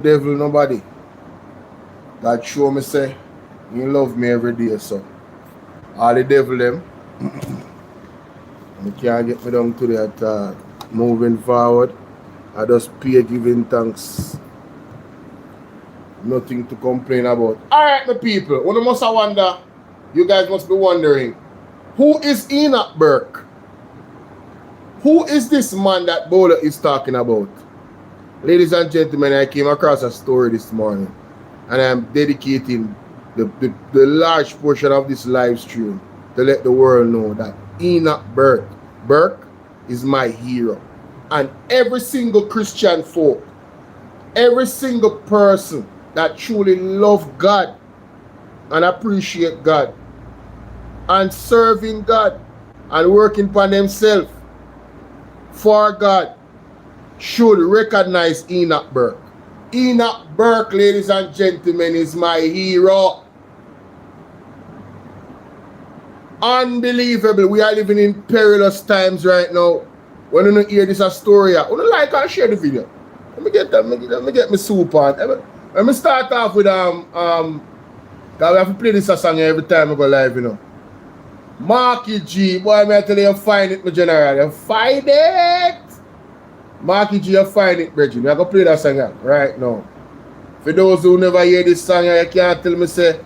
devil nobody. God show me say you love me every day, so all the devil them you can't get me down to that moving forward. I just pay giving thanks. Nothing to complain about. Alright my people, one must wonder, you guys must be wondering, who is Enoch Burke? Who is this man that Bolo is talking about? Ladies and gentlemen, I came across a story this morning and I'm dedicating the large portion of this live stream to let the world know that Enoch Burke is my hero. And every single Christian folk, every single person that truly love God and appreciate God and serving God and working for themselves for God should recognize Enoch Burke. Enoch Burke, ladies and gentlemen, is my hero. Unbelievable. We are living in perilous times right now. When you hear this a story, I would like and share the video. Let me get my soup on. Let me start off with cause we have to play this song every time I go live, you know. Marky G, boy, I tell you find it, my general. You find it. Marky G, you find it, Bridget. I go play that song right now. For those who never hear this song, you can't tell me say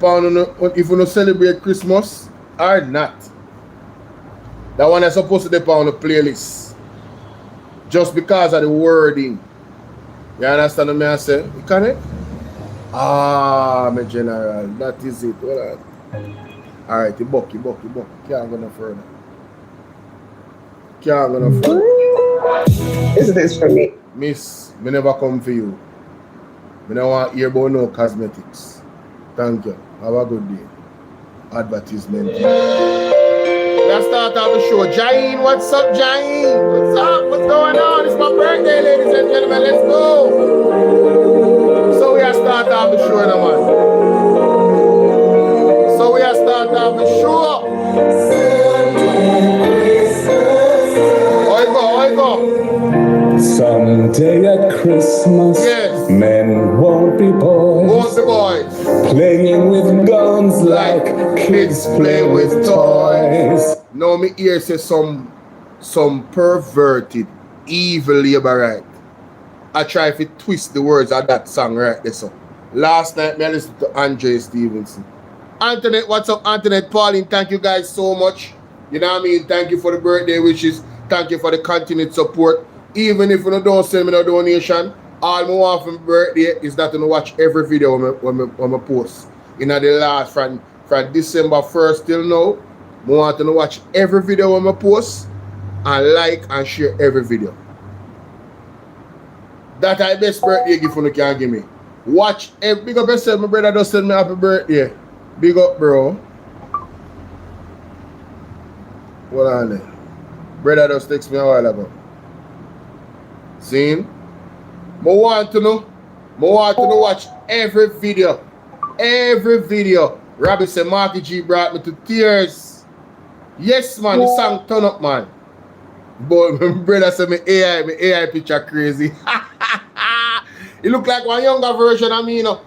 if you don't celebrate Christmas or not. That one is supposed to be on the playlist. Just because of the wording. You understand what I say? You can it? Ah, my general. That is it. Well, alright, you buck. Can't go no further. Is this for me? Miss, me never come for you. Me don't want to hear about no cosmetics. Thank you. Have a good day. Advertisement. Let's start off the show. Jain, what's up, Jain? What's up? What's going on? It's my birthday, ladies and gentlemen. Let's go. So we are start off the show, man. Someday at Christmas, yes, men won't be boys, playing with guns like kids play with toys. Now me hear say some perverted, evil labor right. I try to twist the words of that song right there. So last night me I listened to Andre Stevenson. Antoinette, what's up, Antoinette? Pauline, thank you guys so much. You know what I mean? Thank you for the birthday wishes. Thank you for the continued support. Even if you don't send me no donation, all I want for my birthday is that you watch every video when I post. In the last, from December 1st till now, I want to watch every video when I post and like and share every video. That's the best birthday gift you can give me. Watch every, big up yourself, my brother just send me happy birthday. Big up, bro. Hold on there. Brother just text me a while ago. See? I want to know watch every video. Every video. Robbie said Marky G brought me to tears. Yes, man, the song turn up, man. But my brother said my AI picture crazy. It look like one younger version of me, you know.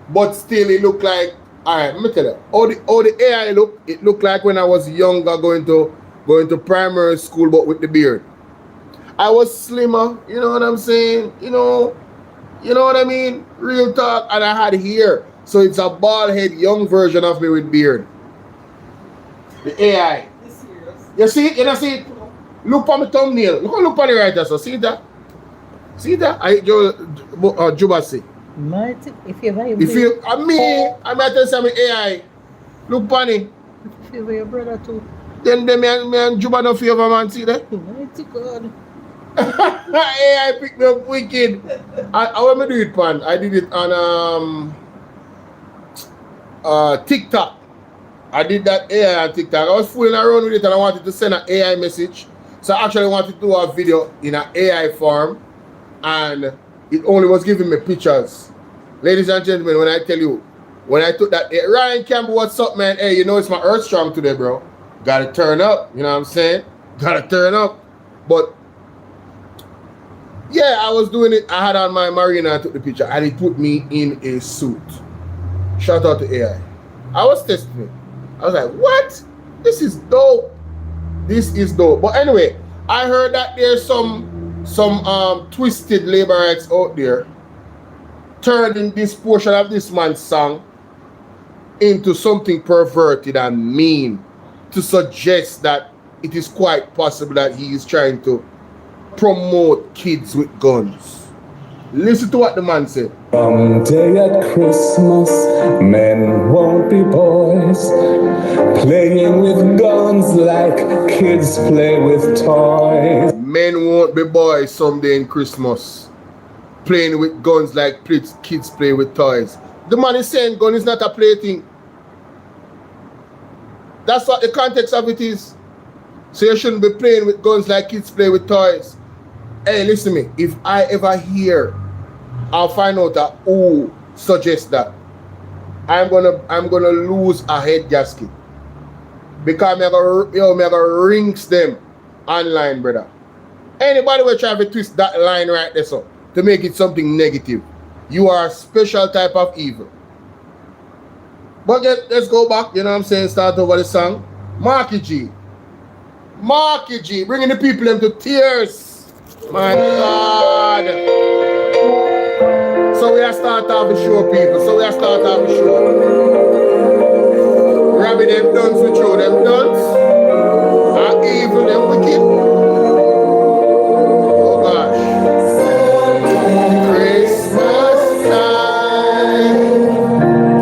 But still it look like, alright, let me tell you. How the AI look, it looked like when I was younger going to primary school but with the beard. I was slimmer, you know what I'm saying? You know what I mean? Real talk, and I had hair. So it's a bald head young version of me with beard. The AI. You see it? You don't see it? Look on my thumbnail. Look on the right there. So see that? See that? Jubasi. If you I'm going to tell you AI. Look on it. If you your brother too. Then me and Juba no favor, man. See that? Mighty God. AI picked me up wicked. How am I do it, man? I did it on TikTok. I did that AI on TikTok. I was fooling around with it and I wanted to send an AI message. So I actually wanted to do a video in an AI form and it only was giving me pictures. Ladies and gentlemen, when I tell you, when I took that, Ryan Campbell, what's up, man? Hey, you know it's my Earth Strong today, bro. Gotta turn up, you know what I'm saying? Gotta turn up. But Yeah, I was doing it. I had on my marina, I took the picture, and it put me in a suit. Shout out to AI. I was testing it. I was like, what? This is dope. This is dope. But anyway, I heard that there's some twisted laborites out there turning this portion of this man's song into something perverted and mean, to suggest that it is quite possible that he is trying to promote kids with guns. Listen to what the man said. Someday at Christmas, men won't be boys, playing with guns like kids play with toys. Men won't be boys someday in Christmas, playing with guns like kids play with toys. The man is saying gun is not a plaything. That's what the context of it is. So you shouldn't be playing with guns like kids play with toys. Hey, listen to me. If I ever hear, I'll find out that who suggests that, I'm gonna lose a head gasket. Because I'm gonna rinse them online, brother. Anybody will try to twist that line right there so to make it something negative, you are a special type of evil. But let's go back, you know what I'm saying, start over the song. Marky G, bringing the people into tears. My God. So we are start off the show, people. Rabbi them duns, we show them duns. Are evil, them wicked. Oh gosh. Christmas time.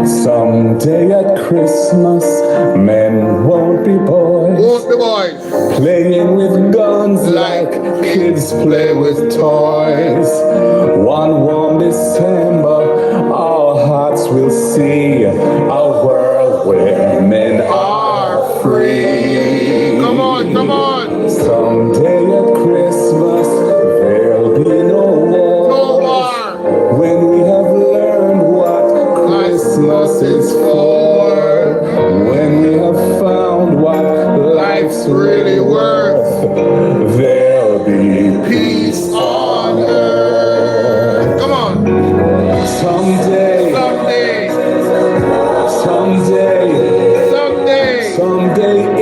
Someday at Christmas, men won't be boys. Won't be boys. Playing with guns like kids play with toys. One warm December, our hearts will see a world where men are free. Come on. Someday at Christmas, there'll be no war. When we have learned what Christmas is for. When we have found what life's really worth, there'll be peace on earth. Come on. Someday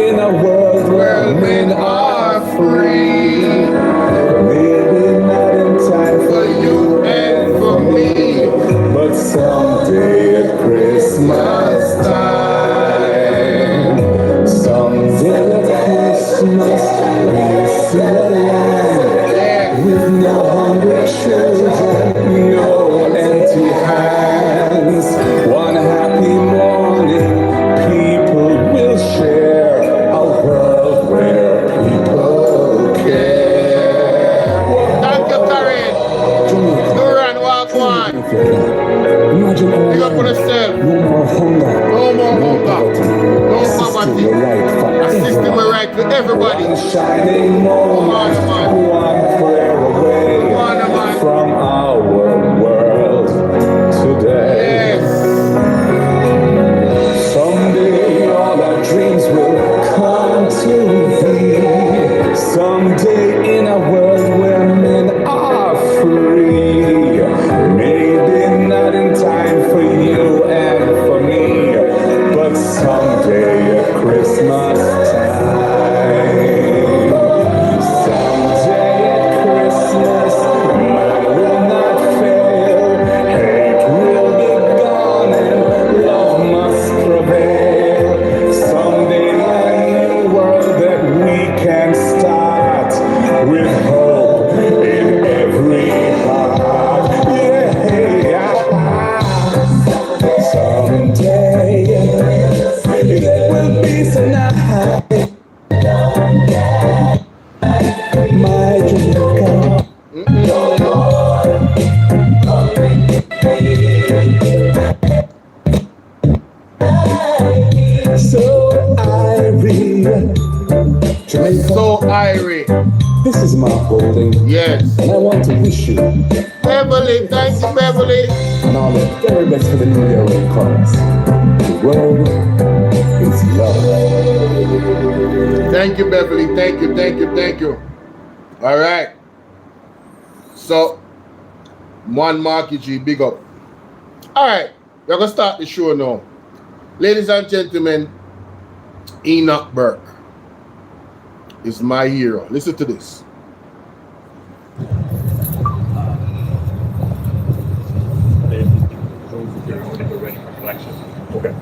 in a world where men are free. Maybe not in time for you and for me, but someday at Christmas time. Someday at Christmas, we'll see a land with no hungry children, no empty hands. One happy morning, people will share a world where people care. Thank you, Karen. Duran, walk one. Imagine all Big up on yourself. no more hunger, No more hunger. No System will poverty. right for A system will right for everybody. One shining moment, one prayer away from our world today. Yes. Someday all our dreams will come to be. Someday in a world where men are free. Maybe not in time for you and for me, but someday at Christmas time. Someday at Christmas, man will not fail. Hate will be gone and love must prevail. Someday a new world that we can start with hope in every heart. Yeah. Someday it will be so nice. My Jamaica. So Irie, Jamaica, So Irie. this is my holding, Yes. and I want to wish you Beverly, thank you, Beverly. and all the very best for the new year when it comes. The world is love. Thank you, Beverly. Thank you. All right. So, one Marky G, big up. Alright, we're going to start the show now. Ladies and gentlemen, Enoch Burke is my hero. Listen to this. Okay.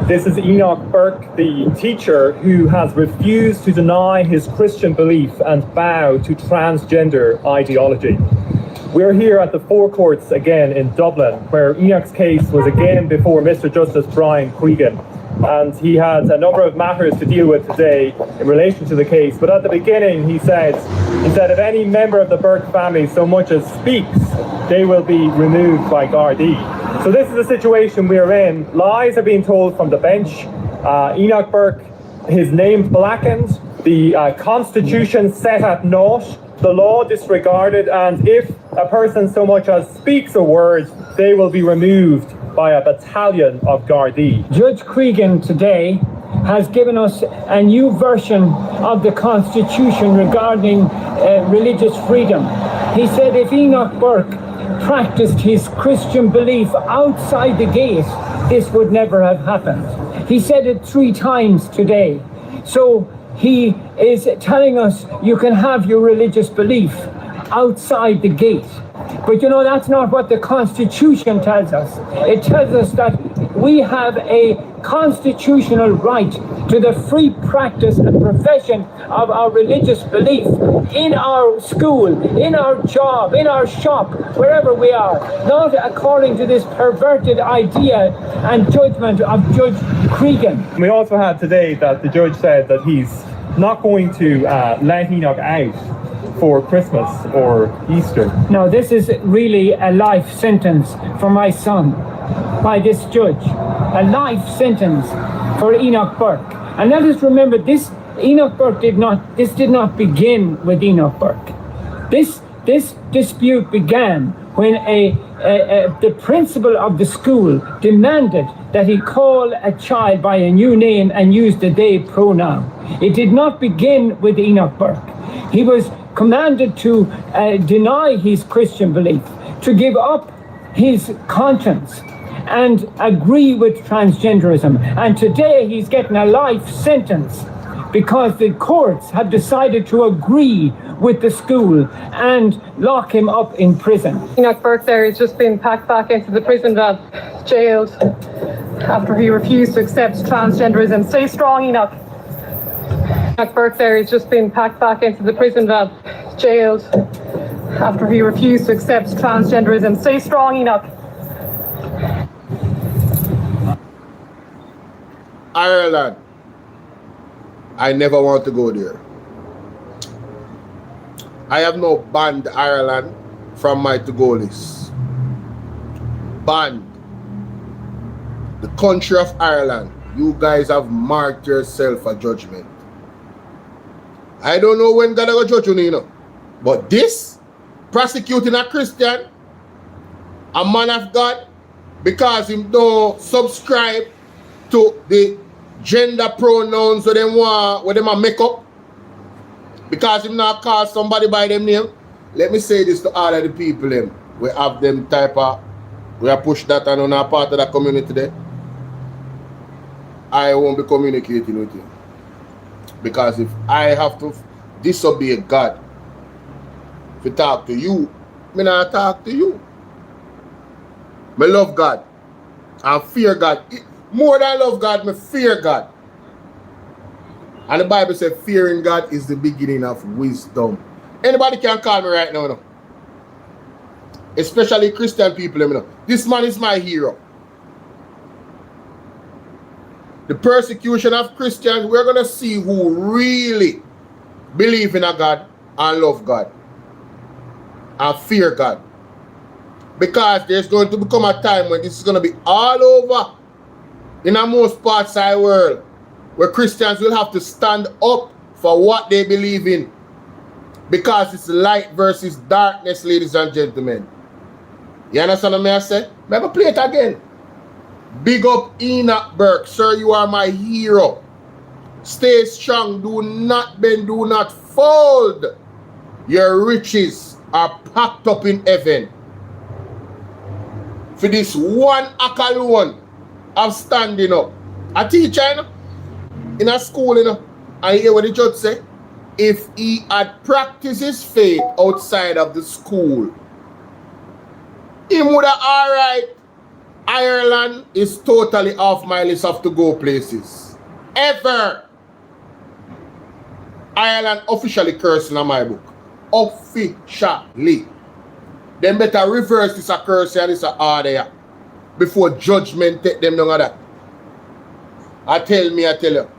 This is Enoch Burke, the teacher who has refused to deny his Christian belief and bow to transgender ideology. We're here at the forecourts again in Dublin, where Enoch's case was again before Mr. Justice Brian Cregan. And he had a number of matters to deal with today in relation to the case. But at the beginning, he said, if any member of the Burke family so much as speaks, they will be removed by Gardaí. So this is the situation we're in. Lies are being told from the bench. Enoch Burke, his name blackened, the Constitution set at naught, the law disregarded, and if a person so much as speaks a word, they will be removed by a battalion of Gardaí. Judge Cregan today has given us a new version of the Constitution regarding religious freedom. He said if Enoch Burke practiced his Christian belief outside the gate, this would never have happened. He said it 3 times today. So he is telling us you can have your religious belief outside the gate. But you know, that's not what the Constitution tells us. It tells us that we have a constitutional right to the free practice and profession of our religious belief in our school, in our job, in our shop, wherever we are, not according to this perverted idea and judgment of Judge Cregan. We also had today that the judge said that he's not going to let Enoch out for Christmas or Easter. No, this is really a life sentence for my son by this judge. A life sentence for Enoch Burke. And let us remember, this did not begin with Enoch Burke. This dispute began when the principal of the school demanded that he call a child by a new name and use the they pronoun. It did not begin with Enoch Burke. He was commanded to deny his Christian belief, to give up his conscience and agree with transgenderism. And today he's getting a life sentence because the courts have decided to agree with the school and lock him up in prison. Enoch Burke there has just been packed back into the prison van, jailed, after he refused to accept transgenderism. Stay strong, Enoch. Enoch Burke there has just been packed back into the prison van, jailed, after he refused to accept transgenderism. Stay strong, Enoch. Ireland. I never want to go there. I have now banned Ireland from my to-go list. Banned. The country of Ireland. You guys have marked yourself a judgment. I don't know when God will judge you, know. But this, prosecuting a Christian, a man of God, because him don't subscribe to the gender pronouns that them want, what them a make up, because him not call somebody by them name. Let me say this to all of the people them. We have them type of, we have pushed that and on our part of the community there. I won't be communicating with you. Because if I have to disobey God, if I talk to you, I not talk to you. I love God and fear God. More than I love God, I fear God. And the Bible says fearing God is the beginning of wisdom. Anybody can call me right now, no? Especially Christian people, you know. This man is my hero. The persecution of Christians, we're going to see who really believe in a God and love God and fear God. Because there's going to become a time when this is going to be all over in the most parts of the world, where Christians will have to stand up for what they believe in. Because it's light versus darkness, ladies and gentlemen. You understand what I say? Maybe play it again. Big up Enoch Burke. Sir, you are my hero. Stay strong. Do not bend. Do not fold. Your riches are packed up in heaven. For this one act alone of standing up. A teacher, you know, in a school, you know, and you hear what the judge say? If he had practiced his faith outside of the school, him would have alright. Ireland is totally off my list of to go places. Ever. Ireland officially cursing on my book. Officially. Then better reverse this a curse and this a order before judgment take them down on that. I tell you.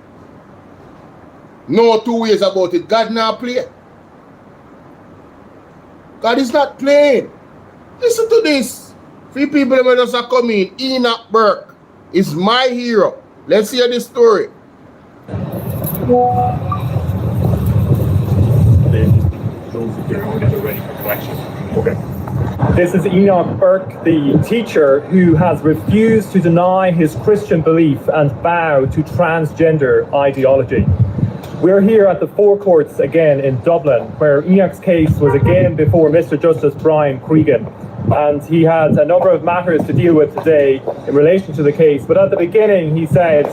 No two ways about it. God not play. God is not playing. Listen to this. Three people that just are coming. Enoch Burke is my hero. Let's hear this story. Okay. This is Enoch Burke, the teacher who has refused to deny his Christian belief and bow to transgender ideology. We're here at the forecourts again in Dublin, where Enoch's case was again before Mr. Justice Brian Cregan. And he had a number of matters to deal with today in relation to the case. But at the beginning, he said,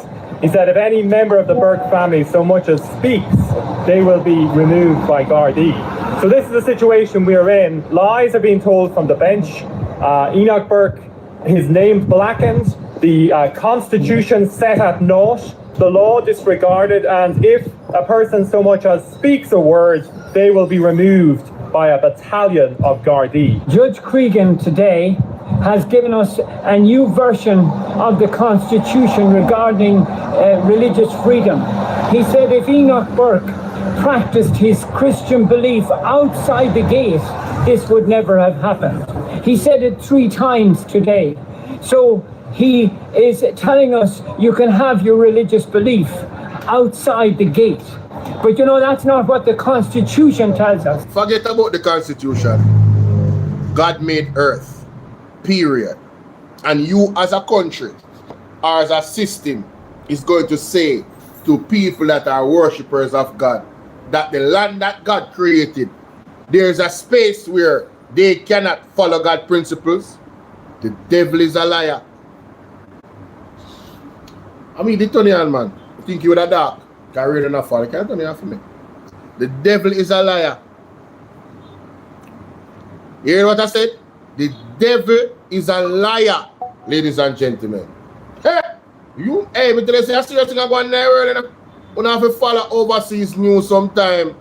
if any member of the Burke family so much as speaks, they will be removed by Gardaí. So this is the situation we're in. Lies are being told from the bench. Enoch Burke, his name blackened, the Constitution set at naught, the law disregarded, and if a person so much as speaks a word, they will be removed by a battalion of Gardaí. Judge Cregan today has given us a new version of the Constitution regarding religious freedom. He said if Enoch Burke practiced his Christian belief outside the gate, this would never have happened. He said it 3 times today. So he is telling us you can have your religious belief outside the gate. But you know, that's not what the Constitution tells us. Forget about the Constitution. God made earth, period. And you as a country or as a system is going to say to people that are worshippers of God that the land that God created, there's a space where they cannot follow God's principles. The devil is a liar. I mean, the Tonian man, you think you would have dark? Can read enough for it. Can't turn it off for me. The devil is a liar. You hear what I said? The devil is a liar, ladies and gentlemen. Hey, me tell you, say, I see thing going on there, you know? You have to follow overseas news sometime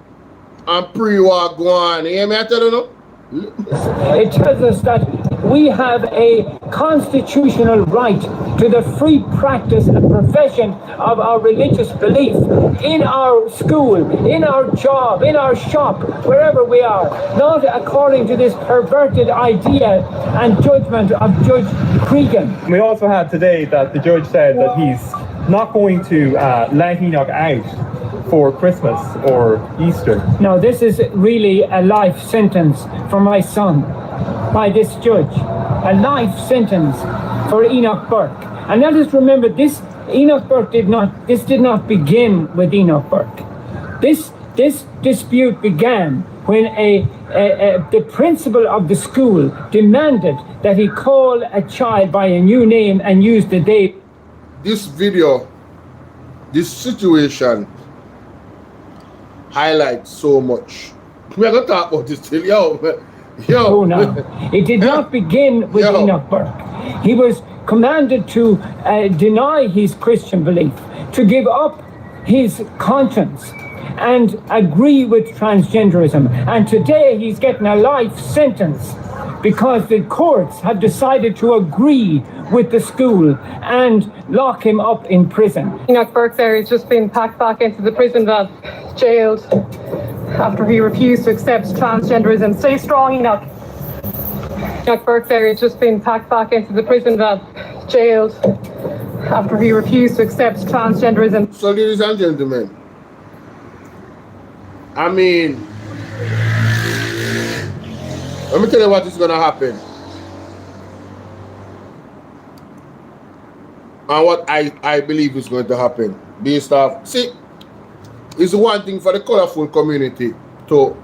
and pre-war go on. You hear me? I tell you, no? It tells us that we have a constitutional right to the free practice and profession of our religious belief in our school, in our job, in our shop, wherever we are, not according to this perverted idea and judgment of Judge Cregan. We also had today that the judge said that he's not going to let Enoch out for Christmas or Easter. Now, this is really a life sentence for my son by this judge. A life sentence for Enoch Burke. And let us remember, this did not begin with Enoch Burke. This dispute began when the principal of the school demanded that he call a child by a new name and use the day. This video, this situation highlights so much. We're going to talk about this till, yo. Oh, no. It did not begin with Enoch Burke. He was commanded to deny his Christian belief, to give up his conscience and agree with transgenderism. And today he's getting a life sentence because the courts have decided to agree with the school and lock him up in prison. Enoch Burke there has just been packed back into the prison van, jailed, after he refused to accept transgenderism. Stay strong, Enoch. Enoch Burke there has just been packed back into the prison van, jailed, after he refused to accept transgenderism. So, ladies and gentlemen, I mean, let me tell you what is going to happen. And what I believe is going to happen. Based off, see, it's one thing for the colorful community to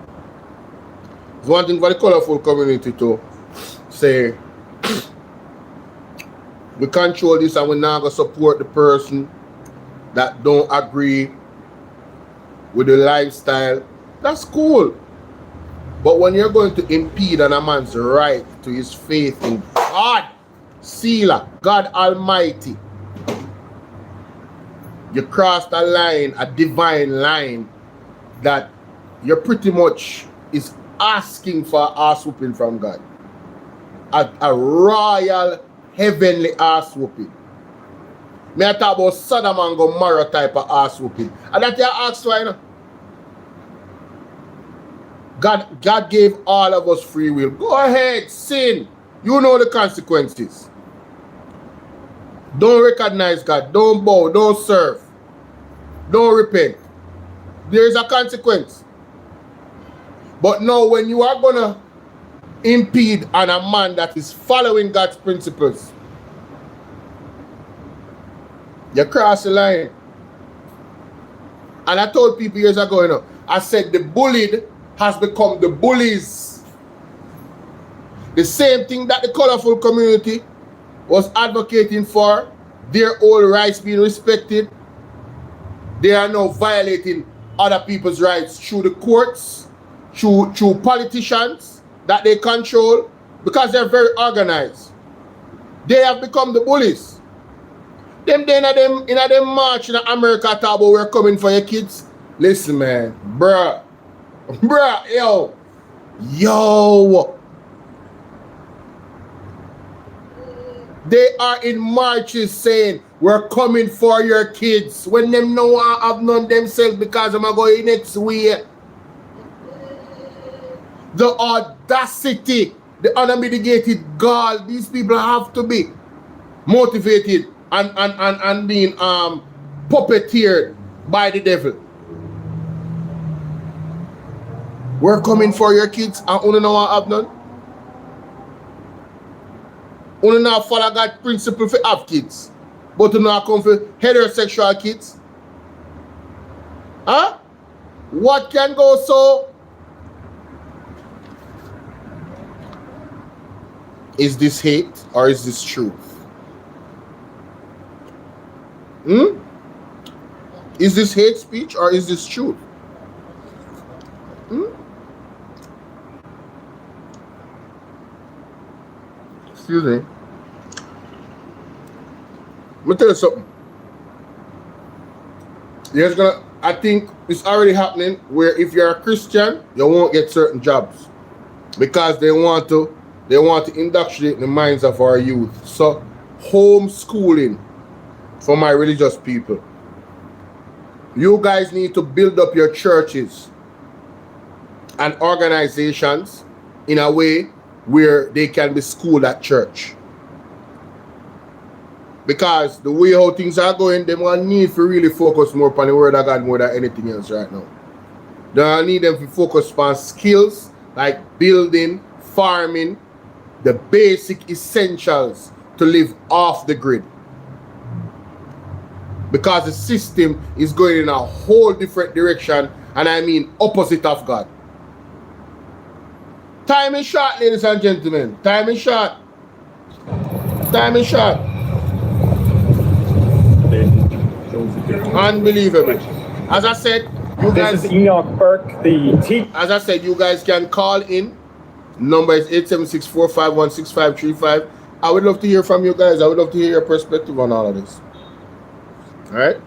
It's one thing for the colorful community to say, we control this and we're not going to support the person that don't agree with the lifestyle. That's cool. But when you're going to impede on a man's right to his faith in God, Sealer, God Almighty, you crossed a line, a divine line, that you're pretty much is asking for ass whooping from God. A royal, heavenly ass whooping. Me I talk about Sodom and Gomorrah type of ass whooping. And that you ask why, you know? God gave all of us free will. Go ahead, sin. You know the consequences. Don't recognize God. Don't bow. Don't serve. Don't repent. There is a consequence. But now when you are going to impede on a man that is following God's principles, you cross the line. And I told people years ago, you know, I said the bullied has become the bullies. The same thing that the colorful community was advocating for, their old rights being respected. They are now violating other people's rights through the courts, through politicians that they control, because they're very organized. They have become the bullies. Them in a march in America talk about we're coming for your kids. Listen, man, bruh, yo. They are in marches saying, we're coming for your kids. When them know I have none themselves because I'm going next way. The audacity, the unmitigated gall, these people have to be motivated and being puppeteered by the devil. We're coming for your kids and you know what I have done? You know follow God's principle for have kids, but you know come for heterosexual kids. Huh? What can go so? Is this hate or is this truth? Is this hate speech or is this truth? Excuse me. Let me tell you something. I think it's already happening where if you're a Christian, you won't get certain jobs because they want to indoctrinate the minds of our youth. So homeschooling for my religious people. You guys need to build up your churches and organizations in a way where they can be schooled at church. Because the way how things are going, they will need to really focus more upon the word of God more than anything else right now. They will need them to focus on skills like building, farming, the basic essentials to live off the grid. Because the system is going in a whole different direction, and I mean opposite of God. Time is short, ladies and gentlemen. Time is short. Time is short. Unbelievable. As I said, you guys. This is Enoch Burke, the teacher. As I said, you guys can call in. Number is 876-451-6535. I would love to hear from you guys. I would love to hear your perspective on all of this. All right.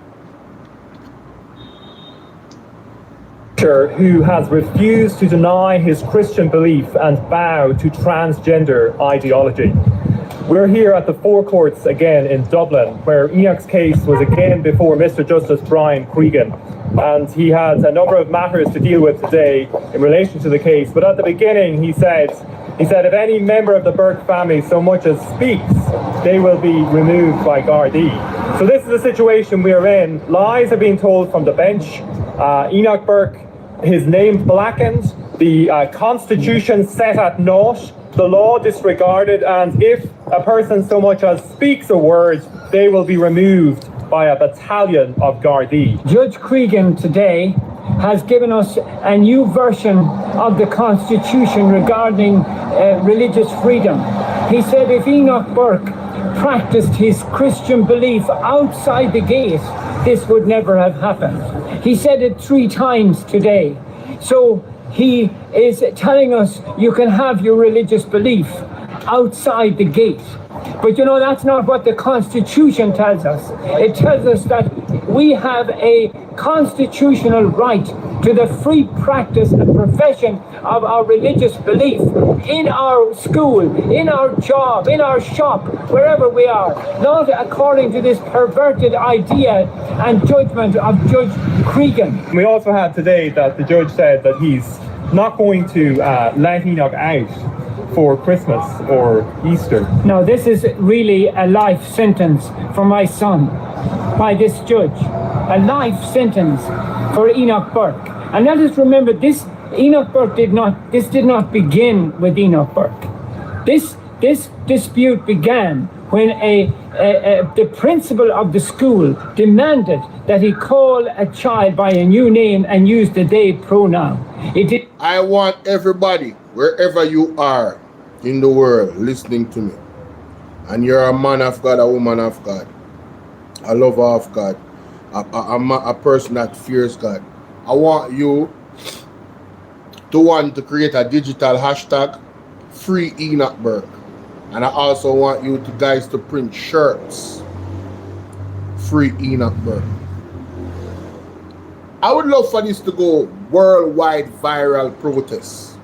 Who has refused to deny his Christian belief and bow to transgender ideology. We're here at the forecourts again in Dublin, where Enoch's case was again before Mr. Justice Brian Cregan, and he has a number of matters to deal with today in relation to the case. But at the beginning, he said, if any member of the Burke family so much as speaks, they will be removed by Gardaí. So this is the situation we're in. Lies are being told from the bench. Enoch Burke, his name blackened, the Constitution set at naught, the law disregarded, and if a person so much as speaks a word, they will be removed by a battalion of Gardaí. Judge Cregan today has given us a new version of the Constitution regarding religious freedom. He said if Enoch Burke practiced his Christian belief outside the gate, this would never have happened. He said it 3 times today. So he is telling us you can have your religious belief outside the gate. But you know, that's not what the Constitution tells us. It tells us that we have a constitutional right to the free practice and profession of our religious belief in our school, in our job, in our shop, wherever we are, not according to this perverted idea and judgment of Judge Cregan. We also had today that the judge said that he's not going to let Enoch out for Christmas or Easter. Now, this is really a life sentence for my son by this judge. A life sentence for Enoch Burke. And let us remember, this Enoch Burke did not begin with Enoch Burke. This dispute began when the principal of the school demanded that he call a child by a new name and use the they pronoun. I want everybody, wherever you are in the world, listening to me, and you're a man of God, a woman of God, a lover of God, a person that fears God, I want you to create a digital hashtag, Free Enoch Burke. And I also want you guys to print shirts, Free Enoch Burke. I would love for this to go worldwide viral protest.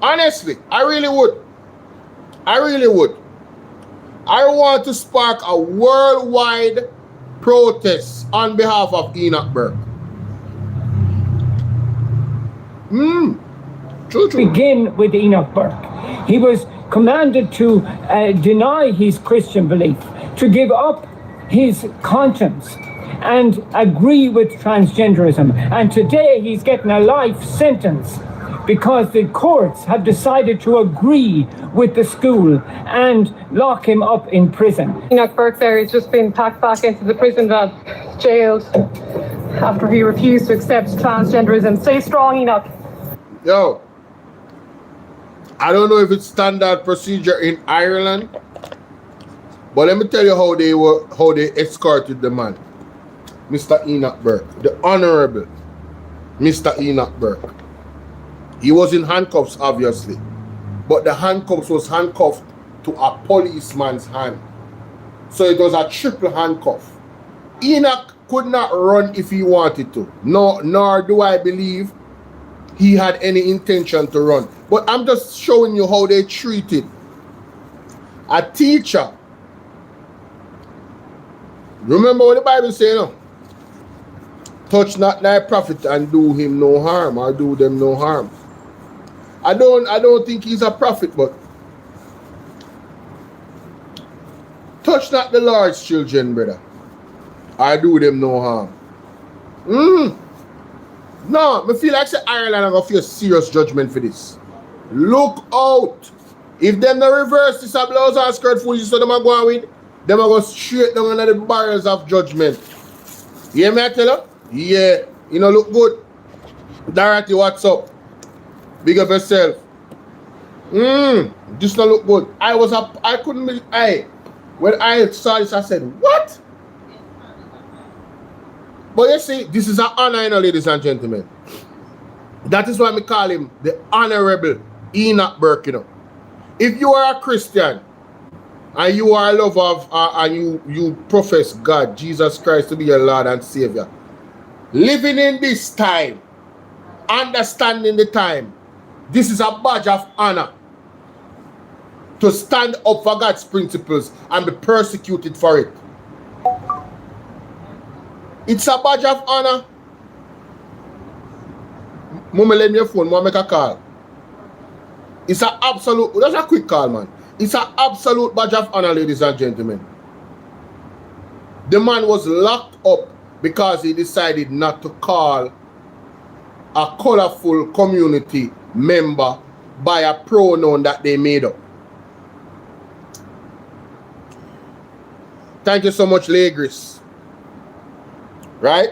Honestly, I really would. I really would. I want to spark a worldwide protest on behalf of Enoch Burke. True. Begin with Enoch Burke. He was commanded to deny his Christian belief, to give up his conscience and agree with transgenderism. And today he's getting a life sentence because the courts have decided to agree with the school and lock him up in prison. Enoch Burke there has just been packed back into the prison van, jailed, after he refused to accept transgenderism. Stay strong, Enoch. Yo, I don't know if it's standard procedure in Ireland, but let me tell you how they escorted the man, Mr. Enoch Burke, the Honorable Mr. Enoch Burke. He was in handcuffs, obviously, but the handcuffs was handcuffed to a policeman's hand. So it was a triple handcuff. Enoch could not run if he wanted to. No, nor do I believe he had any intention to run. But I'm just showing you how they treated a teacher. Remember what the Bible says, no? Touch not thy prophet and do him no harm, or do them no harm. I don't think he's a prophet, but touch not the Lord's children, brother, or do them no harm. No, I feel like say Ireland are going to face serious judgment for this. Look out. If them not reverse this a blouse and skirt foolishness, so them are going with, them are going straight down under the barrels of judgment. You hear me I tell you? Yeah. You know, look good. Dorothy, what's up? Big up yourself. Just not look good. I couldn't believe, when I saw this, I said, what? But you see, this is an honor, you know, ladies and gentlemen. That is why we call him the Honorable Enoch Burke, you know. If you are a Christian and you are a lover of, and you profess God, Jesus Christ, to be your Lord and Savior, living in this time, understanding the time, this is a badge of honor to stand up for God's principles and be persecuted for it. It's a badge of honor. Mama, let me your phone. Mama, make a call. It's an absolute, that's a quick call, man. It's an absolute badge of honor, ladies and gentlemen. The man was locked up because he decided not to call a colorful community member by a pronoun that they made up. Thank you so much, Legris. Right?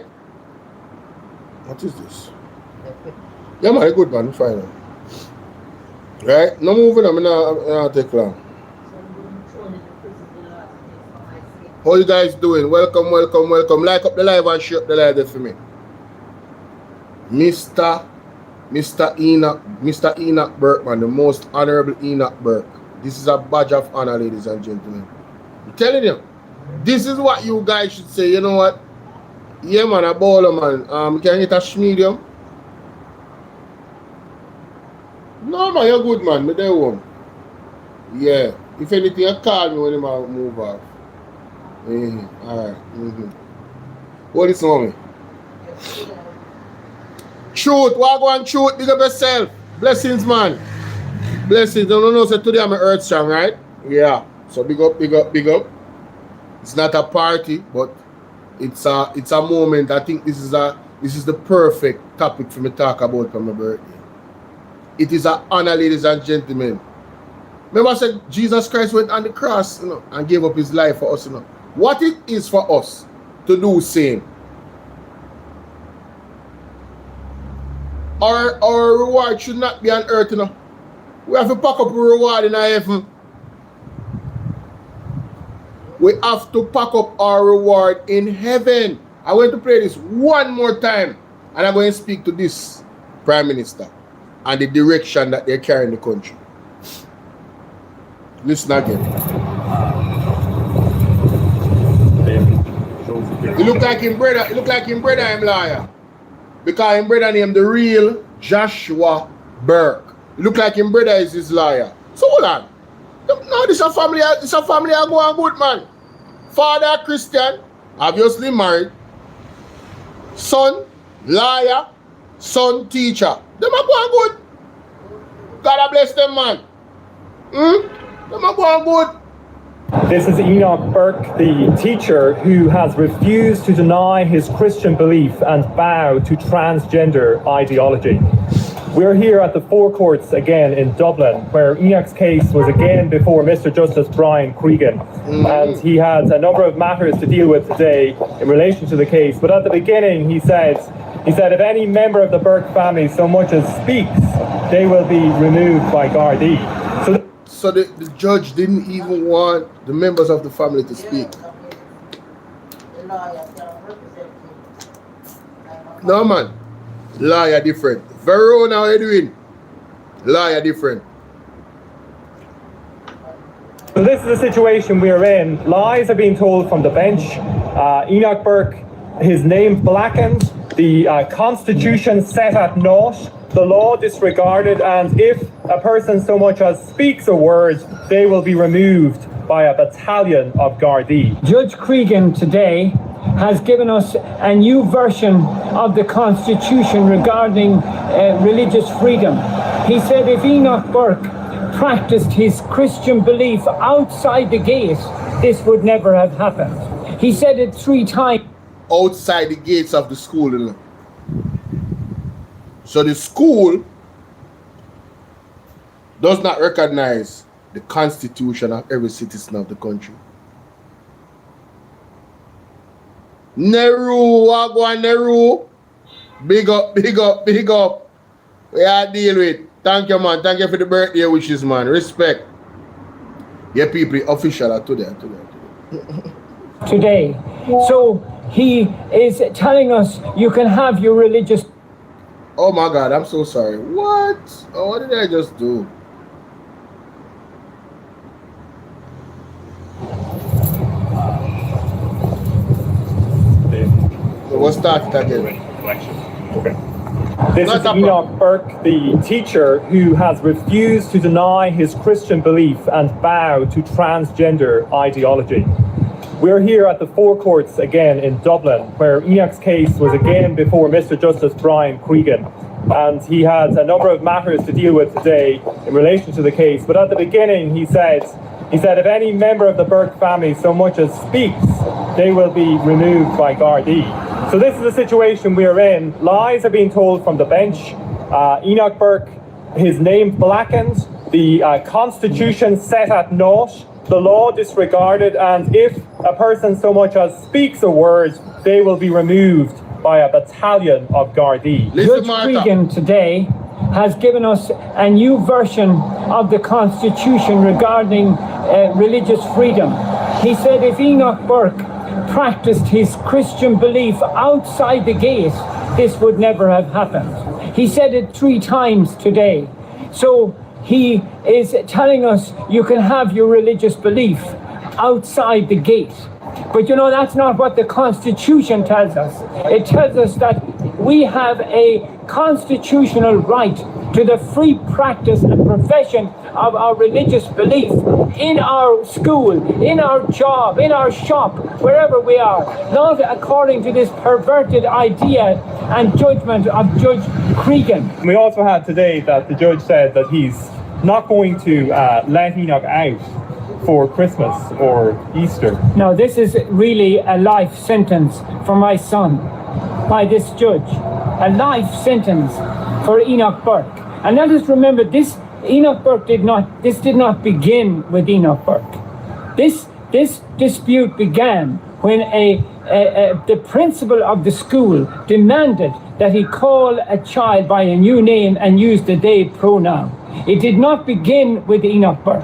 What is this? Yeah, man, good man, fine. Right? No moving on, I'm not take long. How you guys doing? Welcome, welcome, welcome. Like up the live and share up the live there for me. Mr. Enoch Burke, man, the most honorable Enoch Burke. This is a badge of honor, ladies and gentlemen. I'm telling you, this is what you guys should say. You know what? Yeah, man, a Bolo, man. Can you get a medium? No, man, you're good, man. Me there one. Yeah. If anything, you call me when you move off. Alright. What is wrong? Truth, what go on truth, big up yourself. Blessings, man. Blessings. I don't know, so today I'm earth strong, right? Yeah. So big up, big up, big up. It's not a party, but it's a moment. I think this is the perfect topic for me to talk about for my birthday. It is an honor, ladies and gentlemen. Remember I said Jesus Christ went on the cross, you know, and gave up his life for us, you know. What it is for us to do same. Our reward should not be on earth, you know. We have to pack up a reward in heaven. We have to pack up our reward in heaven. I'm going to play this one more time, and I'm going to speak to this Prime Minister and the direction that they're carrying the country. Listen again. He look like him brother. He look like him brother. I'm liar. Because him brother named the real Joshua Burke. He look like him brother is his liar. So hold on. No, this a family. This a family. I go on good, man. Father Christian, obviously married. Son liar. Son teacher. Them a go on good. God bless them, man. Them a go on good. This is Enoch Burke, the teacher who has refused to deny his Christian belief and bow to transgender ideology. We're here at the forecourts again in Dublin, where Enoch's case was again before Mr. Justice Brian Cregan. And he has a number of matters to deal with today in relation to the case. But at the beginning, he said, if any member of the Burke family so much as speaks, they will be removed by Gardaí. So the judge didn't even want the members of the family to speak. No, man. Lawyer different. Verona, how you doing? Lawyer different. So this is the situation we're in. Lies are being told from the bench. Enoch Burke, his name blackened, the Constitution set at naught, the law disregarded, and if a person so much as speaks a word, they will be removed by a battalion of Gardaí. Judge Cregan today has given us a new version of the Constitution regarding religious freedom. He said if Enoch Burke practiced his Christian belief outside the gate, this would never have happened. He said it 3 times. Outside the gates of the school, you know. So the school does not recognize the constitution of every citizen of the country. Nehru, Wagwan Nehru. Big up, big up, big up. We are deal with. Thank you, man. Thank you for the birthday wishes, man. Respect. Yeah, people, official today. Today. So he is telling us you can have your religious. Oh my God, I'm so sorry. What? Oh, what did I just do? We'll start it again. Okay. This is Enoch Burke, the teacher who has refused to deny his Christian belief and bow to transgender ideology. We're here at the forecourts again in Dublin, where Enoch's case was again before Mr. Justice Brian Cregan. And he has a number of matters to deal with today in relation to the case. But at the beginning, he said, if any member of the Burke family so much as speaks, they will be removed by Gardaí. So this is the situation we're in. Lies are being told from the bench. Enoch Burke, his name blackened, the Constitution set at naught, the law disregarded, and if a person so much as speaks a word, they will be removed by a battalion of Gardaí. Listen, Judge Martha. Cregan today has given us a new version of the Constitution regarding religious freedom. He said if Enoch Burke practiced his Christian belief outside the gate, this would never have happened. He said it 3 times today. So he is telling us you can have your religious belief outside the gate. But you know, that's not what the Constitution tells us. It tells us that we have a constitutional right to the free practice and profession of our religious belief in our school, in our job, in our shop, wherever we are, not according to this perverted idea and judgment of Judge Cregan. We also had today that the judge said that he's not going to let Enoch out for Christmas or Easter. Now, this is really a life sentence for my son by this judge. A life sentence for Enoch Burke. And let us remember, this did not begin with Enoch Burke. This dispute began when the principal of the school demanded that he call a child by a new name and use the they pronoun. It did not begin with Enoch Burke.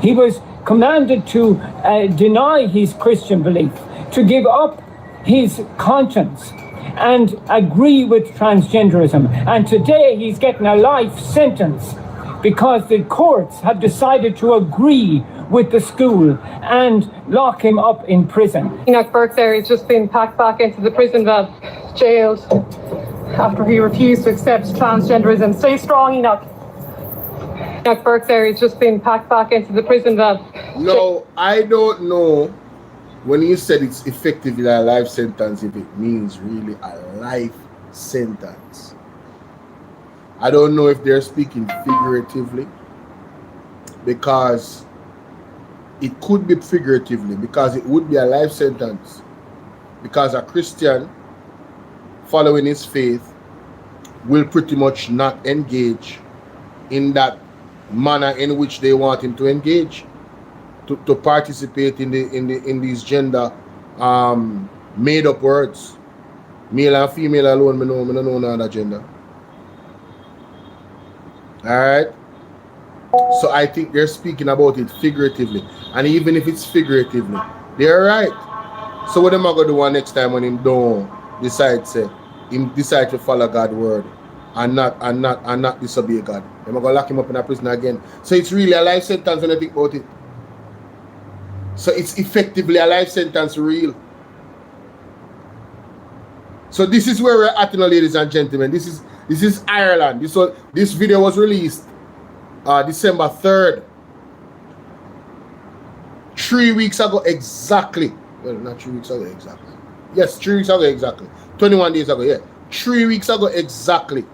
He was commanded to deny his Christian belief, to give up his conscience and agree with transgenderism. And today he's getting a life sentence because the courts have decided to agree with the school and lock him up in prison. Enoch Burke there has just been packed back into the prison van, jailed, after he refused to accept transgenderism. Stay strong, Enoch. Enoch Burke there has just been packed back into the prison van. No, I don't know when you said it's effectively a life sentence if it means really a life sentence. I don't know if they're speaking figuratively, because it could be figuratively, because it would be a life sentence, because a Christian following his faith will pretty much not engage in that manner in which they want him to engage, to participate in these gender made up words. Male and female alone, I don't know no other gender. Alright? So I think they're speaking about it figuratively. And even if it's figuratively, they're right. So what am I gonna do next time when him don't decide to follow God's word and not disobey God? Am I gonna lock him up in a prison again? So it's really a life sentence when I think about it. So it's effectively a life sentence real. So this is where we're at, ladies and gentlemen. This is Ireland. This video was released December 3rd. 3 weeks ago exactly. Well, not 3 weeks ago exactly. Yes, 3 weeks ago exactly. 21 days ago, yeah. 3 weeks ago exactly.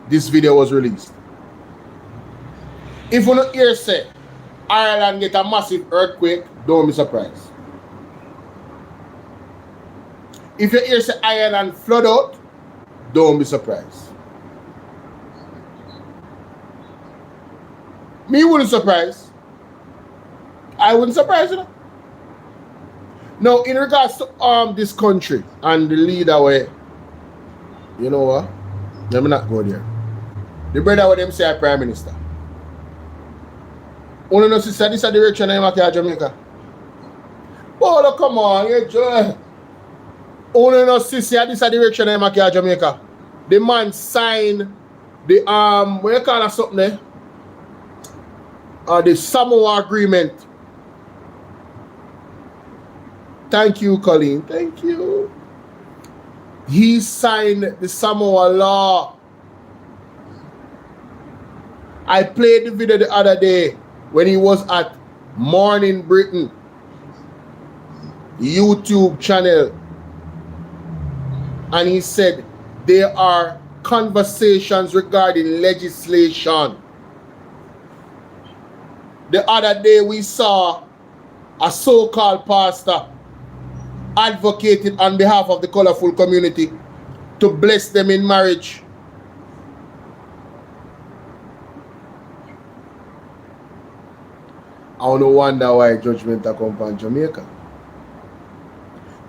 This video was released. If you don't hear say Ireland get a massive earthquake, don't be surprised. If you hear say Ireland flood out, don't be surprised. Me wouldn't surprise. I wouldn't surprise you. Now, in regards to this country and the leader where, you know what? Let me not go there. The brother with them say Prime Minister. Only no sister, this is the direction I am at Jamaica. Bolo, come on, you joy. Only no sister, this is the direction I am at Jamaica. The man signed the what you call it something there? The Samoa agreement. Thank you, Colleen. Thank you. He signed the Samoa law. I played the video the other day when he was at Morning Britain YouTube channel, and he said there are conversations regarding legislation. The other day we saw a so-called pastor advocated on behalf of the colorful community to bless them in marriage. I don't wonder why judgment come from Jamaica.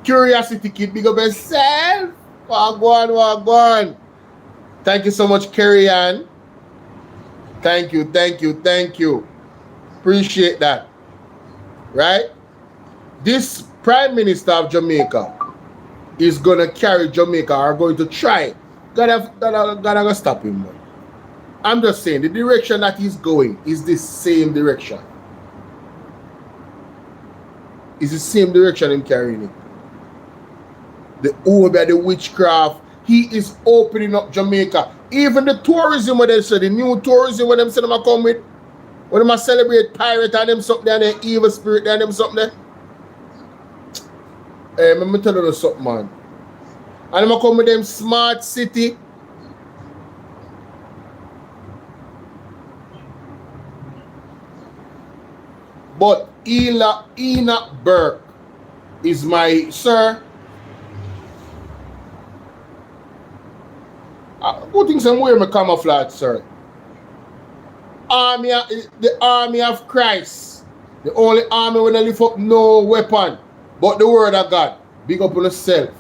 Curiosity kid, big up yourself. Wagwan. Thank you so much, Carrie Ann. Thank you. Appreciate that. Right? This Prime Minister of Jamaica is gonna carry Jamaica, or going to try. Gotta stop him, man. I'm just saying the direction that he's going is the same direction. It's the same direction in carrying it. The Obeah, the witchcraft, he is opening up Jamaica. Even the tourism, what they say, the new tourism, what them say them a come with, when them a celebrate pirate and them something and the evil spirit and them something there. Hey, let me tell you something, man. And them a come with them smart city. But Enoch Burke is my sir. Good things I'm wearing my camouflage, sir. The army of Christ. The only army when I lift up no weapon but the word of God. Big up on yourself.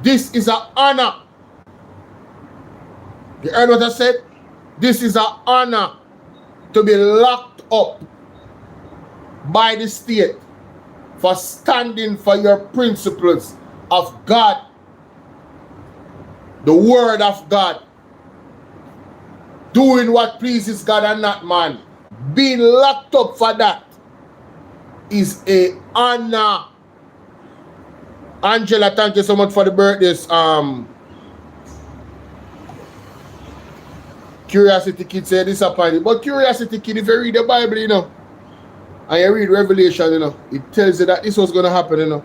This is an honor. You heard what I said? This is an honor to be locked up by the state for standing for your principles of God, the word of God, doing what pleases God and not man. Being locked up for that is a honor. Angela, thank you so much for the birthdays. Curiosity Kid said disappointed, but Curiosity Kid, if you read the Bible, you know, and you read Revelation, you know, it tells you that this was going to happen, you know.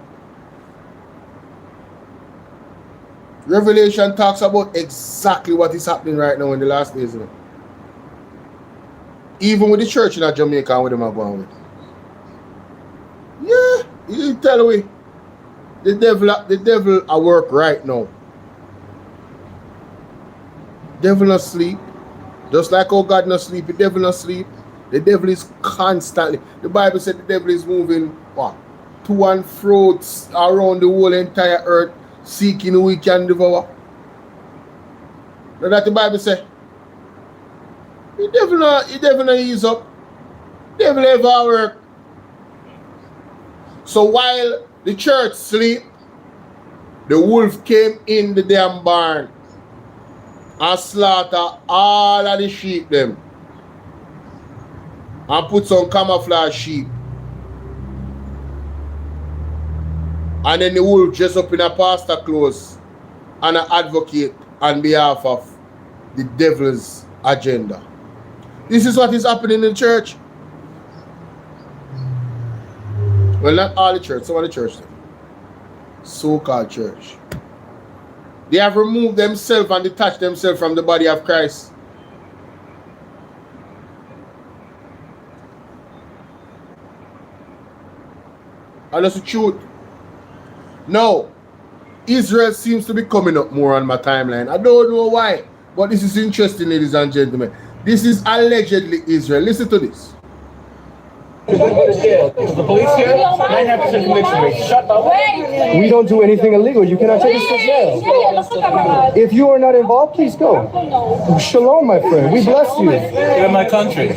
Revelation talks about exactly what is happening right now in the last days, you know. Even with the church in Jamaica, where them are going with. Yeah, you tell me. The devil at work right now. Devil not sleep. Just like how God not sleep, the devil not sleep. The devil is constantly. The Bible said the devil is moving what? To and fro around the whole entire earth, seeking who he can devour. Now that the Bible said. The devil not ease up. The devil ever work. So while the church sleep, the wolf came in the damn barn and slaughter all of the sheep them. And put some camouflage sheep. And then the wolf dress up in a pastor clothes and an advocate on behalf of the devil's agenda. This is what is happening in the church. Well, not all the church, some of the church. So-called church. They have removed themselves and detached themselves from the body of Christ. And that's the truth. Now, Israel seems to be coming up more on my timeline. I don't know why, but this is interesting, ladies and gentlemen. This is allegedly Israel. Listen to this. Is the police here? 900% conviction rate. Shut up. We don't do anything illegal. You cannot take us to jail. If you are not involved, please go. Shalom, my friend. We bless you. You're in my country.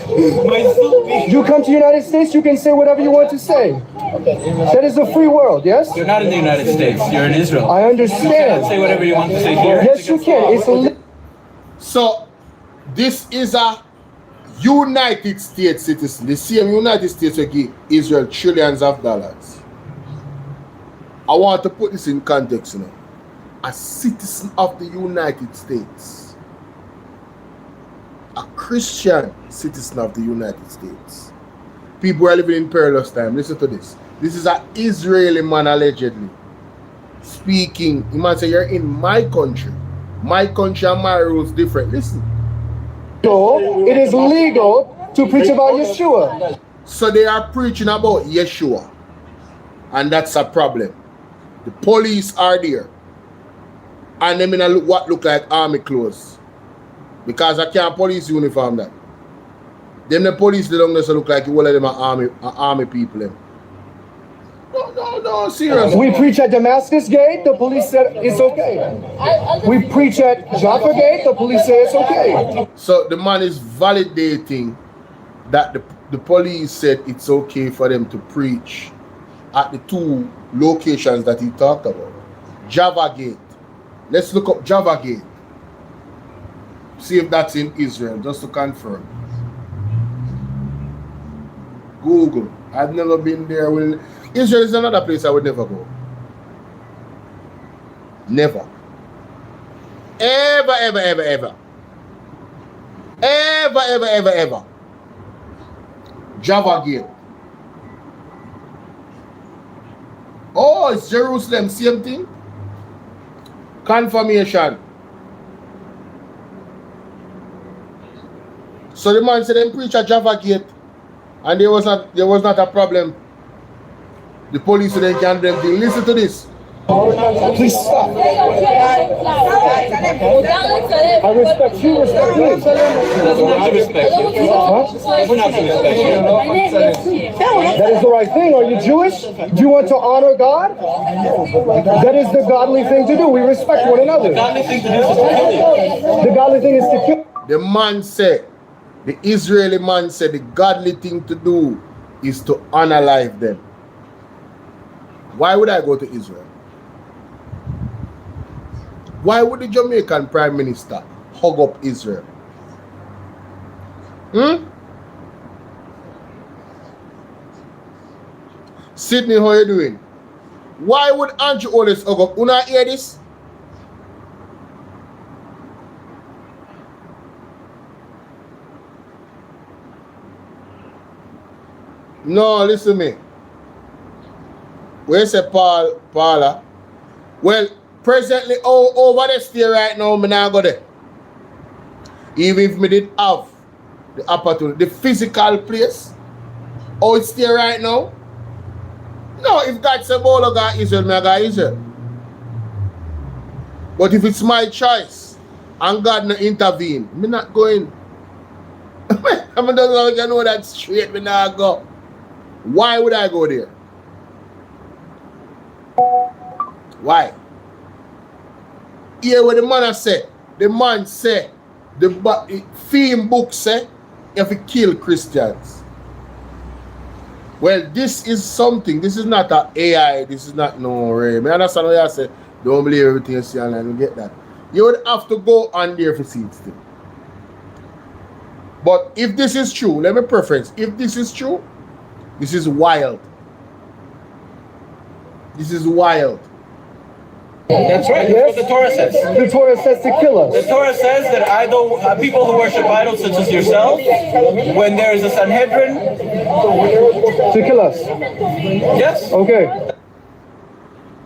You come to the United States, you can say whatever you want to say. That is a free world, yes? You're not in the United States. You're in Israel. I You can't understand. say whatever you want to say here. Yes, you can. It's illegal. So, this is a United States citizen. The same United States will give Israel trillions of dollars. I want to put this in context, you know. A citizen of the United States. A Christian citizen of the United States. People are living in perilous time. Listen to this. This is an Israeli man allegedly speaking. He might say, you're in my country. My country and my rules different. Listen. It is legal to preach about Yeshua. So they are preaching about Yeshua. And that's a problem. The police are there. And they may not look like army clothes. Because I can't police uniform that. Them the police, they don't just look like all of them are army people. Them. No, No, serious. We preach at Damascus Gate, the police said it's okay. We preach at Jaffa Gate, the police say it's okay. So the man is validating that the police said it's okay for them to preach at the two locations that he talked about. Java Gate. Let's look up Java Gate. See if that's in Israel, just to confirm. Google. I've never been there. Well, Israel is another place I would never go. Never. Ever, ever, ever, ever. Ever, ever, ever, ever. Java Gate. Oh, it's Jerusalem. Same thing. Confirmation. So the man said them preach at Java Gate, and there was not a problem. The police said they can do them. Listen to this. Please stop. I respect you, respect me. I respect you. Huh? We're not going to respect you. That is the right thing. Are you Jewish? Do you want to honor God? That is the godly thing to do. We respect one another. The godly thing to do is to kill you. The godly thing is to kill. The man said, the Israeli man said, the godly thing to do is to unalive them. Why would I go to Israel? Why would the Jamaican Prime Minister hug up Israel? Sydney, how you doing? Why would Andrew always hug up? You not hear this? No, listen to me. Where's the Paula? Well, presently over there stay right now, me not go there. Even if me did have the opportunity, the physical place, it's there right now. No, if God said Bolo got Israel, me I got Israel. But if it's my choice and God not intervene, me not going. I don't know that straight, me not go. Why would I go there? Why? Hear what the man said. The man said, the theme book said, if you kill Christians. Well, this is something. This is not an AI. This is not no way. I understand what you say. Don't believe everything you see online. You get that. You would have to go on there for see it still. But if this is true, let me preference. If this is true, this is wild. This is wild. That's right. That's what the Torah says. The Torah says to kill us. The Torah says that people who worship idols such as yourself, when there is a Sanhedrin, To kill us. yes. Okay.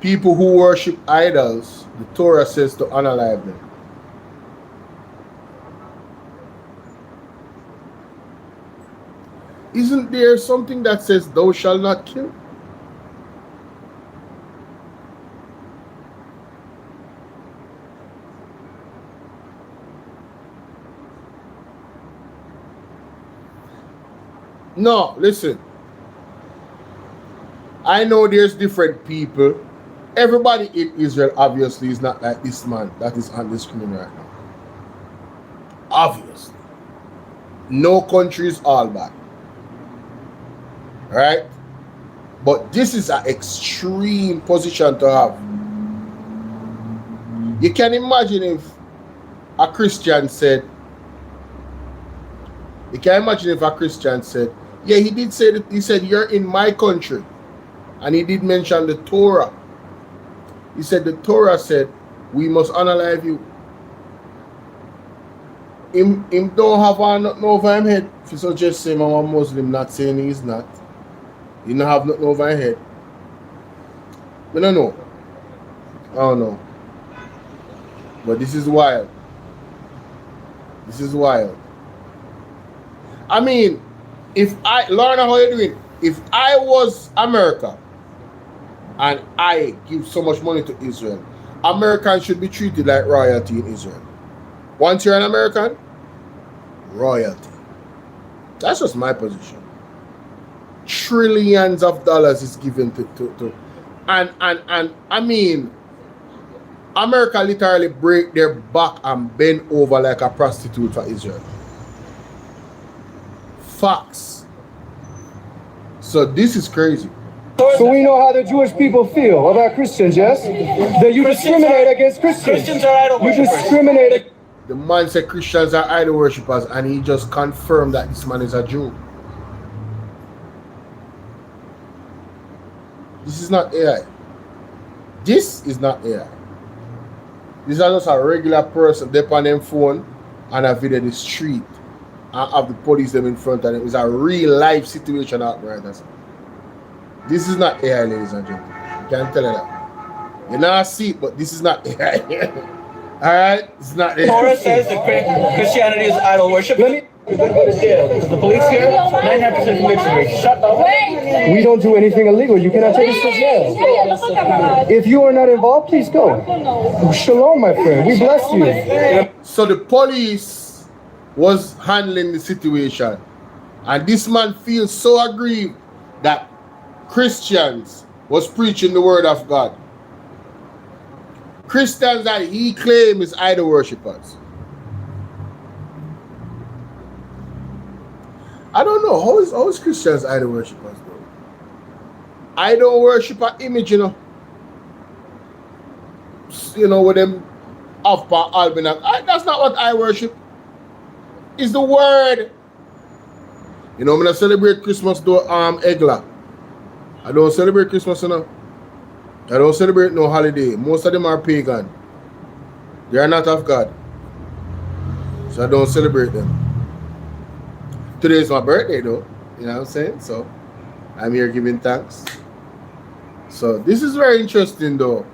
People who worship idols, the Torah says to unalive them. Isn't there something that says thou shalt not kill? No, listen. I know there's different people. Everybody in Israel obviously is not like this man that is on the screen right now. Obviously. No country is all bad. Right? But this is an extreme position to have. You can imagine if a Christian said, yeah, he did say that, he said, you're in my country. And he did mention the Torah. He said the Torah said, we must unalive you. Him don't have nothing over him head. If you suggest him I'm a Muslim, not saying he's not. He don't have nothing over his head. I don't know. I don't know. But this is wild. This is wild. I mean, Lorna, how you doing? If I was America and I give so much money to Israel, Americans should be treated like royalty in Israel. Once you're an American, royalty. That's just my position. Trillions of dollars is given to And I mean, America literally break their back and bend over like a prostitute for Israel. Facts. So this is crazy. So we know how the Jewish people feel about Christians, yes? That you discriminate against Christians. Christians are idol You worshippers. discriminate. The man said Christians are idol worshippers, and he just confirmed that this man is a Jew. This is not AI. This is not AI. This is just a regular person dep on them phone and a video in the street and have the police them in front of them. It's a real life situation out there. This is not AI, ladies and gentlemen. I can't tell you that. You not see it, but this is not AI. Alright? It's not AI. Torah says that Christianity is idol worship. The police here, 99% conviction rate. Shut up. We don't do anything illegal. You cannot take us to jail. If you are not involved, please go. Shalom, my friend. We bless you. So the police was handling the situation, and this man feels so aggrieved that Christians was preaching the word of God. Christians that he claims is idol worshippers. I don't know how is Christians idol worshippers though. I don't worship an image, you know. You know, with them Alpha Albion. That's not what I worship. It's the word. You know, when I celebrate Christmas though, Egla. I don't celebrate Christmas, you know. I don't celebrate no holiday. Most of them are pagan. They are not of God. So I don't celebrate them. Today is my birthday though. You know what I'm saying? So I'm here giving thanks. So this is very interesting though.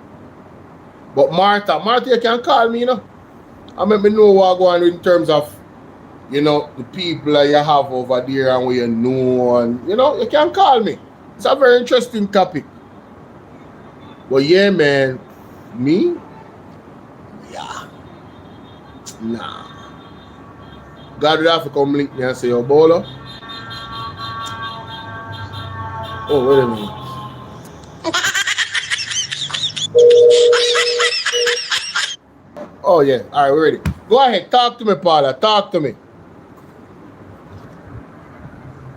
But Martha, you can call me, you know. I make me know what going on in terms of, you know, the people that you have over there and where you know, and you know, you can call me. It's a very interesting topic. But yeah, man, me? Yeah. Nah. God would have to come link me and say, yo, Bolo. Oh, wait a minute. Oh, yeah. All right, we're ready. Go ahead. Talk to me, Paula. Talk to me.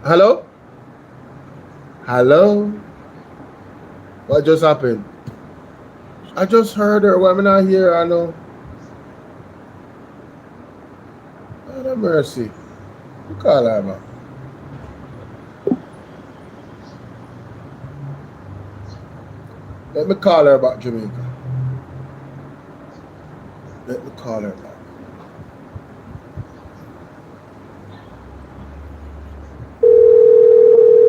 Hello? Hello? What just happened? I just heard her. Why am I not here? I know. God have mercy. You call her back. Let me call her back, Jamaica. Let me call her back.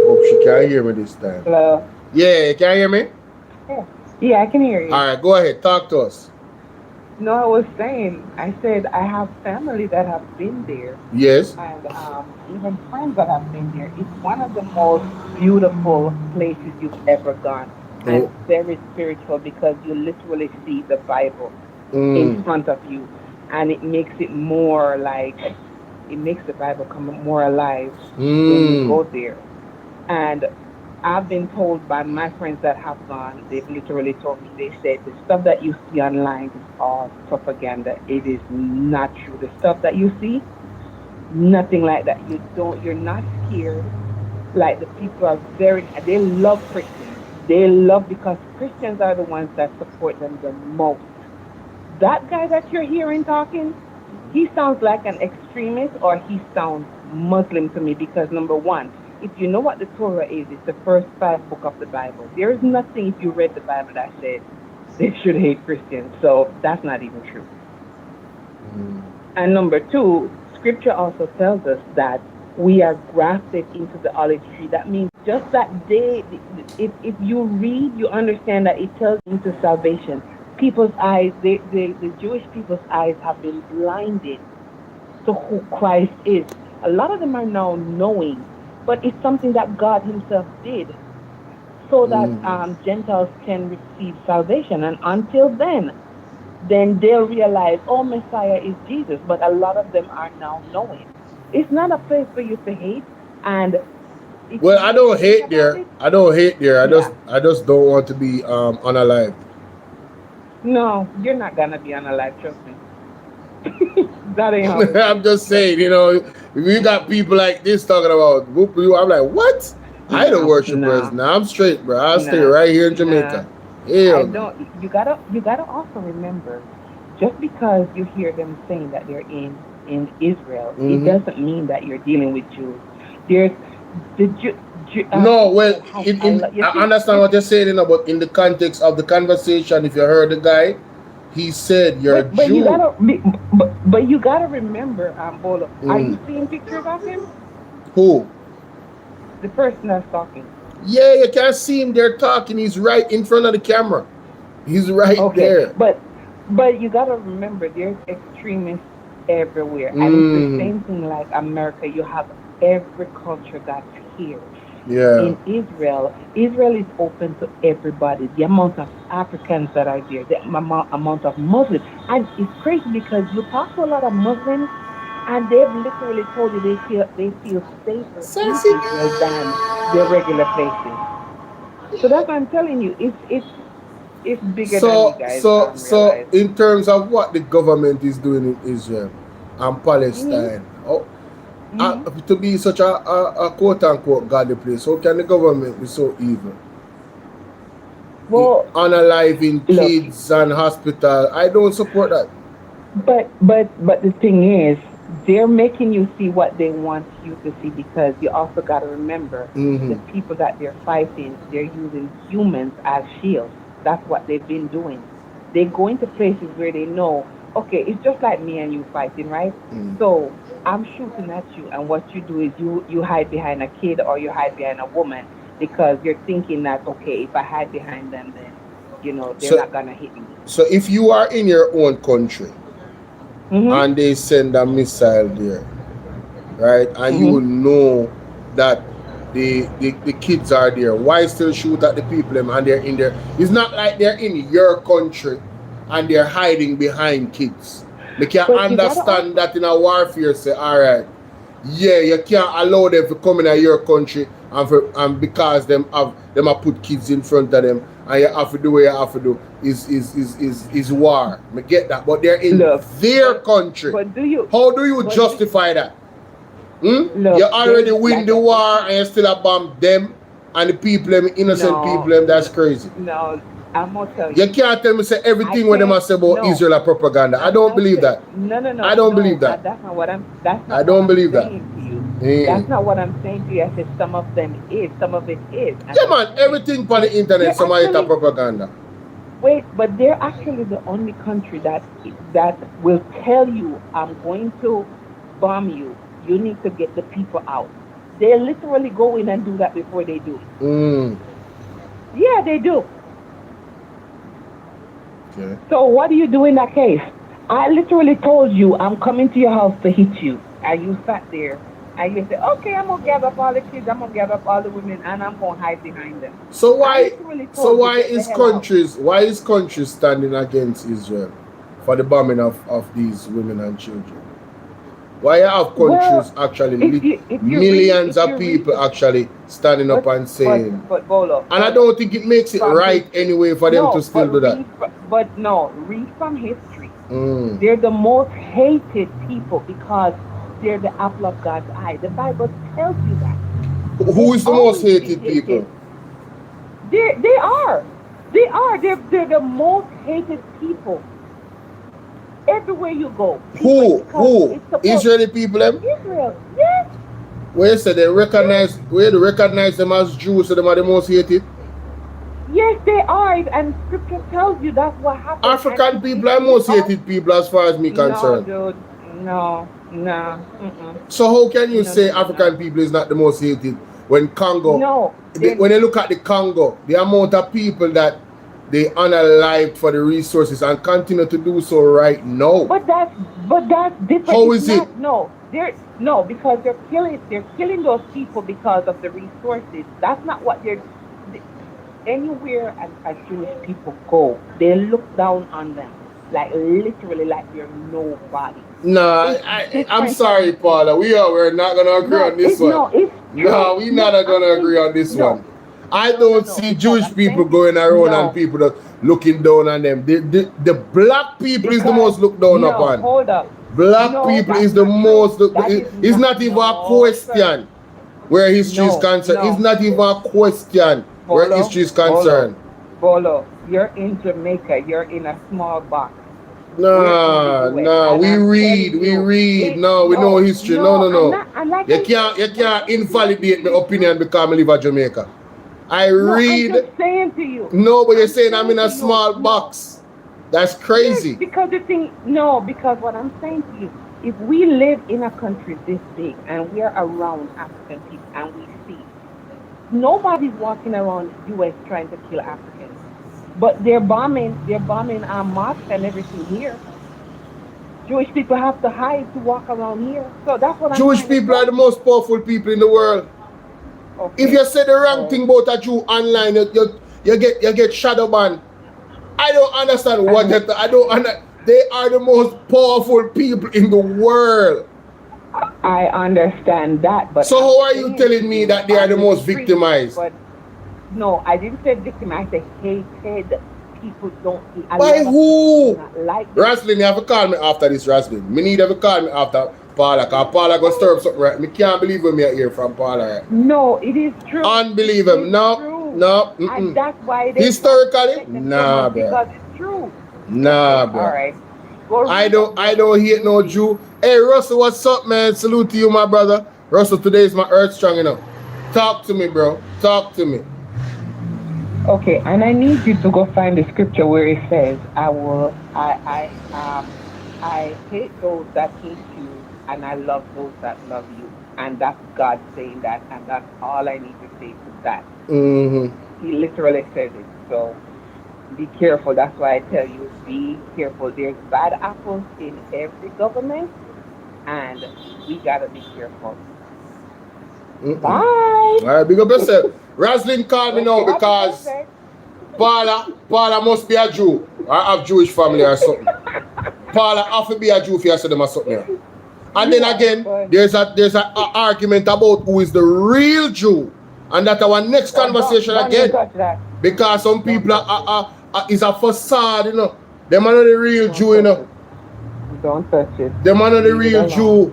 Hope she can't hear me this time. Hello. Yeah, you can hear me? Yeah, I can hear you. All right, go ahead. Talk to us. No, I was saying, I said I have family that have been there. Yes. And even friends that have been there. It's one of the most beautiful places you've ever gone. And it's very spiritual because you literally see the Bible in front of you. And it makes it more like, it makes the Bible come more alive when you go there. And I've been told by my friends that have gone, they've literally told me, they said the stuff that you see online is all propaganda. It is not true. The stuff that you see, nothing like that. You're not scared. Like the people are they love Christians. They love, because Christians are the ones that support them the most. That guy that you're hearing talking, he sounds like an extremist, or he sounds Muslim to me, because number one, if you know what the Torah is, it's the first 5 books of the Bible. There is nothing, if you read the Bible, that said they should hate Christians. So that's not even true. And number 2, Scripture also tells us that we are grafted into the olive tree. That means just that if you read, you understand that it tells you into salvation. People's eyes, the Jewish people's eyes have been blinded to who Christ is. A lot of them are now knowing, but it's something that God himself did so that Gentiles can receive salvation. And until then they'll realize, oh, Messiah is Jesus. But a lot of them are now knowing. It's not a place for you to hate. And if Well, you I don't think hate about there. it, I don't hate there. Yeah. I just don't want to be unalive. no, you're not gonna be on a live, trust me. That ain't how it I'm is. just saying, if you got people like this talking about whoop you, I'm like, what? I don't No, worshipers. no, Now I'm straight, bro. I'll stay no, right here in no. Jamaica. I Hell no. don't. You gotta also remember, just because you hear them saying that they're in Israel, Mhm. it doesn't mean that you're dealing with Jews. There's the No, well, I you see, understand what you're saying, but in the context of the conversation, if you heard the guy, he said you're a but you Jew. but you gotta remember, Bolo. Are you seeing pictures of him? Who? The person that's talking. Yeah, you can't see him there talking. He's right in front of the camera. He's right there. But you gotta remember, there's extremists everywhere, and it's the same thing like America. You have every culture that's here. Yeah. In Israel is open to everybody. The amount of Africans that are there, the amount of Muslims, and it's crazy because you talk to a lot of Muslims, and they've literally told you they feel safer in Israel than their regular places. So that's what I'm telling you. It's bigger than you guys So realize. in terms of what the government is doing in Israel and Palestine, to be such a quote unquote godly place, how can the government be so evil? Well, unaliving kids and hospital. I don't support that. But the thing is, they're making you see what they want you to see, because you also got to remember the people that they're fighting, they're using humans as shields. That's what they've been doing. They go into places where they know, okay, it's just like me and you fighting, right? So I'm shooting at you, and what you do is you hide behind a kid or you hide behind a woman, because you're thinking that, okay, if I hide behind them, then they're not gonna hit me. So if you are in your own country and they send a missile there, right, and you will know that the kids are there, why still shoot at the people and they're in there? It's not like they're in your country and they're hiding behind kids. They can understand that in a warfare, say, all right, yeah, you can't allow them to come in your country and because them have put kids in front of them, and you have to do what you have to do is war. I get that, but they're in their country. But how do you justify that? You already win the war and you still bomb them and the people, them innocent people, them. That's crazy. No, I'm gonna tell you. You can't tell me say everything what them say about Israel are propaganda. I don't believe that. No. I don't believe that. That's not what I'm. That's not. I don't believe that. That's not what I'm saying to you. I said some of them is, some of it is. Yeah, man. Everything on the internet, some of it are propaganda. Wait, but they're actually the only country that will tell you, I'm going to bomb you. You need to get the people out. They literally go in and do that before they do it. Yeah, they do. Okay. So what do you do in that case? I literally told you I'm coming to your house to hit you, and you sat there and you said, okay, I'm gonna gather up all the kids, I'm gonna gather up all the women, and I'm gonna hide behind them. So why is countries standing against Israel for the bombing of these women and children? Why have countries millions of people actually standing up and saying? But Bolo, and I don't think it makes it right anyway for them to still do that. Read from history. They're the most hated people because they're the apple of God's eye. The Bible tells you that. Who is the most hated people? They are. They're the most hated people. Everywhere you go. Who? Israeli people, them? Israel, yes. Where say they recognize them as Jews, so they are the most hated? Yes, they are, and scripture tells you that's what happened. African people are most hated people as far as me concerned. No, dude. No. So how can you say African people is not the most hated when Congo? No. When you look at the Congo, the amount of people that they unalived for the resources and continue to do so right now. But that's different. How is it? No, because they're killing those people because of the resources. That's not what they're. Anywhere as Jewish people go, they look down on them, like literally, like they're nobody. No, I'm sorry, Paula. We're not gonna agree on this one. No, No, we're not gonna agree on this one. I don't see Jewish people going around and people that looking down on them. The black people is the most looked down upon. Hold up. Black people is the most looked. It's not even a question where history is concerned. It's not even a question where history is concerned. Bolo, you're in Jamaica. You're in a small box. No, we read. No, we know history. No. You can't invalidate my opinion because I live in Jamaica. I read. I'm just saying to you. No, but you're saying I'm in a small box. That's crazy. Yes, because because what I'm saying to you, if we live in a country this big and we're around African people and we see nobody's walking around the US trying to kill Africans. But they're bombing our mosques and everything here. Jewish people have to hide to walk around here. So that's what Jewish people are the most powerful people in the world. Okay. If you say the wrong thing about a Jew online, you get shadow banned. I don't understand what they are the most powerful people in the world. I understand that, but so how are you telling me that they are the most victimized? But no, I didn't say victimized. I say hated. People don't. By who? Like Raslin, you have to call me after this, Raslin. Me need to call me after Paula, because Paula gonna stir up something right. Me can't believe when I hear from Paula. Right? No, it is true. Unbelievable. No. And that's why they historically, nah, bro. Because it's true. Nah, bro. All right. I don't hate no Jew. Hey, Russell, what's up, man? Salute to you, my brother. Russell, today is my earth strong enough. Talk to me, bro. Talk to me. Okay, and I need you to go find the scripture where it says, I hate those that hate you, and I love those that love you. And that's God saying that, and that's all I need to say to that. Mm-hmm. He literally says it. So be careful. That's why I tell you, be careful. There's bad apples in every government, and we gotta be careful. Bye. All right, big up yourself. Raslin called me now because Paula must be a Jew or have Jewish family or something. Paula have to be a Jew if you say them or something. And then again, there's an argument about who is the real Jew, and that's our next conversation again. Because some people is a facade, you know. Them are not the real Jew, you know. Don't touch it. Them are not the real Jew.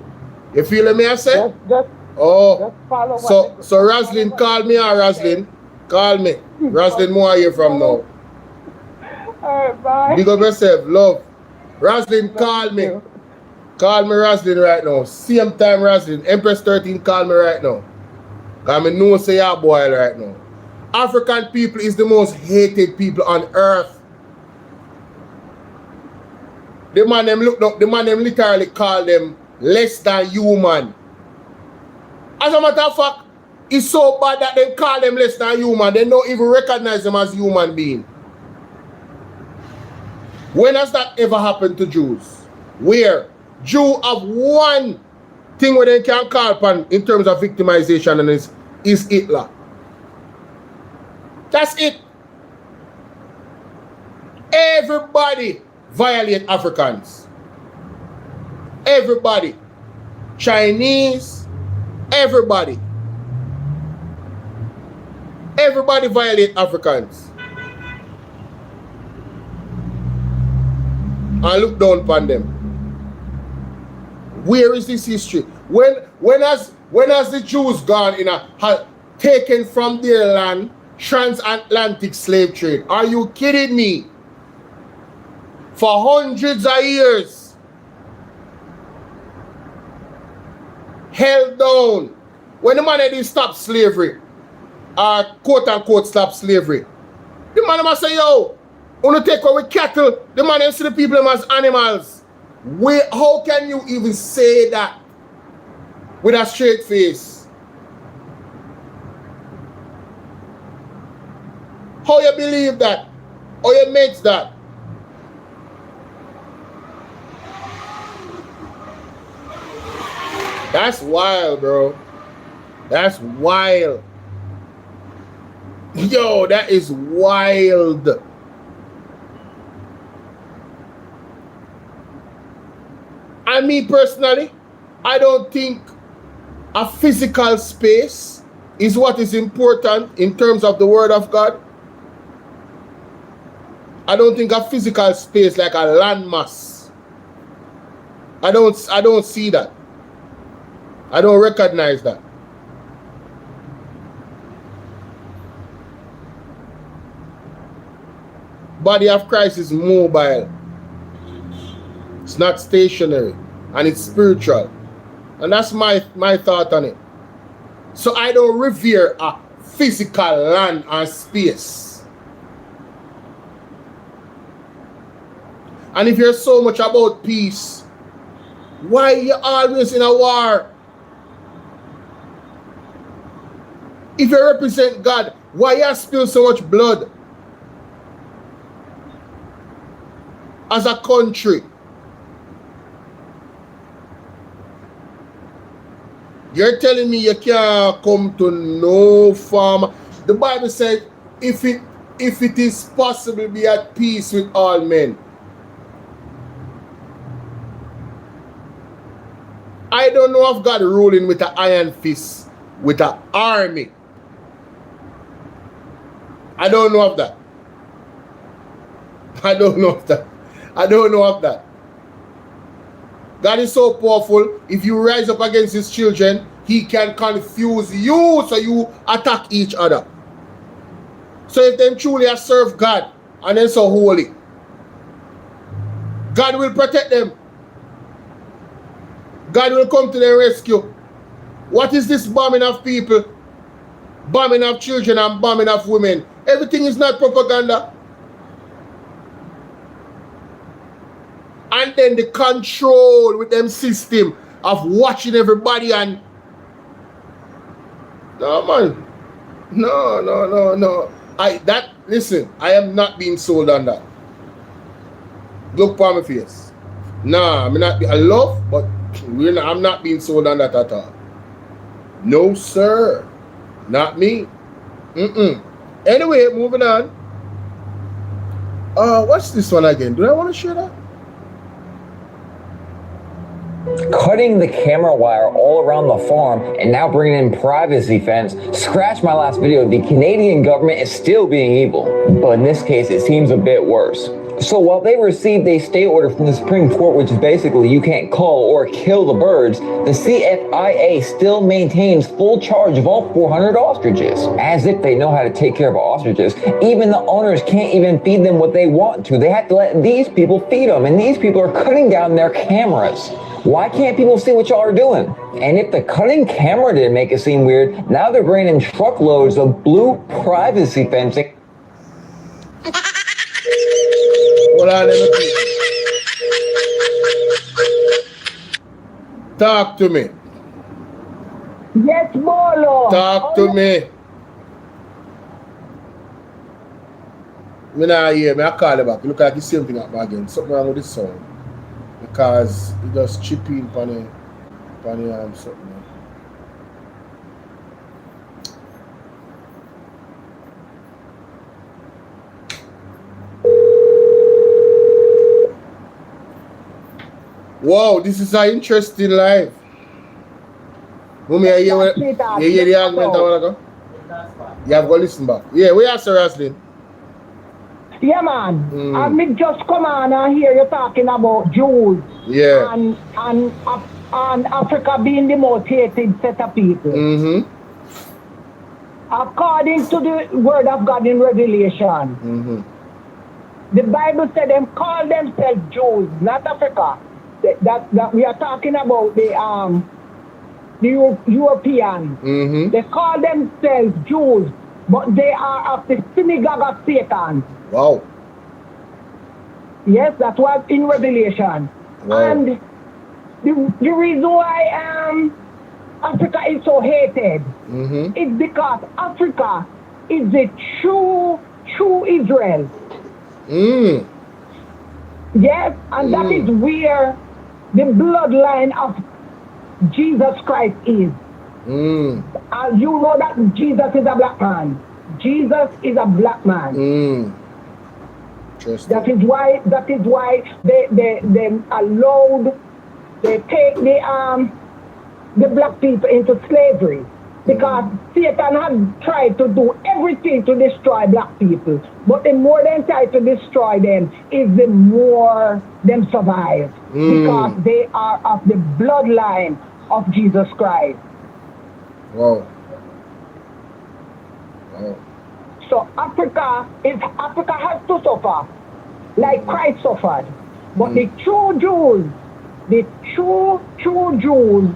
You feel me? I say? Just follow so Raslin, call me or Raslin? Call me. Raslin, more here from now. Alright, bye. Big up yourself, love. Raslin, call me. Call me Raslin right now. Same time Raslin. Empress 13, call me right now. Because I know say you're boy right now. African people is the most hated people on earth. The man them literally call them less than human. As a matter of fact, it's so bad that they call them less than human. They don't even recognize them as human being. When has that ever happened to Jews? Where Jew have one thing where they can call upon in terms of victimization, and is Hitler. That's it. Everybody violate Africans. Everybody. Chinese. Everybody violate Africans and look down upon them. Where is this history? When has the Jews gone in taken from their land transatlantic slave trade? Are you kidding me? For hundreds of years. Held down. When the man didn't stop slavery, or quote unquote stop slavery, the man must say, yo, want to take away cattle, the man see the people as animals. How can you even say that with a straight face? How you believe that? How you make that? That's wild, bro. That's wild. Yo, that is wild. And me personally, I don't think a physical space is what is important in terms of the word of God. I don't think a physical space like a landmass. I don't see that. I don't recognize that. Body of Christ is mobile. It's not stationary, and it's spiritual. And that's my thought on it. So I don't revere a physical land and space. And if you're so much about peace, why are you always in a war? If you represent God, why you spill so much blood as a country? You're telling me you can't come to no farm. The Bible said, if it is possible, be at peace with all men. I don't know of God ruling with an iron fist, with an army. I don't know of that. I don't know of that. I don't know of that. God is so powerful. If you rise up against his children, he can confuse you so you attack each other. So if them truly have served God and they're so holy, God will protect them. God will come to their rescue. What is this bombing of people? Bombing of children and bombing of women. Everything is not propaganda. And then the control with them system of watching everybody and no man. No. Listen, I am not being sold on that. Look for my face. Nah, I love, but I'm not being sold on that at all. No, sir. Not me. Anyway, moving on. What's this one again? Do I want to share that? Cutting the camera wire all around the farm and now bringing in privacy fence. Scratch my last video. The Canadian government is still being evil, but in this case it seems a bit worse. So while they received a stay order from the Supreme Court, which is basically you can't cull or kill the birds, the CFIA still maintains full charge of all 400 ostriches, as if they know how to take care of ostriches. Even the owners can't even feed them what they want to. They have to let these people feed them, and these people are cutting down their cameras. Why can't people see what y'all are doing? And if the cutting camera didn't make it seem weird, now they're bringing in truckloads of blue privacy fencing. Hold on, let me talk to me. Yes, Bolo. Talk to me. Me nah hear me. I call you back. Look like the same thing happened again. Something wrong with the sound. Because it just chip in on something. Wow, this is an interesting live. Mummy, you hear the argument I want to go? You have to go listen back. Yeah, we are Sir Raslin. Yeah, man. I me just come on and hear you talking about Jews. Yeah. And Africa being the most hated set of people. According to the word of God in Revelation, the Bible said them call themselves Jews, not Africa. That we are talking about the European. They call themselves Jews, but they are of the synagogue of Satan. Wow. Yes, that was in Revelation. Wow. And the reason why Africa is so hated is because Africa is the true Israel. Yes, and that is where the bloodline of Jesus Christ is. You know that Jesus is a black man. Jesus is a black man. That is why they allowed, they take the black people into slavery. Because Satan had tried to do everything to destroy black people. But the more they try to destroy them, is the more them survive. Because they are of the bloodline of Jesus Christ. Wow. Wow. So Africa has to suffer, like Christ suffered. But the true Jews, the true Jews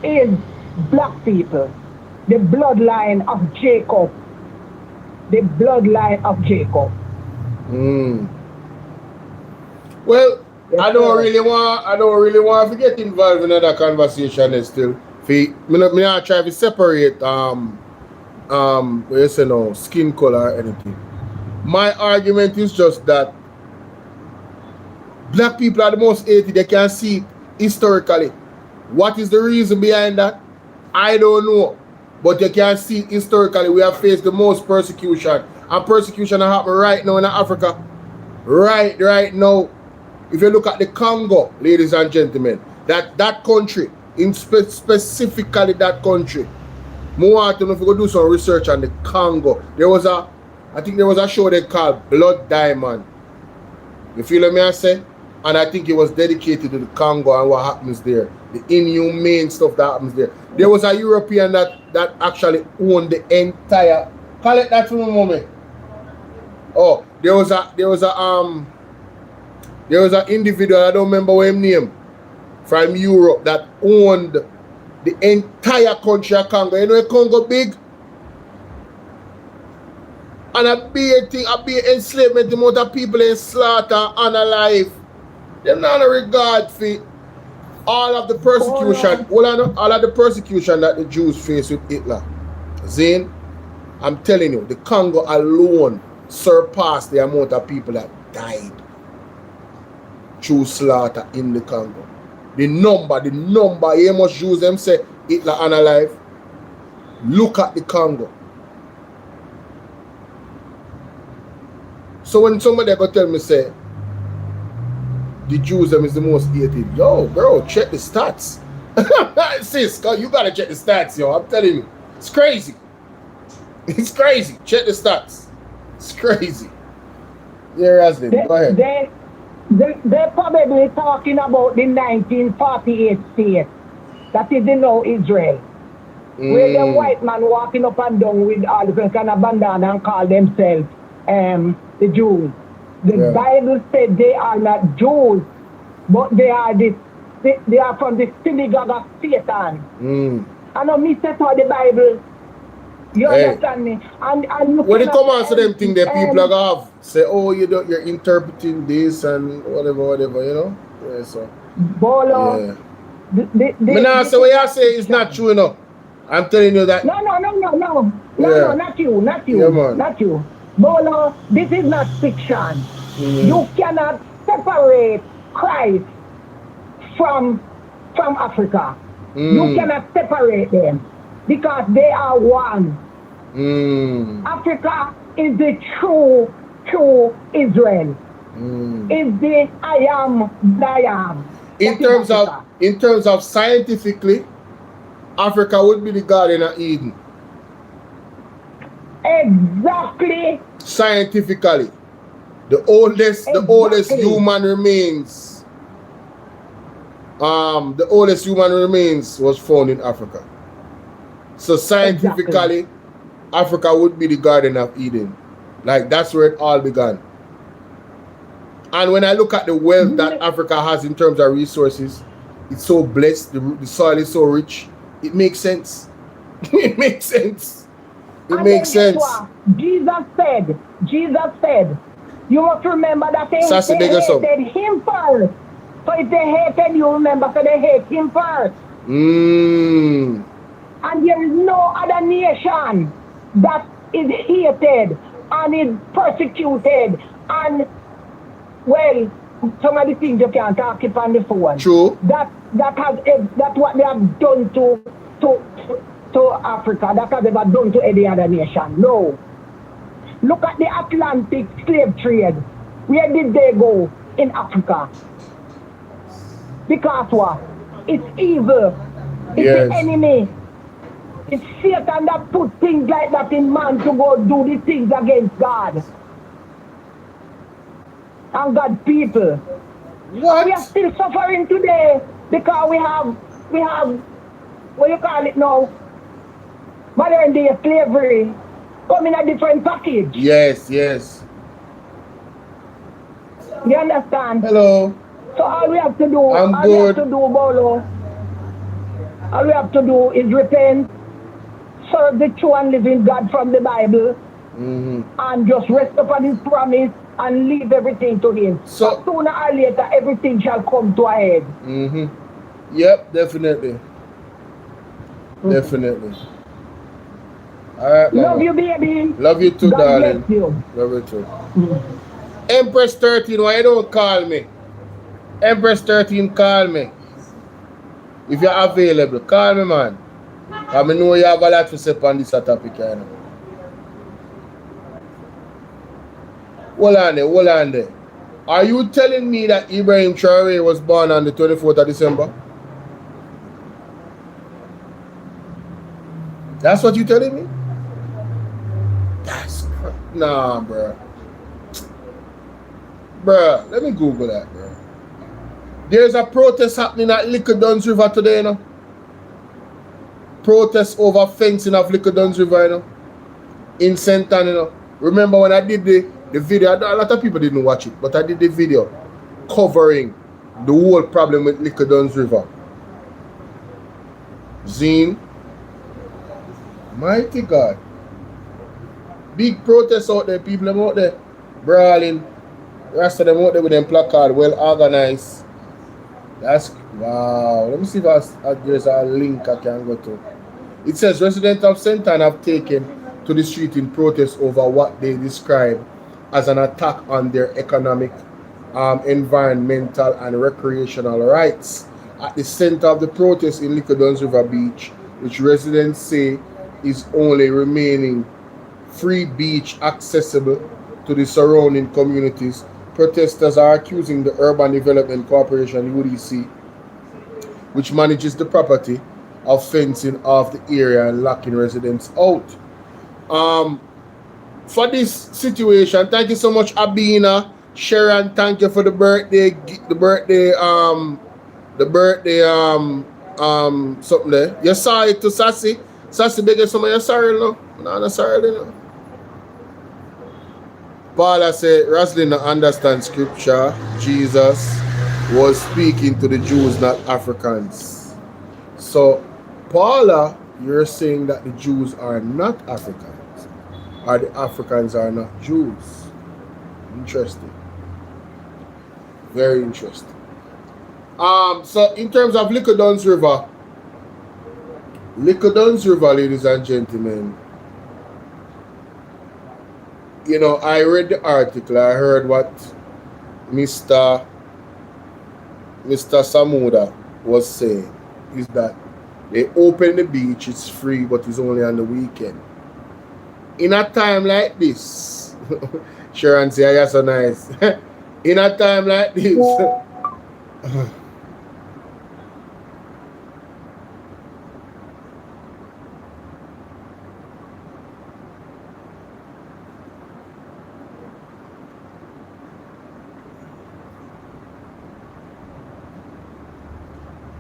is black people. The bloodline of Jacob. The bloodline of Jacob. Well, yes, I don't really want to get involved in that conversation still. Me not try to separate skin color or anything. My argument is just that black people are the most hated. They can see it historically. What is the reason behind that? I don't know. But you can see historically we have faced the most persecution. And persecution happen right now in Africa. Right now. If you look at the Congo, ladies and gentlemen, that country, specifically that country, I want to know if you go do some research on the Congo. I think there was a show they called Blood Diamond. You feel what I say? And I think it was dedicated to the Congo and what happens there. The inhumane stuff that happens there. There was a European that actually owned the entire. Call it that for a moment. Oh, there was an individual, I don't remember what his name, from Europe that owned the entire country of Congo. You know Congo big? And a big enslavement, the amount of people in slaughter and alive. Them not a regard for all of the persecution, all of the persecution that the Jews face with Hitler. Zane, I'm telling you, the Congo alone surpassed the amount of people that died through slaughter in the Congo. The number, how much Jews them say Hitler unalive. Look at the Congo. So when somebody go tell me say the Jews them is the most hated, yo, girl, check the stats. Sis, you gotta check the stats, yo. I'm telling you, it's crazy. It's crazy. Check the stats. It's crazy. Yeah, Raslin, go ahead. They're probably talking about the 1948 state. That is now Israel. Where the white man walking up and down with all the kind of bandana and call themselves the Jews. The Bible said they are not Jews, but they are from the synagogue of Satan. I know me say for the Bible. You understand me? And when it comes to them things that people have, say, oh, you're interpreting this and whatever, you know? Yeah, so. Bolo. Yeah. So what you say is not true enough. I'm telling you that. No, not you. Yeah, not you. Bolo, this is not fiction. You cannot separate Christ from Africa. You cannot separate them. Because they are one. Africa is the true Israel. Is the I am that I am. In terms of scientifically, Africa would be the Garden of Eden. Exactly. Scientifically, the oldest human remains. The oldest human remains was found in Africa. So scientifically, Africa would be the Garden of Eden. Like that's where it all began. And when I look at the wealth that Africa has in terms of resources, it's so blessed, the soil is so rich, it makes sense. It makes sense. Jesus said, you must remember that they hated him first. So if they hated you, remember, so they hate him first. And there is no other nation that is hated and is persecuted and, well, some of the things you can't talk it on the phone. True. That's what they have done to Africa. That has ever done to any other nation. No. Look at the Atlantic slave trade. Where did they go in Africa? Because what? It's evil. It's Yes. the enemy. It's Satan that put things like that in man to go do the things against God. And God's people. What? We are still suffering today because we have, what you call it now? Modern day slavery. Come in a different package. Yes, yes. You understand? Hello. So all we have to do, I'm all we have good. to do, Bolo, all we have to do is repent, serve the true and living God from the Bible, and just rest upon his promise and leave everything to him. So sooner or later, everything shall come to a head. Yep, definitely. Definitely. All right, Love mama. you, baby. Love you too, God darling. bless you. Love you too. Empress 13, why you don't call me? Empress 13, call me. If you're available, call me, man. I know you have a lot to say on this topic, you know. Hold on there. Are you telling me that Ibrahim Traore was born on the 24th of December? That's what you telling me? That's nah, bro. Bruh, let me Google that, bro. There's a protest happening at Little Duns River today, you know. Protest over fencing of Little Duns River, you know. In St. Anne, you know. Remember when I did the video, a lot of people didn't watch it, but I did the video covering the whole problem with Little Duns River. Zine. Mighty God. Big protests out there, people them out there brawling. The rest of them out there with them placard, well organized. That's wow. Let me see if there's a link I can go to. It says residents of St. Anne have taken to the street in protest over what they describe as an attack on their economic, environmental, and recreational rights. At the center of the protest in Little Duns River Beach, which residents say is only remaining free beach accessible to the surrounding communities, protesters are accusing the Urban Development Corporation, UDC, which manages the property, of fencing off the area and locking residents out. For this situation, thank you so much, Abina. Sharon, thank you for the birthday something there. You saw it to Sassy. Sassy begging some of you sorry, no? No, sorry, no. Paula said, Roslyn don't understand scripture. Jesus was speaking to the Jews, not Africans. So, Paula, you're saying that the Jews are not Africans, or the Africans are not Jews. Interesting. Very interesting. So in terms of Little Duns River, ladies and gentlemen, you know, I read the article, I heard what Mr. Samuda was saying, is that they open the beach, it's free, but it's only on the weekend. In a time like this, Sharon say, "You're so nice." In a time like this,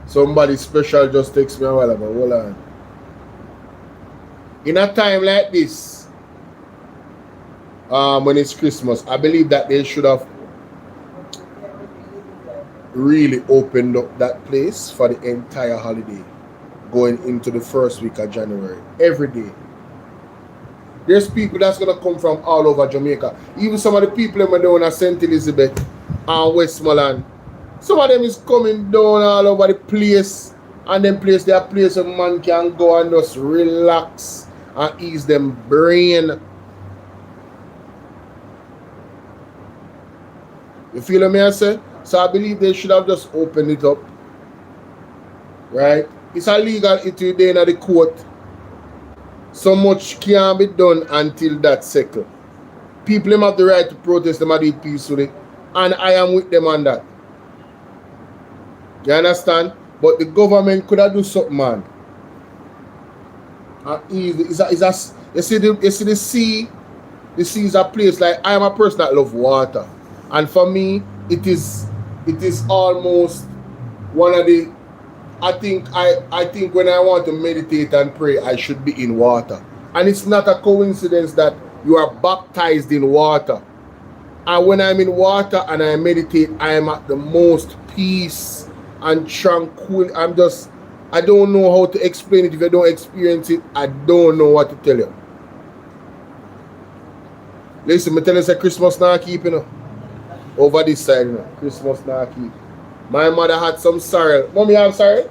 somebody special just texted me a while ago. Hold on. In a time like this, when it's Christmas, I believe that they should have really opened up that place for the entire holiday, going into the first week of January. Every day. There's people that's going to come from all over Jamaica. Even some of the people that are down at St. Elizabeth and Westmoreland. Some of them is coming down all over the place, and them place, they are place where man can go and just relax and ease them brain. You feel what I say? So I believe they should have just opened it up. Right? It's illegal if you're there in the court. So much can't be done until that's settled. People them have the right to protest, them do it peacefully. And I am with them on that. You understand? But the government could have do something, man. You see the sea. The sea is a place, like, I am a person that love water, and for me it is almost one of the, I think when I want to meditate and pray, I should be in water. And it's not a coincidence that you are baptized in water. And when I'm in water and I meditate, I am at the most peace and tranquil. I don't know how to explain it. If I don't experience it, I don't know what to tell you. Listen, me tell you, say Christmas now keep, you know. Over this side, you know. Christmas now keep. My mother had some sorrel. Mommy have sorrel?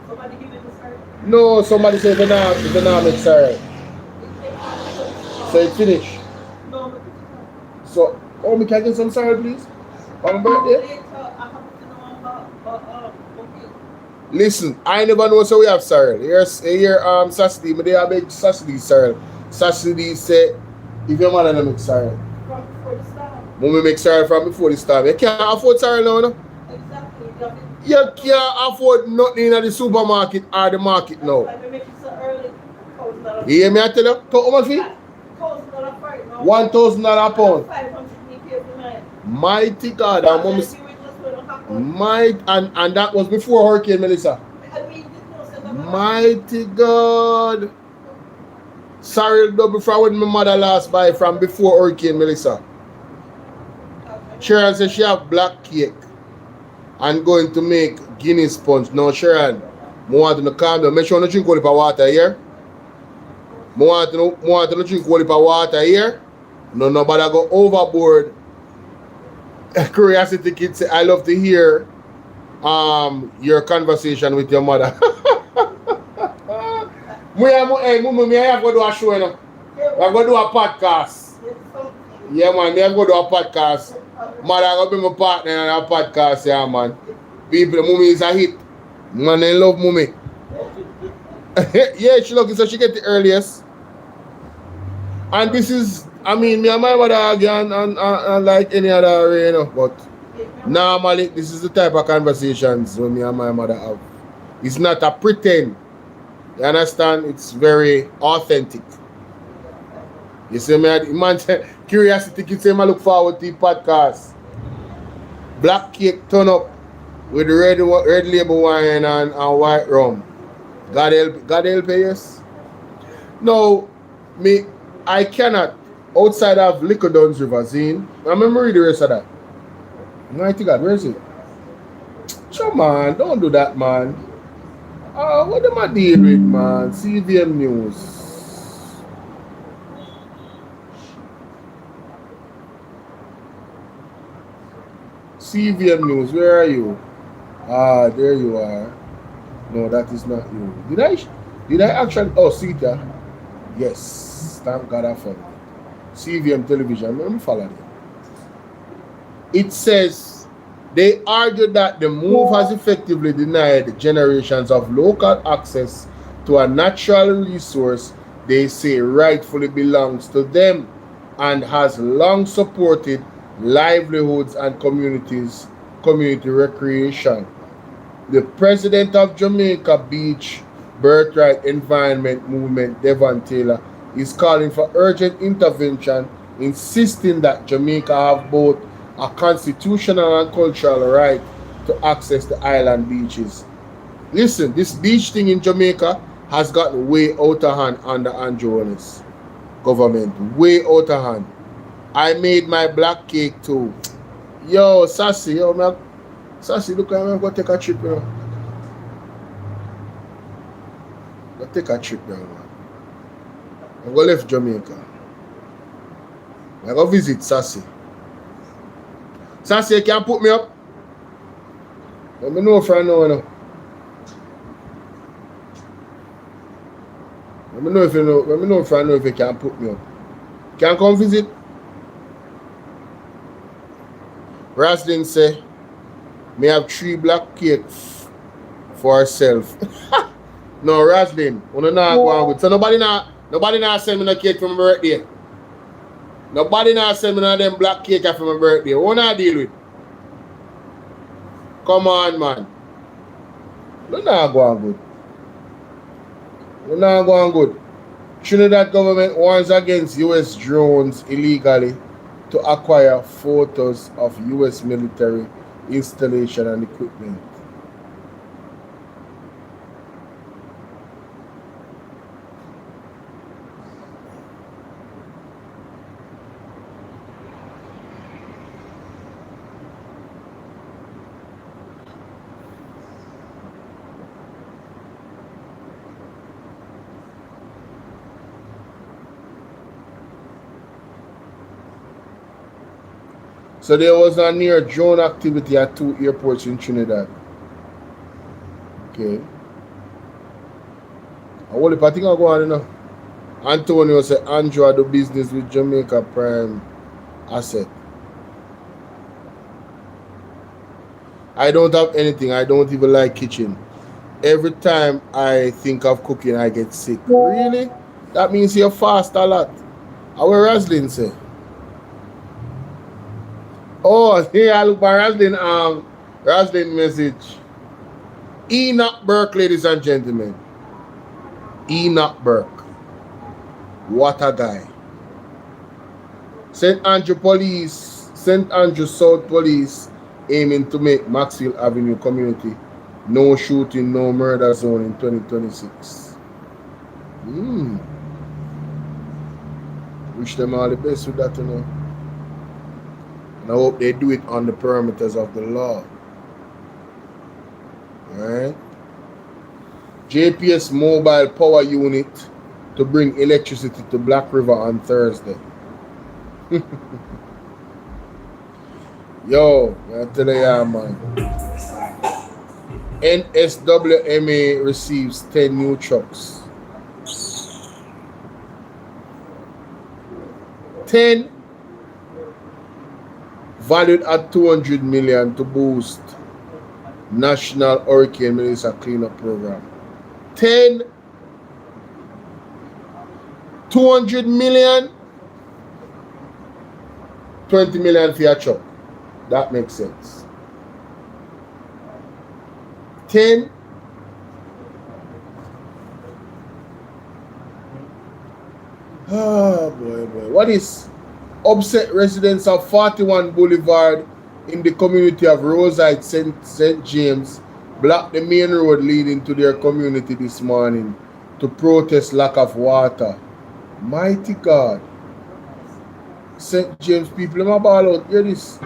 Somebody give it the sorrel? No, somebody said they not make sorrel. So it finished? No. So, me can I get some sorrel, please? On my birthday? Listen, I never know so we have sorrel. Here, Saturday, but they have big Saturday sorrel. Saturday say, if your mother don't make sorrel. From before the storm. Mommy make sorrel from before the storm. You can't afford sorrel now, no? Exactly. You can't afford nothing in the supermarket or the market now. You hear me I tell you? How much fee? $1,000 a pound. Mighty God, and mommy, and that was before Hurricane Melissa. Mighty God. Sorry, double for when my mother last buy from before Hurricane Melissa. Sharon says she have black cake and going to make Guinness sponge. No, Sharon, I want to calm down. Make sure you drink all the water here. I want to drink all the water here. No, nobody go overboard. Curiosity Kid say, I love to hear your conversation with your mother. Hey, Mummy, I have to do a show, you know. I'm going to do a podcast. Yeah, man, I have to do a podcast. Mother, I'm going to be my partner in a podcast, yeah, man. People, Mummy is a hit. Man, I love Mummy. Yeah, she lucky, so she get the earliest. And this is, I mean, me and my mother again, and like any other way, you know, but normally, this is the type of conversations when me and my mother have. It's not a pretend. You understand? It's very authentic. You see me? Man, Curiosity Kid say I look forward to the podcast. Black cake turn up with red label wine and white rum. God help you, yes? No, I cannot, outside of Liquor Duns River, Zine. I remember read the rest of that. Mighty God, where is it? Come on, don't do that, man. What am I dealing with, man? CVM News. CVM News, where are you? There you are. No, that is not you. Did I actually? Oh, see it, yeah? Yes. Thank God I found it. CVM Television. Let me follow it. It says, they argue that the move has effectively denied generations of local access to a natural resource they say rightfully belongs to them and has long supported livelihoods and community recreation. The president of Jamaica Beach Birthright Environment Movement, Devon Taylor, is calling for urgent intervention, insisting that Jamaica have both a constitutional and cultural right to access the island beaches. Listen, this beach thing in Jamaica has gotten way out of hand under Andrew's government. Way out of hand. I made my black cake too. Yo, Sassy, man. Sassy, look, I'm going to take a trip, you know. I'm going to take a trip, man. I'm going to leave Jamaica. I'm going to visit Sassy. Sassy, you can put me up? Let me know if I know, you know. Let me know if you know. Let me know if I know if you can put me up. Can come visit? Raslin say, me have 3 black cakes for herself. No, Raslin, we not go on with. So nobody now send me no cake for my birthday. Nobody now send me no them black cake for my birthday. What I deal with? Come on, man. We're not going good. We're not going good. Trinidad government warns against U.S. drones illegally to acquire photos of U.S. military installation and equipment. So there was a near drone activity at 2 airports in Trinidad. Okay. I think I'll go on, you know. Antonio said Andrew do business with Jamaica Prime Asset. I don't have anything. I don't even like kitchen. Every time I think of cooking, I get sick. Really? That means you fast a lot. How will Roslyn say? Oh, here I look by Roslyn. Roslyn message. Enoch Burke, ladies and gentlemen. Enoch Burke. What a guy. St. Andrew South Police aiming to make Maxwell Avenue community no shooting, no murder zone in 2026. Wish them all the best with that, you know. And I hope they do it on the parameters of the law. Alright. JPS mobile power unit to bring electricity to Black River on Thursday. Yo, I tell you, man. NSWMA receives 10 new trucks. 10 valued at 200 million to boost National Hurricane Melissa Cleanup Program. 10 200 million 20 million for your truck. That makes sense. 10 oh boy. What is upset residents of 41 Boulevard in the community of Rosite St. James blocked the main road leading to their community this morning to protest lack of water. Mighty God. St. James people, I'm about out. Hear this.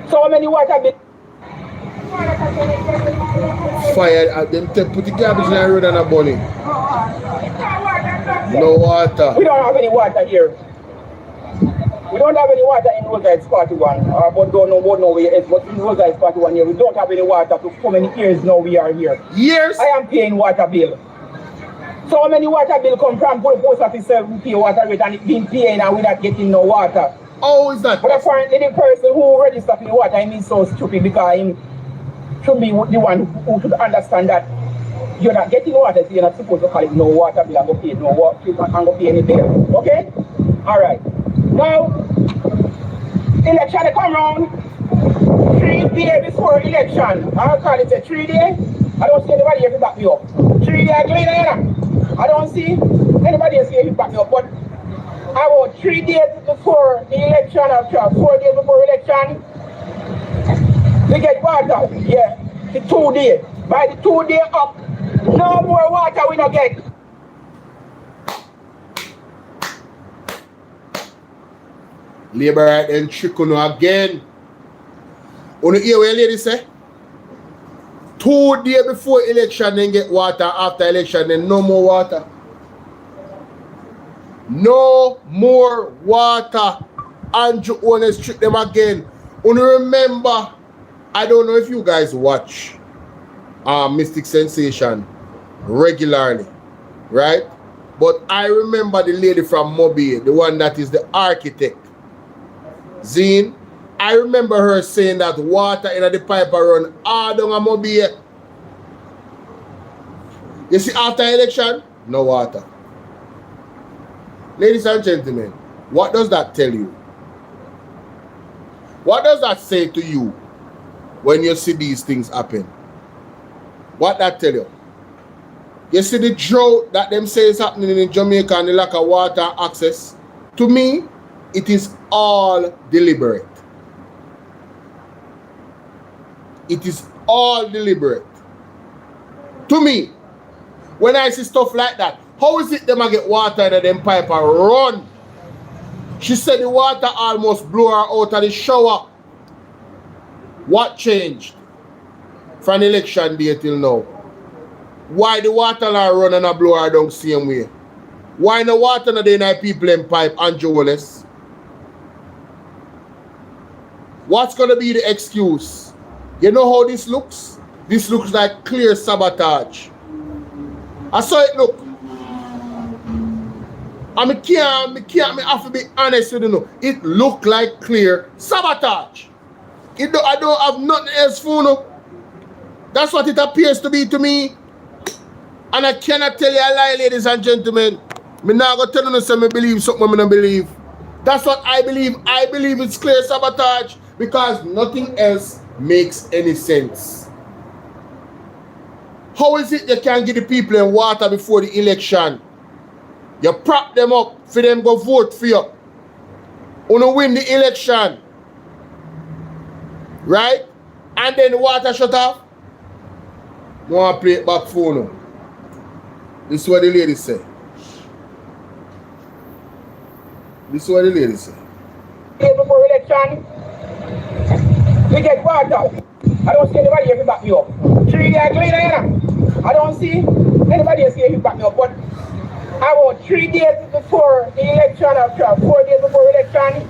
So many water bit. Fire at them, put the garbage in the road and a bunny. No water. We don't have any water here. We don't have any water in Rosite 41. But don't know what nowhere else. But in Rosite 41 here, we don't have any water for so many years now we are here. Years? I am paying water bill. So many water bill come from post office we pay water rate and it's been paying and we're not getting no water. Oh, is that? But apparently the person who registered for the water I mean so stupid because he should be the one who should understand that you're not getting water, so you're not supposed to call it no water bill and go pay no water and go pay any bill. Okay? Alright. Now election they come round 3 days before election. I call it a 3 day. I don't see anybody here to back me up. 3 days later. I don't see anybody else here to back me up, but about 3 days before the election, after 4 days before election, we get water. Yeah, the 2 days. By the 2 days up, no more water we don't get. Labor right then trick on again. On the hear what lady say? 2 days before election, then get water. After election, then no more water. No more water. Andrew Owners trick them again. Only remember, I don't know if you guys watch Mystic Sensation regularly, right? But I remember the lady from Mobile, the one that is the architect. Zine, I remember her saying that water in the pipe run all down a Mobile. You see, after election, no water. Ladies and gentlemen, what does that tell you? What does that say to you? when you see these things happen. What that tell you? You see the drought that them say is happening in Jamaica and the lack of water access? To me, it is all deliberate. It is all deliberate. To me, when I see stuff like that, how is it them a get water in them pipe and run? She said the water almost blew her out of the shower. What changed from election day till now? Why the water not run and a blow her down same way? Why no water no dey in people in pipe and Wallace? What's gonna be the excuse? You know how this looks? This looks like clear sabotage. I saw it look. And I have to be honest with you. It looked like clear sabotage. I don't have nothing else for you. That's what it appears to be to me. And I cannot tell you a lie, ladies and gentlemen. I'm not going to tell you something I believe, something I don't believe. That's what I believe. I believe it's clear sabotage because nothing else makes any sense. How is it you can give the people in water before the election? You prop them up for them go vote for you. You win the election. Right? And then the water shut off. I want to play it back for you. This is what the lady said. This is what the lady said. Before election, we get water. I don't see anybody here to back me up. 3 years later, I don't see anybody else here to back me up. But about 3 days before the election, after 4 days before election,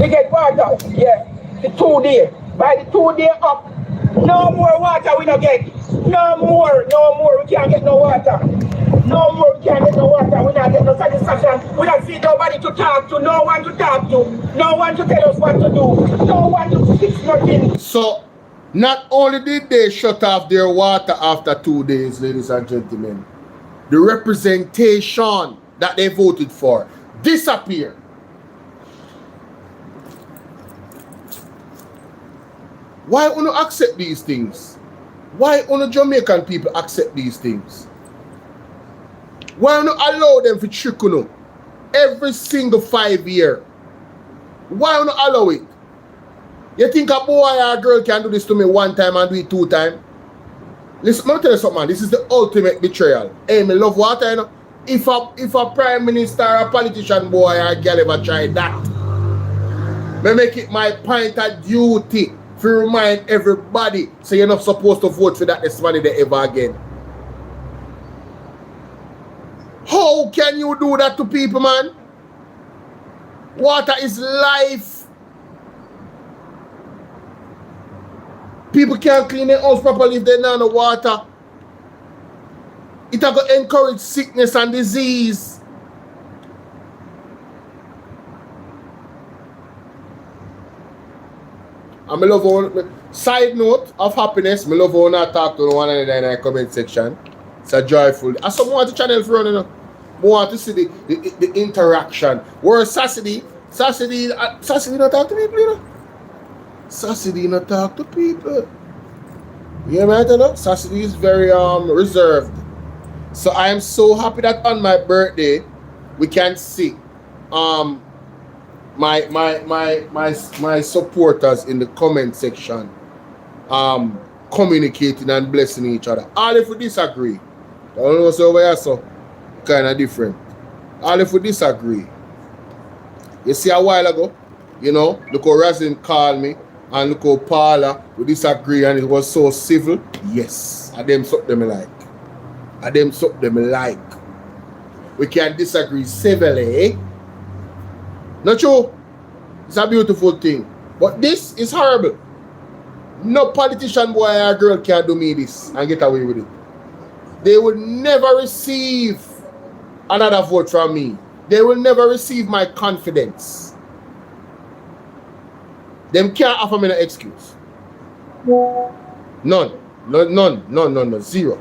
we get water. Yeah, the 2 days. By the 2 days up, no more water we don't get. No more. We can't get no water. No more, we can't get no water. We not get no satisfaction. We don't see nobody to talk to, no one to talk to, no one to tell us what to do, no one to fix nothing. So, not only did they shut off their water after 2 days, ladies and gentlemen, the representation that they voted for disappeared. Why don't you accept these things? Why don't Jamaican people accept these things? Why don't you allow them to trick you every single 5 years? Why don't you allow it? You think a boy or a girl can do this to me 1 time and do it 2 times? Listen, let me tell you something, man. This is the ultimate betrayal. Hey, me love water, you know. If a prime minister or a politician boy or a girl ever try that, me make it my point of duty to remind everybody so you're not supposed to vote for that this money there ever again. How can you do that to people, man? Water is life. People can't clean their house properly if they don't have no water. It will encourage sickness and disease. And I love all, side note of happiness, I love when I talk to one another in the comment section. It's a joyful. I some want the channel for running. I want to see the interaction. Whereas Sassy not talk to people, you know. Sassy not talk to people. You know what I know? Sassy is very reserved. So I am so happy that on my birthday we can see my supporters in the comment section communicating and blessing each other. All if we disagree, I don't know what's over here, so kind of different. All if we disagree. You see a while ago, you know, look how Razin called me and look how Paula we disagree and it was so civil. Yes, and them something like. And them something like. We can disagree civilly. Not true. It's a beautiful thing. But this is horrible. No politician boy or girl can do me this and get away with it. They will never receive another vote from me. They will never receive my confidence. Them can't offer me no excuse. None. Zero.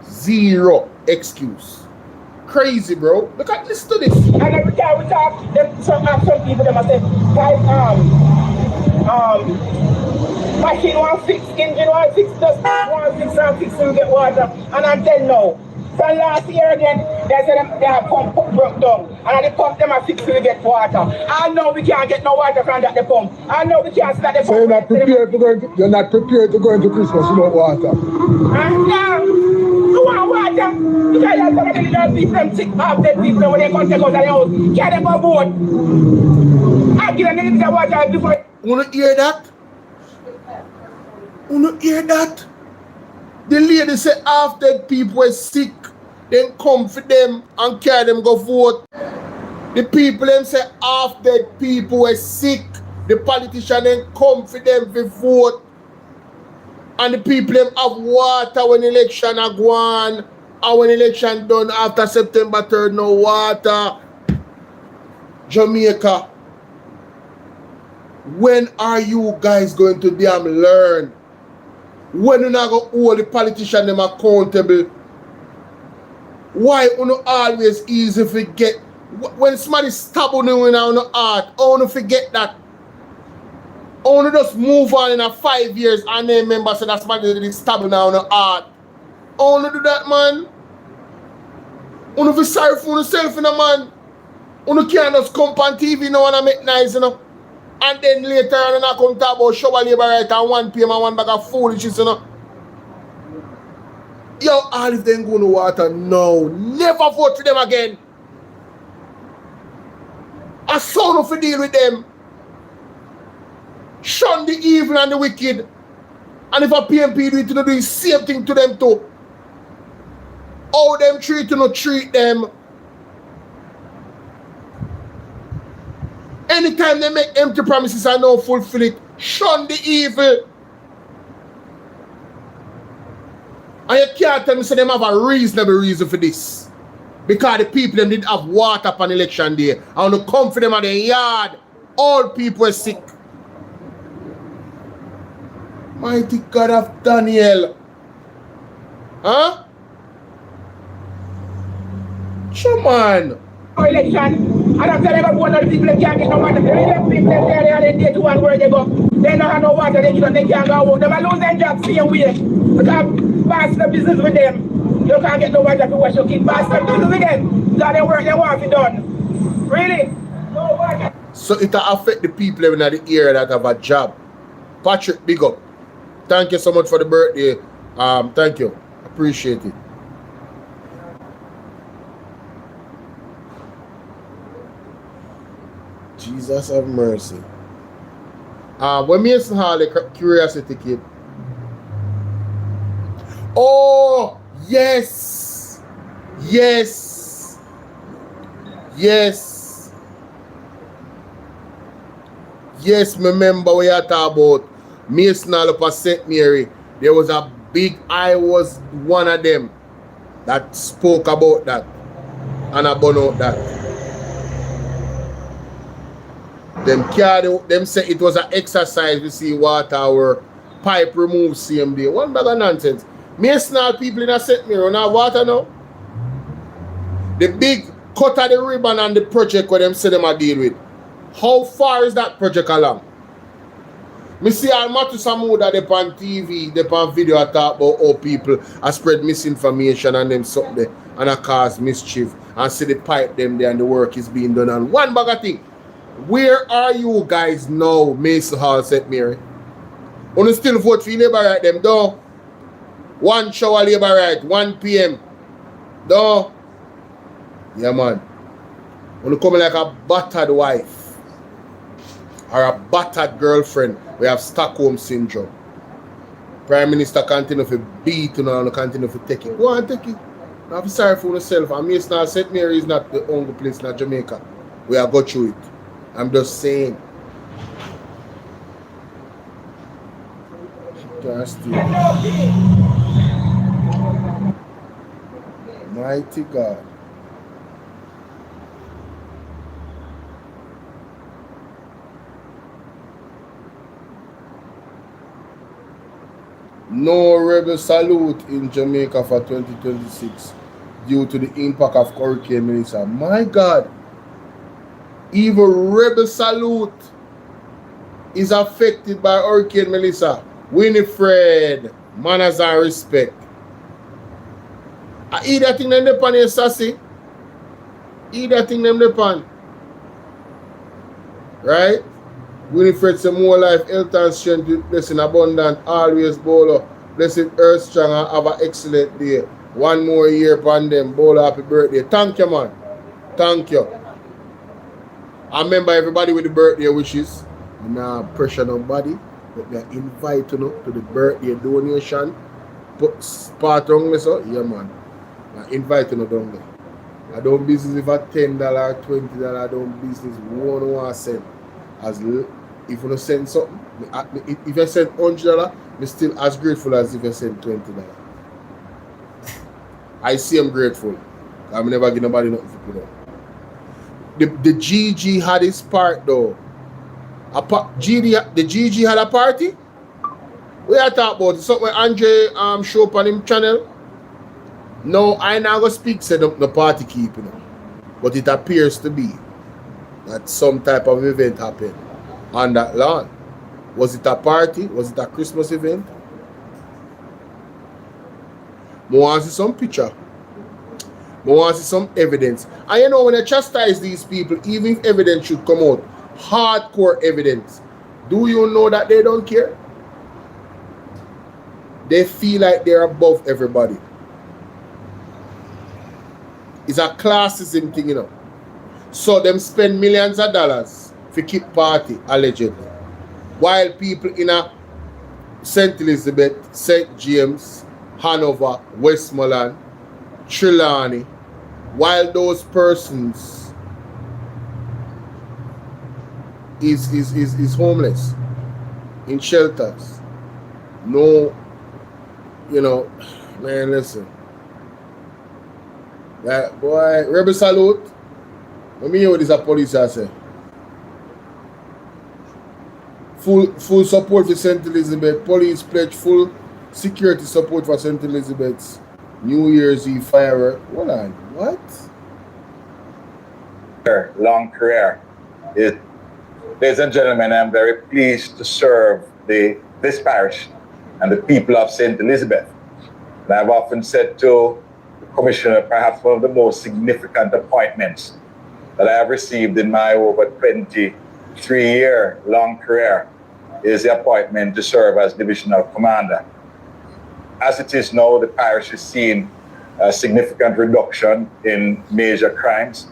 Zero excuse. Crazy, bro. Look at listen to this. And every time we talk, some people them say, machine 1 6, engine 1 6, just 1 6 and 6 to get water. And until now, from last year again, they said they have pump broke down. And the pump them are 6 to get water. I know we can't get no water from that the pump. I know we can't start the pump. So you're not prepared to go into Christmas without water? You want water? Because you're going to be them sick half dead people when they come take out of the house. Can't they go boat? I give them the water before. Wanna hear that? Wanna hear that? The lady said half dead people were sick, then come for them and carry them go vote. The people them say half dead people were sick. The politician then come for them for vote. And the people them have water when election are gone. And when election done after September 3rd, no water. Jamaica. When are you guys going to damn learn? When you not going to hold the politician them accountable? Why you not always easy forget? When somebody stab you in your heart, how you forget that? How you just move on in a 5 years and then remember say that somebody did stab you in your heart? How you do that, man? You feel sorry for yourself, man. You can't just come on TV now and make nice, And then later on, I come talk about shower labor right and 1 PM and 1 bag of foolishness, Yo, all if them go to water, no. Never vote for them again. I saw no for deal with them. Shun the evil and the wicked. And if a PMP do it, do the same thing to them too. How them treat you, not treat them. Anytime they make empty promises and don't fulfill it, shun the evil. And you can't tell me say them have a reasonable reason for this. Because the people them didn't have water upon election day. And when you come for them at the yard, all people are sick. Mighty God of Daniel. Huh? Come on. Election. And after they got one of the people that can't get no water. They them people there and they do one where they go. They don't have no water, they can't go home. They will lose their job same way. Because pass the business with them. You can't get no water to wash your kids. Pass the business with them. Because they work, they want it done. Really? No water. So it affect the people in the area that have a job. Patrick, big up. Thank you so much for the birthday. Thank you. Appreciate it. Jesus have mercy. When Mason Hall, the curiosity kid. Oh, yes. Yes. Yes. Yes, remember we are talking about Mason Hall up at St. Mary. There was a big, I was one of them that spoke about that and about that. Them say it was an exercise to see water or pipe remove same day. One bag of nonsense. Mason Hall people in a St. Mary don't have water now. The big cut of the ribbon and the project where them say them are deal with. How far is that project along? Me see Almatu Samuda they on TV, they on video I talk about how people are spread misinformation and them something there and I cause mischief and see the pipe them there and the work is being done on one bag of thing. Where are you guys now, Mason Hall, St. Mary? You still vote for labor right them, though? 1 shower labor right, 1 PM. Though? Yeah, man. You come like a battered wife or a battered girlfriend, we have Stockholm syndrome. Prime Minister continue to beat you and continue to take it. Go on, take it. I'm sorry for yourself. And Mason Hall, St. Mary is not the only place in Jamaica. We have got through it. I'm just saying. Mighty God. No rebel salute in Jamaica for 2026 due to the impact of Hurricane Melissa. My God. Even rebel salute. is affected by Hurricane Melissa. Winifred, manners and respect. I eat that thing them depend here, sassy. Eat that thing them depend. Right? Winifred say more life, health and strength, blessing abundant, always Bolo. Blessed earth strong and have an excellent day. One more year upon them. Bolo, happy birthday. Thank you, man. Thank you. I remember everybody with the birthday wishes. I'm not pressure nobody, but I invite you to the birthday donation. Put part on me, so yeah, man. I invite you down there. I don't business if at $10, $20, I don't business 1 cent. As if you send something, if I send $100, I'm still as grateful as if I send $20. I see I'm grateful. I'm never give nobody nothing to put up. The GG had his part though. The GG had a party? We are talking about something Andre show up on him channel. No, I now go speak said the party keeping up. But it appears to be that some type of event happened on that lawn. Was it a party? Was it a Christmas event? I want to see some picture. I want to see some evidence. And you know, when I chastise these people, even if evidence should come out, hardcore evidence, do you know that they don't care? They feel like they're above everybody. It's a classism thing, you know. So them spend millions of dollars to keep party, allegedly. While people in a St. Elizabeth, St. James, Hanover, Westmoreland, Trelawney, while those persons is homeless in shelters. No, you know, man, listen. That boy, rebel salute. Let me hear what this police are saying. Full support for St. Elizabeth. Police pledge full security support for St. Elizabeth's New Year's Eve firework. Hold on, what? Long career. Ladies and gentlemen, I'm very pleased to serve this parish and the people of St. Elizabeth. And I've often said to the Commissioner, perhaps one of the most significant appointments that I have received in my over 23-year long career is the appointment to serve as Divisional Commander. As it is now, the parish is seeing a significant reduction in major crimes.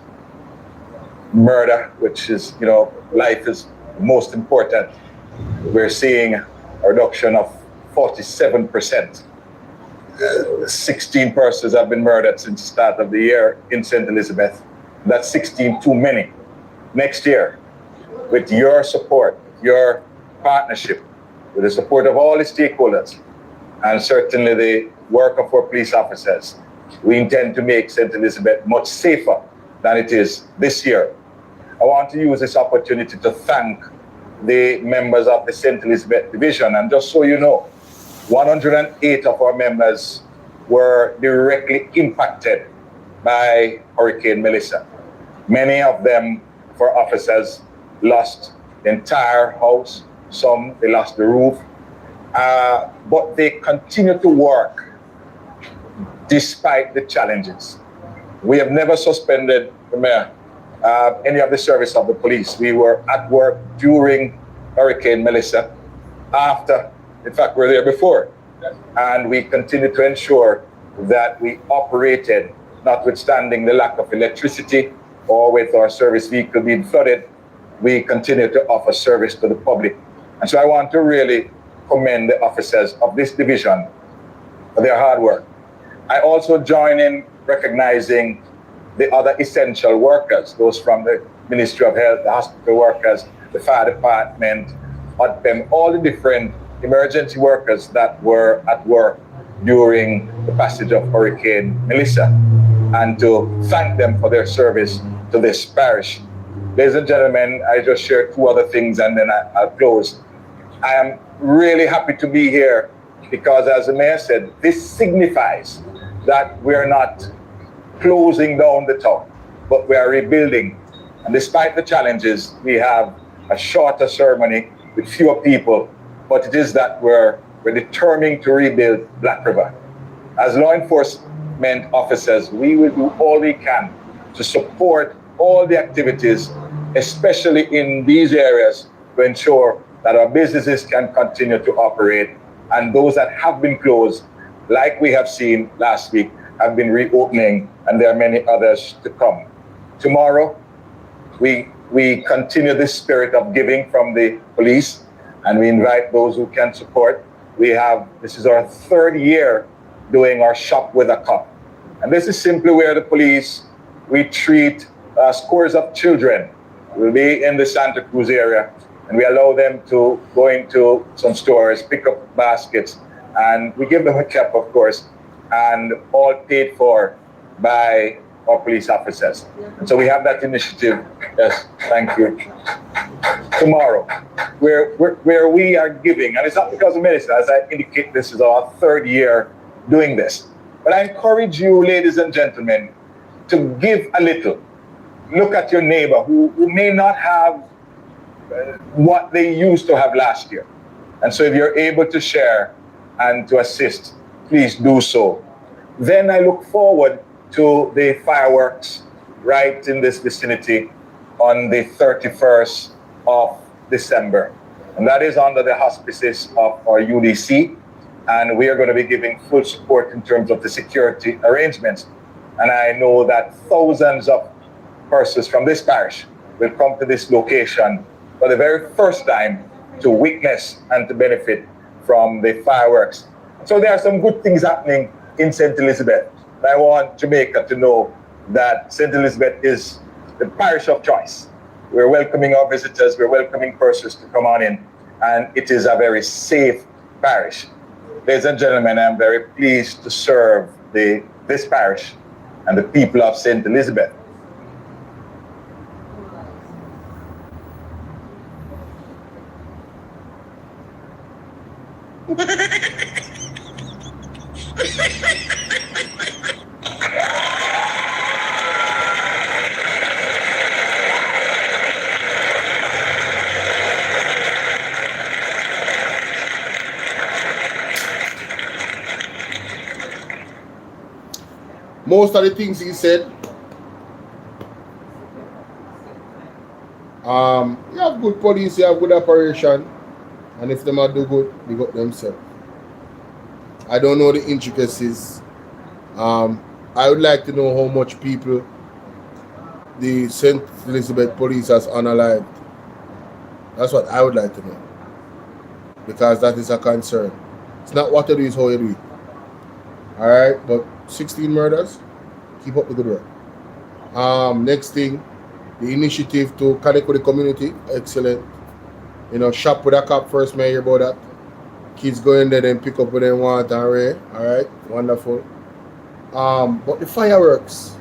Murder, which is, you know, life is most important. We're seeing a reduction of 47%. 16 persons have been murdered since the start of the year in St. Elizabeth. That's 16 too many. Next year, with your support, your partnership, with the support of all the stakeholders, and certainly the work of our police officers, we intend to make St. Elizabeth much safer than it is this year. I want to use this opportunity to thank the members of the St. Elizabeth Division. And just so you know, 108 of our members were directly impacted by Hurricane Melissa. Many of them, for officers, lost the entire house. Some, they lost the roof. But they continue to work despite the challenges. We have never suspended, Mayor, any of the service of the police. We were at work during Hurricane Melissa, after, in fact, we were there before. And we continue to ensure that we operated, notwithstanding the lack of electricity or with our service vehicle being flooded, we continue to offer service to the public. And so I want to really commend the officers of this division for their hard work. I also join in recognizing the other essential workers, those from the Ministry of Health, the hospital workers, the fire department, ODPEM, all the different emergency workers that were at work during the passage of Hurricane Melissa, and to thank them for their service to this parish. Ladies and gentlemen, I just shared two other things and then I'll close. I am really happy to be here because, as the mayor said, this signifies that we're not closing down the town, but we are rebuilding. And despite the challenges, we have a shorter ceremony with fewer people, but it is that we're determined to rebuild Black River. As law enforcement officers, we will do all we can to support all the activities, especially in these areas, to ensure that our businesses can continue to operate, and those that have been closed, like we have seen last week, have been reopening, and there are many others to come. Tomorrow, we continue this spirit of giving from the police, and we invite those who can support. This is our 3rd year doing our Shop with a Cop. And this is simply where the police, we treat scores of children. We'll be in the Santa Cruz area, and we allow them to go into some stores, pick up baskets, and we give them a cap, of course, and all paid for by our police officers. And so we have that initiative, yes, thank you, tomorrow, where we are giving, and it's not because of medicine, as I indicate, this is our 3rd year doing this. But I encourage you, ladies and gentlemen, to give a little. Look at your neighbor who may not have what they used to have last year. And so if you're able to share and to assist, please do so. Then I look forward to the fireworks right in this vicinity on the 31st of December. And that is under the auspices of our UDC. And we are going to be giving full support in terms of the security arrangements. And I know that thousands of persons from this parish will come to this location for the very first time to witness and to benefit from the fireworks. So there are some good things happening in St. Elizabeth. And I want Jamaica to know that St. Elizabeth is the parish of choice. We're welcoming our visitors, we're welcoming persons to come on in, and it is a very safe parish. Ladies and gentlemen, I'm very pleased to serve this parish and the people of St. Elizabeth. Most of the things he said, you have good police, you have good operation, and if them are do good, they got themselves. I don't know the intricacies. I would like to know how much people the St. Elizabeth police has unalived. That's what I would like to know, because that is a concern. It's not what you do, it's how you do it. Alright, but 16 murders, keep up the good work. Next thing, the initiative to connect with the community, excellent. You know, Shop with a Cop first, may I hear about that. Kids go in there and pick up what they want and rain. Alright, wonderful. But the fireworks,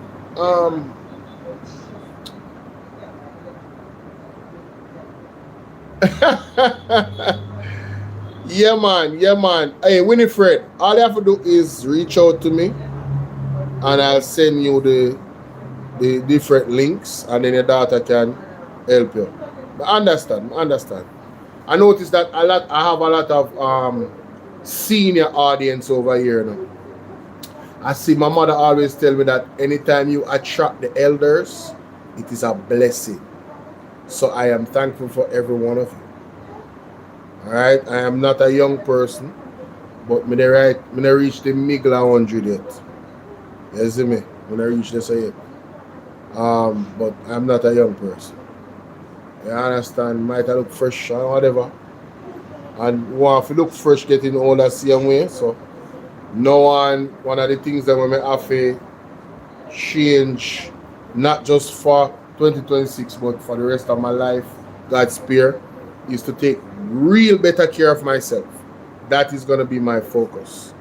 yeah man. Hey Winifred, all you have to do is reach out to me and I'll send you the different links, and then your daughter can help you. But understand. I noticed that I have a lot of senior audience over here now. I see my mother always tell me that anytime you attract the elders, it is a blessing. So I am thankful for every one of you. Alright, I am not a young person, but me reach the middle 100 yet. You see me? When I reach this yet. But I'm not a young person. You understand? Might I look fresh or whatever. And want to look fresh getting older same way. So one of the things that we have to change, not just for 2026, but for the rest of my life, God's spare, is to take real better care of myself. That is going to be my focus.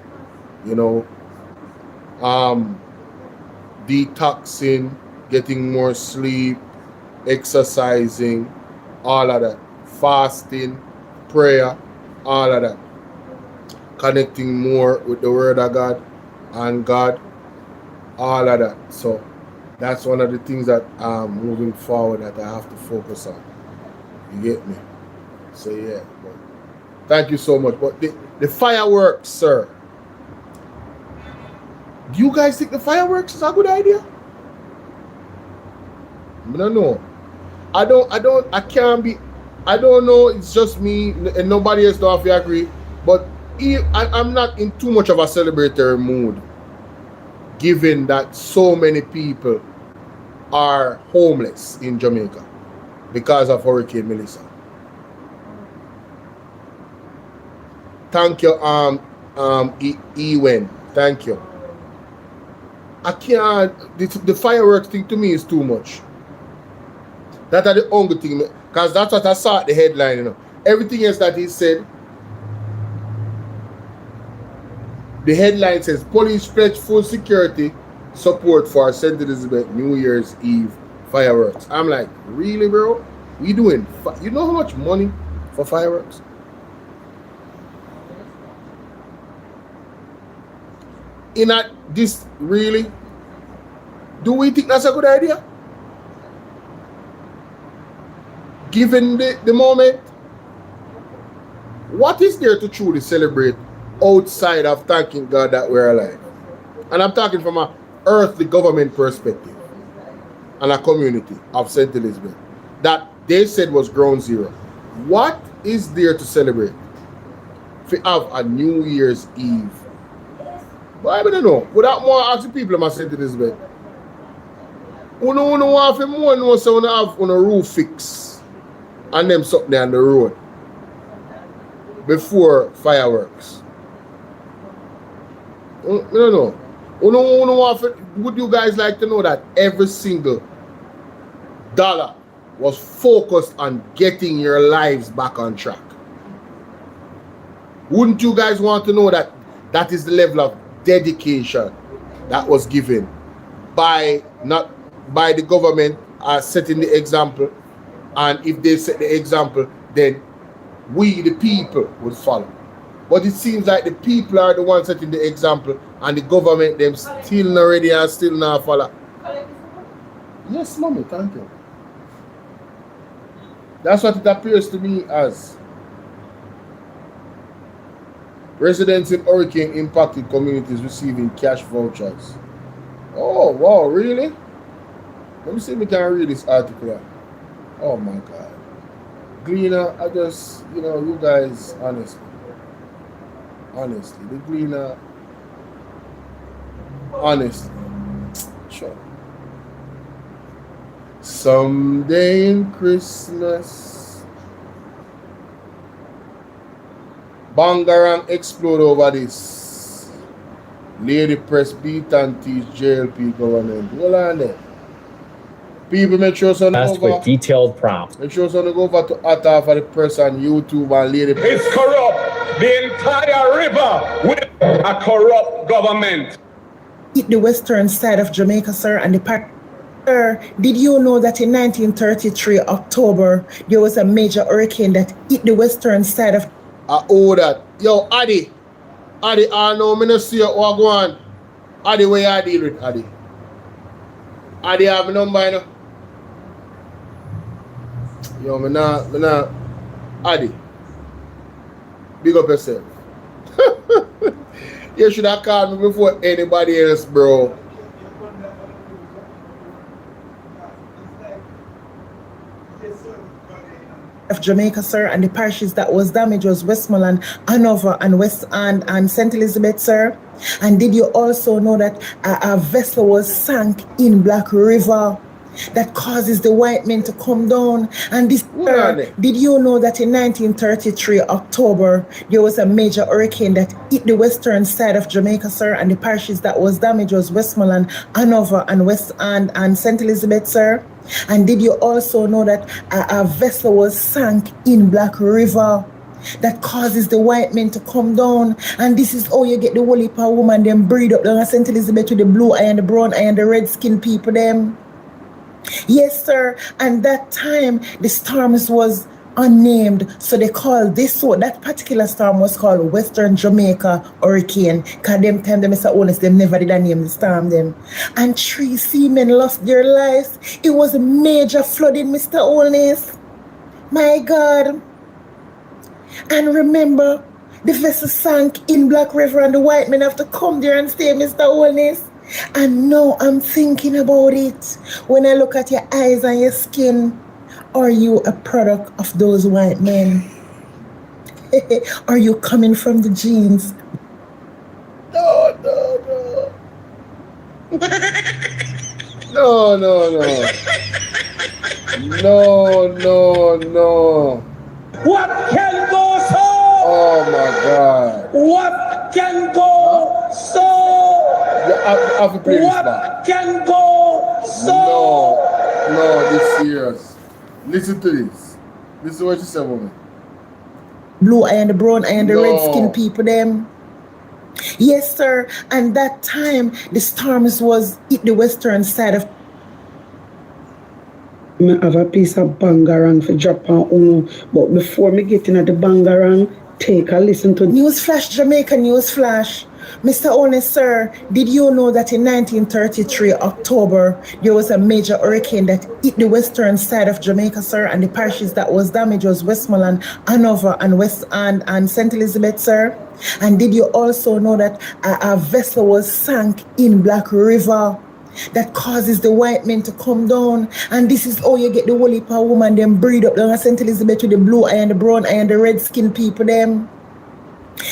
You know, detoxing, getting more sleep, exercising, all of that, fasting, prayer, all of that, connecting more with the Word of God and God, all of that. So that's one of the things that moving forward that I have to focus on. You get me? So yeah, but thank you so much. But the fireworks, sir. Do you guys think the fireworks is a good idea? I don't know. I don't know. It's just me and nobody else don't have to agree. But I'm not in too much of a celebratory mood, given that so many people are homeless in Jamaica because of Hurricane Melissa. Thank you, Ewen. Thank you. I can't. The fireworks thing to me is too much. That are the only thing, because that's what I saw at the headline. You know, everything else that he said. The headline says police pledge full security support for St. Elizabeth New Year's Eve fireworks. I'm like, really, bro? We doing? You know how much money for fireworks? In this, really? Do we think that's a good idea? Given the moment, what is there to truly celebrate outside of thanking God that we're alive? And I'm talking from an earthly government perspective and a community of St. Elizabeth that they said was ground zero. What is there to celebrate? If we have a New Year's Eve. But I don't know. Without more asking people of St. Elizabeth, you know want to more know so you have on a roof fix and them something there on the road before fireworks. I don't know. Would you guys like to know that every single dollar was focused on getting your lives back on track? Wouldn't you guys want to know that that is the level of dedication that was given by the government setting the example, and if they set the example, then we the people would follow. But it seems like the people are the ones setting the example, and the government them still not ready and still not follow. Yes, mommy, thank you. That's what it appears to me as. Residents in hurricane impacted communities receiving cash vouchers. Oh, wow, really? Let me see if we can read this article. Oh my God. Gleaner, I just, you guys, honestly, the Gleaner, honestly, sure. Someday in Christmas, Bangarang explode over this. Lady press beat and teach JLP government. Hold on there. People make sure some with detailed prompts. Make sure some go over to Atta for the press on YouTube and Lady It's corrupt. The entire river with a corrupt government. The western side of Jamaica, sir, and the part. Sir, did you know that in 1933 October there was a major hurricane that hit the western side of? I owe that. Yo, Addy, I know me not see what go on. Addy, where you deal with Addy? Addy have my number, you know? Yo, me not. Addy, big up yourself. You should have called me before anybody else, bro. Of Jamaica, sir, and the parishes that was damaged was Westmoreland, Hanover, and West End and St. Elizabeth, sir. And did you also know that a vessel was sunk in Black River that causes the white men to come down? And this, sir, did you know that in 1933 October there was a major hurricane that hit the western side of Jamaica, sir, and the parishes that was damaged was Westmoreland, Hanover, and West End and St. Elizabeth, sir? And did you also know that a vessel was sunk in Black River that causes the white men to come down? And this is how you get the whole heap of woman them breed up down at St. Elizabeth with the blue eye and the brown eye and the red skin people them. Yes, sir. And that time the storms was unnamed, so they called that particular storm was called Western Jamaica Hurricane, because them time them Mr. Honest, them never did name the storm them. And 3 seamen lost their lives. It was a major flooding, Mr. Honest. My God. And remember, the vessel sank in Black River and the white men have to come there and stay, Mr. Holness. And now I'm thinking about it. When I look at your eyes and your skin, are you a product of those white men? Are you coming from the genes? No. No. What can go so? Oh my God. What can go so? I have to play this back. What can go so? No, this is serious. Listen to this. This is what you said, woman. Blue eye and the brown eye and the red skin people them. Yes, sir. And that time the storms was hit the western side of. I have a piece of bangarang for Japan Uno, but before me getting at the bangarang, take a listen to Newsflash, Jamaica Newsflash. Mr. Honest, sir, did you know that in 1933 October there was a major hurricane that hit the western side of Jamaica, sir, and the parishes that was damaged was Westmoreland, Hanover, and West and St. Elizabeth, sir? And did you also know that a vessel was sank in Black River that causes the white men to come down? And this is how you get the whole heap of woman them breed up down at St. Elizabeth with the blue eye and the brown eye and the red skin people them.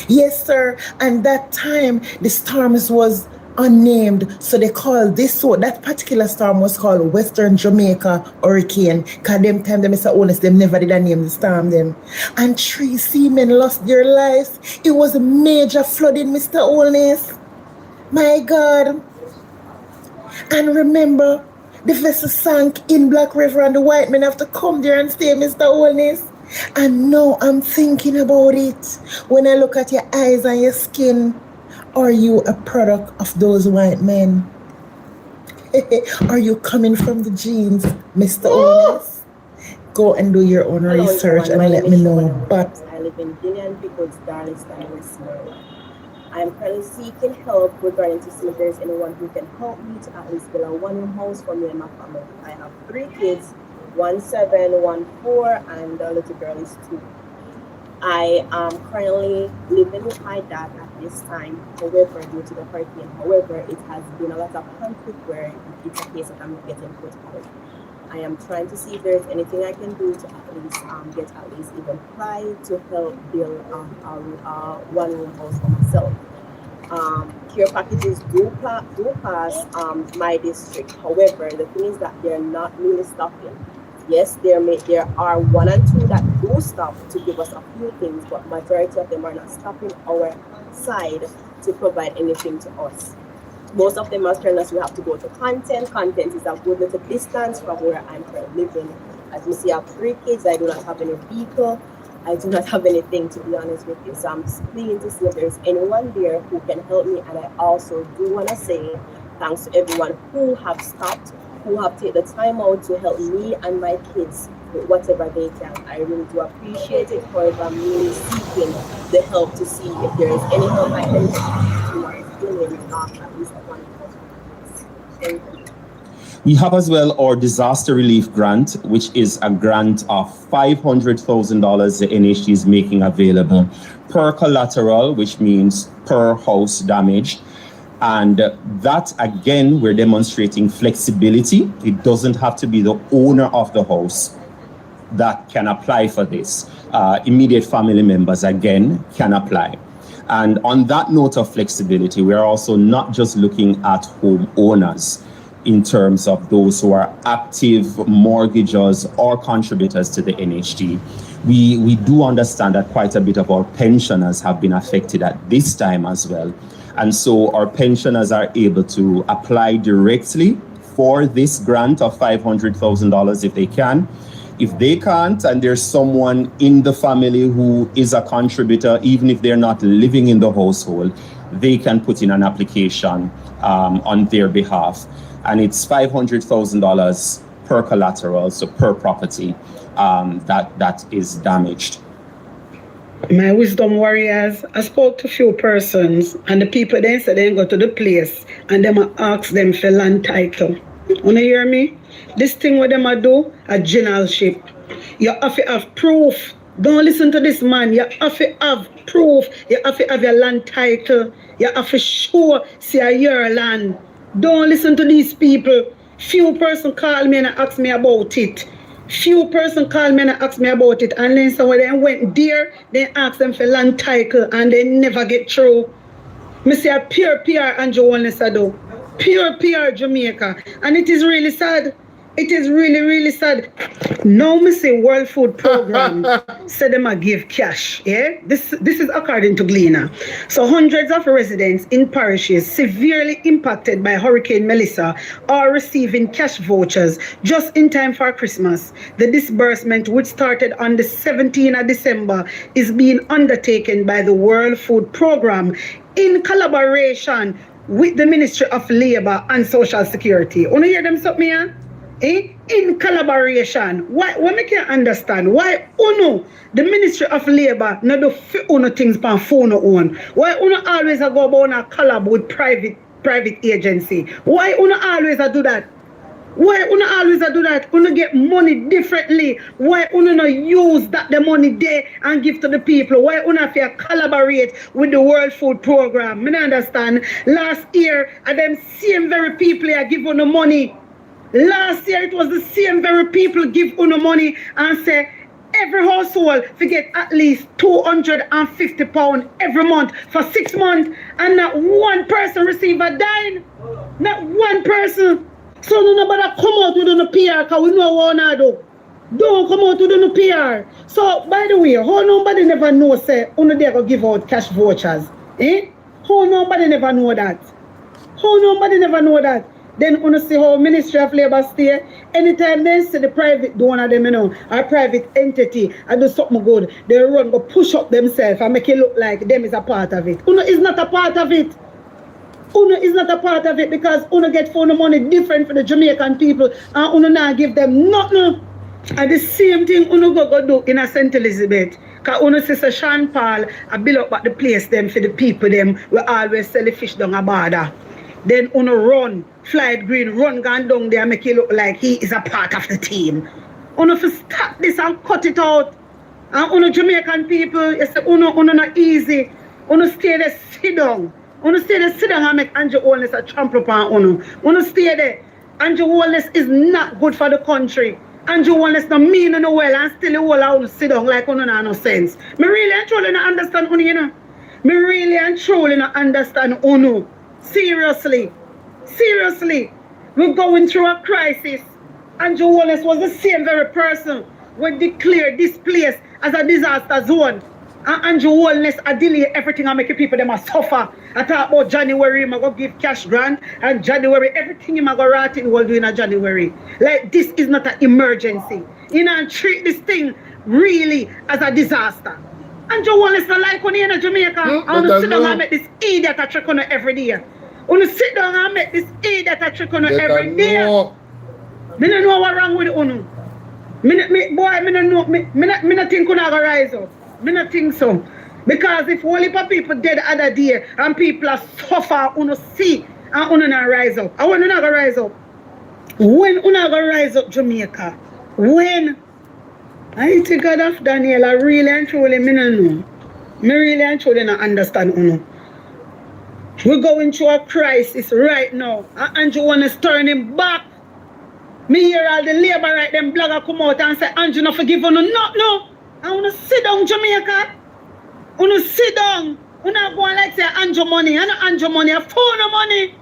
Yes, sir. And that time the storms was unnamed, so they called this so that particular storm was called Western Jamaica Hurricane. Cause them time them Mr. Honest, them never did a name the storm them. And 3 seamen lost their lives. It was a major flooding, Mr. Honest. My God. And remember, the vessel sank in Black River and the white men have to come there and stay, Mr. Honest. And now I'm thinking about it. When I look at your eyes and your skin, are you a product of those white men? Are you coming from the genes, Mr. Honest? Go and do your own research and let me know. But I live in Guinea and Pickles, Darlington, Westmoreland. I'm currently seeking help regarding to see if there's anyone who can help me to at least build a one-room house for me and my family. I have 3 kids, 1 7, 1 4, and the little girl is 2. I am currently living with my dad at this time, however, due to the hurricane. However, it has been a lot of conflict where it's a case that I'm getting put out. I am trying to see if there's anything I can do to at least get at least even try to help build a one-room house for myself. Care packages do pass my district. However, the thing is that they're not really stopping. Yes, there are 1 and 2 that do stop to give us a few things, but majority of them are not stopping our side to provide anything to us. Most of them are telling us we have to go to content. Content is a good little distance from where I'm currently living. As you see, I have 3 kids. I do not have any vehicle. I do not have anything, to be honest with you. So I'm pleading to see if there's anyone there who can help me. And I also do want to say thanks to everyone who have stopped, who have taken the time out to help me and my kids with whatever they can. I really do appreciate it. However, I'm really seeking the help to see if there is any help I can at least one. Thank you. We have as well our disaster relief grant, which is a grant of $500,000 the NHG is making available per collateral, which means per house damaged. And that, again, we're demonstrating flexibility. It doesn't have to be the owner of the house that can apply for this. Immediate family members, again, can apply. And on that note of flexibility, we're also not just looking at homeowners in terms of those who are active mortgagors or contributors to the NHG. We do understand that quite a bit of our pensioners have been affected at this time as well. And so our pensioners are able to apply directly for this grant of $500,000 if they can. If they can't, and there's someone in the family who is a contributor, even if they're not living in the household, they can put in an application on their behalf. And it's $500,000 per collateral, so per property that is damaged. My wisdom warriors, I spoke to a few persons, and the people then said they go to the place and them ask them for land title. Wanna hear me? This thing what them do, a generalship. You have to have proof Don't listen to this man. You have to have proof. You have to have your land title. You have to show see your land. Don't listen to these people. Few person call me and ask me about it. Few person call me and ask me about it. And then someone they went there, they ask them for land title and they never get through. Me say a pure PR Andrew Wellness do. Pure PR Jamaica. And it is really sad. It is really, really sad. Now me say World Food Program say them a give cash. Yeah? This is according to Gleaner. So hundreds of residents in parishes severely impacted by Hurricane Melissa are receiving cash vouchers just in time for Christmas. The disbursement, which started on the 17th of December, is being undertaken by the World Food Program in collaboration with the Ministry of Labour and Social Security. Wanna hear them something here? In collaboration. Why we can't understand why uno the Ministry of Labour not do uno things pan phone own? Why uno always go about a collab with private agency? Why uno always do that? Why uno always do that? Uno get money differently. Why uno not use that the money there and give to the people? Why uno have to collaborate with the World Food Program? Me not understand. Last year, them same very people are give uno money. Last year it was the same very people give uno money and say every household forget at least £250 every month for 6 months, and not one person receive a dime. Not one person. So nobody come out with no PR because we know what I do. Don't come out with no PR. So by the way, how nobody never know say uno they go give out cash vouchers? How nobody never know that? How nobody never know that? Then uno see how Ministry of Labour stay. Anytime they see the private donor them, or private entity, and do something good, they run go push up themselves and make it look like them is a part of it. Uno is not a part of it. Uno is not a part of it because uno get for no money different for the Jamaican people and uno not give them nothing. And the same thing uno go do in a St. Elizabeth. Because uno sister Sean Paul I build up at the place them for the people them we always sell the fish down a border. Then uno run, Flight Green, run gone down there and make it look like he is a part of the team. Uno for stop this and cut it out. And uno Jamaican people, you say uno not easy. Uno stay there, sit down. Uno stay there, sit down and make Andrew Wellness a trample upon uno. Uno stay there. Andrew Wellness is not good for the country. Andrew Wellness no mean no well and still the whole uno sit down like uno not no sense. Me really and truly not understand uno, you know. Me really and truly not understand uno. Seriously. We're going through a crisis. Andrew Wellness was the same very person who declared this place as a disaster zone. And Andrew Wellness I delay everything and make people them a suffer. I talk about January, I'm going to give cash grant, and January, everything I'm going to rat in will do in a January. Like this is not an emergency. You know, and treat this thing really as a disaster. Andrew Wellness not like when you're in Jamaica. I want to sit down and make this idiot a trick on every day. I want to sit down and make this idiot a trick on every day. I don't know what's wrong with uno. I don't think uno go rise up. I don't think so. Because if whole heap of people dead the other day and people are suffer, uno see and uno not rise up. I want uno go rise up. When uno go rise up Jamaica? When? I think God of Daniel, I really and truly me no know. Me really and truly not understand uno. We're going through a crisis right now. And Andrew Wellness turning back. Me hear all the labor right them blogger come out and say Andrew no forgive uno. No. I wanna sit down Jamaica. Uno sit down. Uno go and like say Andrew money. I know Andrew money. I phone money.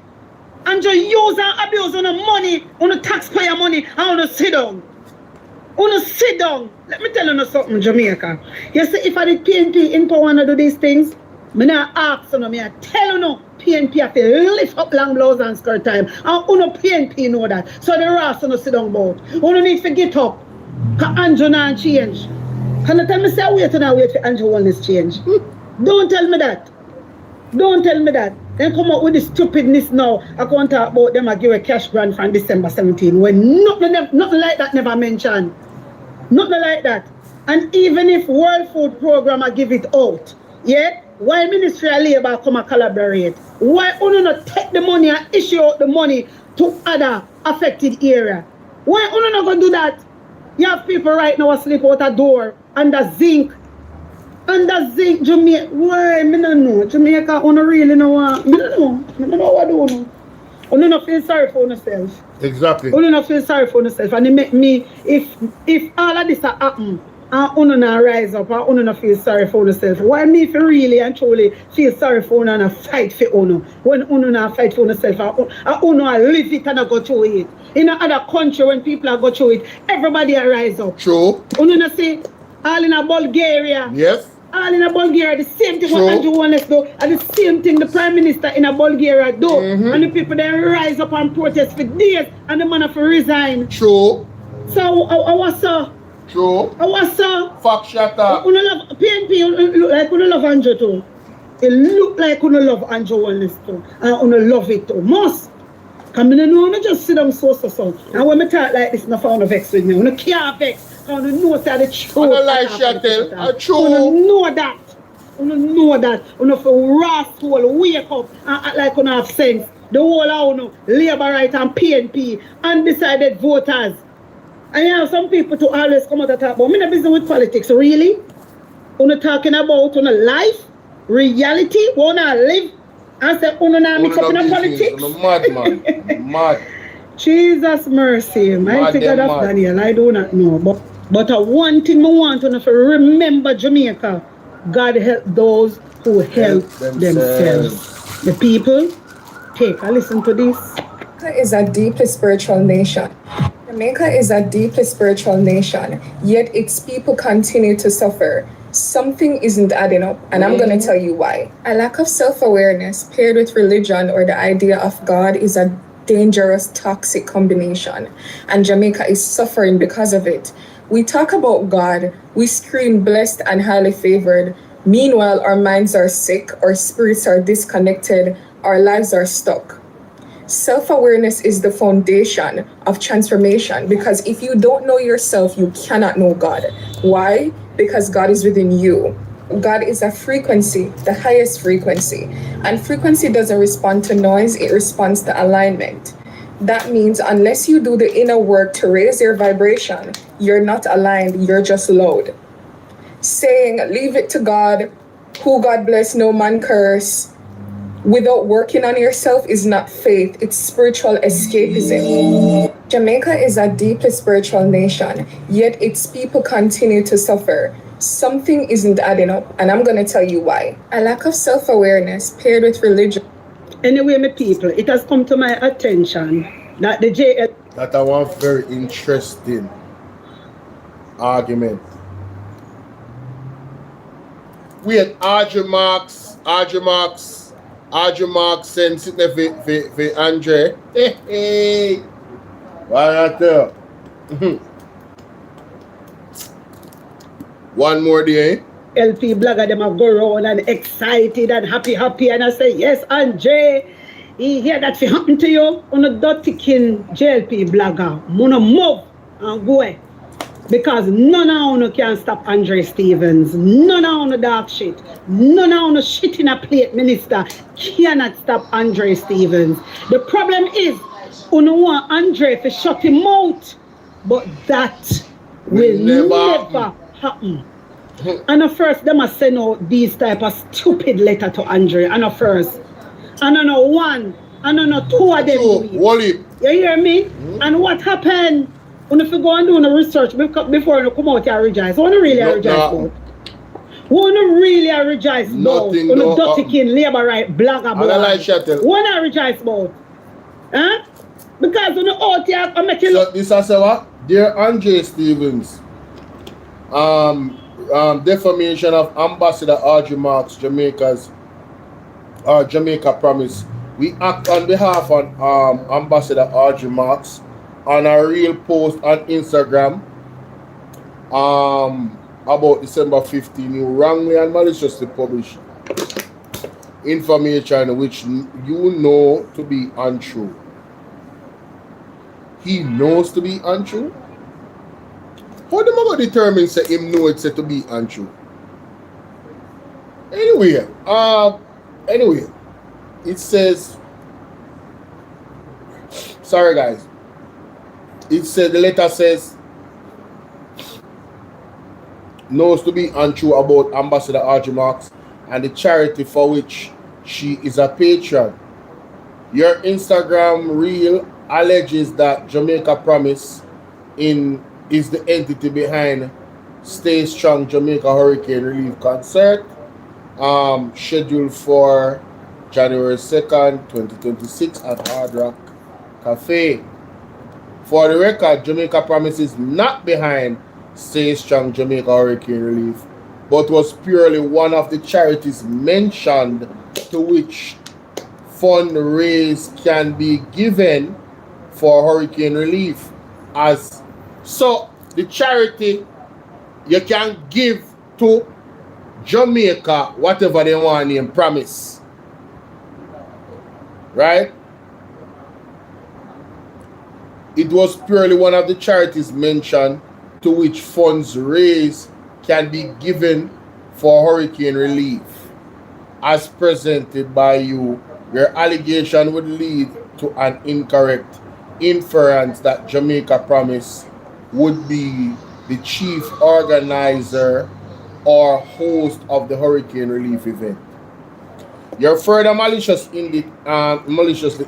Andrew use and abuse uno money. Uno taxpayer money. I wanna sit down. Uno sit down. Let me tell you something, Jamaica. You see, if I did PNP in power and do these things, me not ask you, me I tell you no, PNP have to lift up long blouse and skirt time. And uno PNP know that. So the rest uno sit down about. Uno need to get up. Because Andrew not change. Can you tell me say wait for Andrew Wellness change? Don't tell me that. Don't tell me that. Then come up with this stupidness now. I can't talk about them I give a cash grant from December 17 when nothing like that never mentioned. Nothing like that. And even if World Food Program I give it out, yeah, why Ministry of Labour come and collaborate? Why uno not take the money and issue out the money to other affected area? Why uno not gonna do that? You have people right now asleep out a door under zinc. Under zinc, Jamaica. Why? Me don't know. Jamaica, on really know what. Me don't know. Me don't know what I do know. You don't feel sorry for yourself. Exactly. You don't feel sorry for yourself. And it make me, if all of this happen, and you don't rise up, and you don't feel sorry for yourself, why me if you really and truly feel sorry for you and fight for you? When you don't fight for yourself, and you don't live it and go through it. In another country, when people go through it, everybody rise up. True. You don't see, all in Bulgaria. Yes. All in Bulgaria, the same thing what Andrew Wallace do, and the same thing the Prime Minister in Bulgaria do. And the people then rise up and protest for days, and the man have to resign. True. So, I was so. True. I was so. Fuck shut up. You love PNP, look like you love Andrew too. It look like you love Andrew Wallace too. And you love it too. Must. Because I know you just sit down so. And when I talk like this, I found a vex with me. You can't vex. I don't know that the truth. I don't like Shatel. I true. I don't know that. I don't know that. I don't feel rascal, wake up and act like you don't have sense. The whole of Labour right and PNP, undecided voters. And you have some people to always come out and talk about. I'm not busy with politics, really? You're talking about life, reality, what I live. I said, you're not mix up in politics. You're mad, man. Mad. Jesus mercy. Mighty God of Daniel, I do not know. But one thing I want to remember Jamaica, God help those who help themselves. The people, take a listen to this. Jamaica is a deeply spiritual nation. Jamaica is a deeply spiritual nation, yet its people continue to suffer. Something isn't adding up, and I'm going to tell you why. A lack of self-awareness paired with religion or the idea of God is a dangerous, toxic combination, and Jamaica is suffering because of it. We talk about God, we scream blessed and highly favored. Meanwhile, our minds are sick, our spirits are disconnected, our lives are stuck. Self-awareness is the foundation of transformation, because if you don't know yourself, you cannot know God. Why? Because God is within you. God is a frequency, the highest frequency. And frequency doesn't respond to noise, it responds to alignment. That means unless you do the inner work to raise your vibration, you're not aligned, you're just loud. Saying, leave it to God, who God bless, no man curse, without working on yourself is not faith, it's spiritual escapism. Jamaica is a deeply spiritual nation, yet its people continue to suffer. Something isn't adding up, and I'm going to tell you why. A lack of self-awareness paired with religion. Anyway, my people, it has come to my attention that the JL... That I want very interesting argument. We had Arjun Marks sends it for Andre. Hey. Why not there? One more day. LP blogger, them have go around and excited and happy, and I say, yes, Andre, he hear that fi happen to you, on a dirty king JLP blogger, muna move and go away. Because none of you can stop Andre Stevens, none of you dark shit, none of you shit in a plate minister cannot stop Andre Stevens. The problem is, you want Andre to shut him out, but that will never happen. And at first, they must send out these type of stupid letter to Andre. And at first, and I know one, and I know two of them. You hear me? And what happened? When if you go and do the research before you come out here and rejoice, what do you really rejoice about? What do you really rejoice about? When the dirty king, labor right, blogger about. What do you rejoice about? Huh? Because when you out here, I'm making. So this is what? Dear Andre Stevens, defamation of Ambassador R.G. Marks, Jamaica Promise. We act on behalf of Ambassador R.G. Marks on a real post on Instagram about December 15. You wrongly and maliciously published information which you know to be untrue. He knows to be untrue. How the mama determine say him know it said to be untrue? Anyway, it says, sorry guys. It said, the letter says, knows to be untrue about Ambassador Audrey Marks and the charity for which she is a patron. Your Instagram reel alleges that Jamaica Promise is the entity behind Stay Strong Jamaica Hurricane Relief Concert, scheduled for January 2nd, 2026 at Hard Rock Cafe. For the record, Jamaica Promise is not behind Stay Strong Jamaica Hurricane Relief, but was purely one of the charities mentioned to which fundraise can be given for hurricane relief. So the charity, you can give to Jamaica whatever they want in Promise, right? It was purely one of the charities mentioned to which funds raised can be given for hurricane relief. As presented by you, your allegation would lead to an incorrect inference that Jamaica Promise would be the chief organizer or host of the hurricane relief event. You further maliciously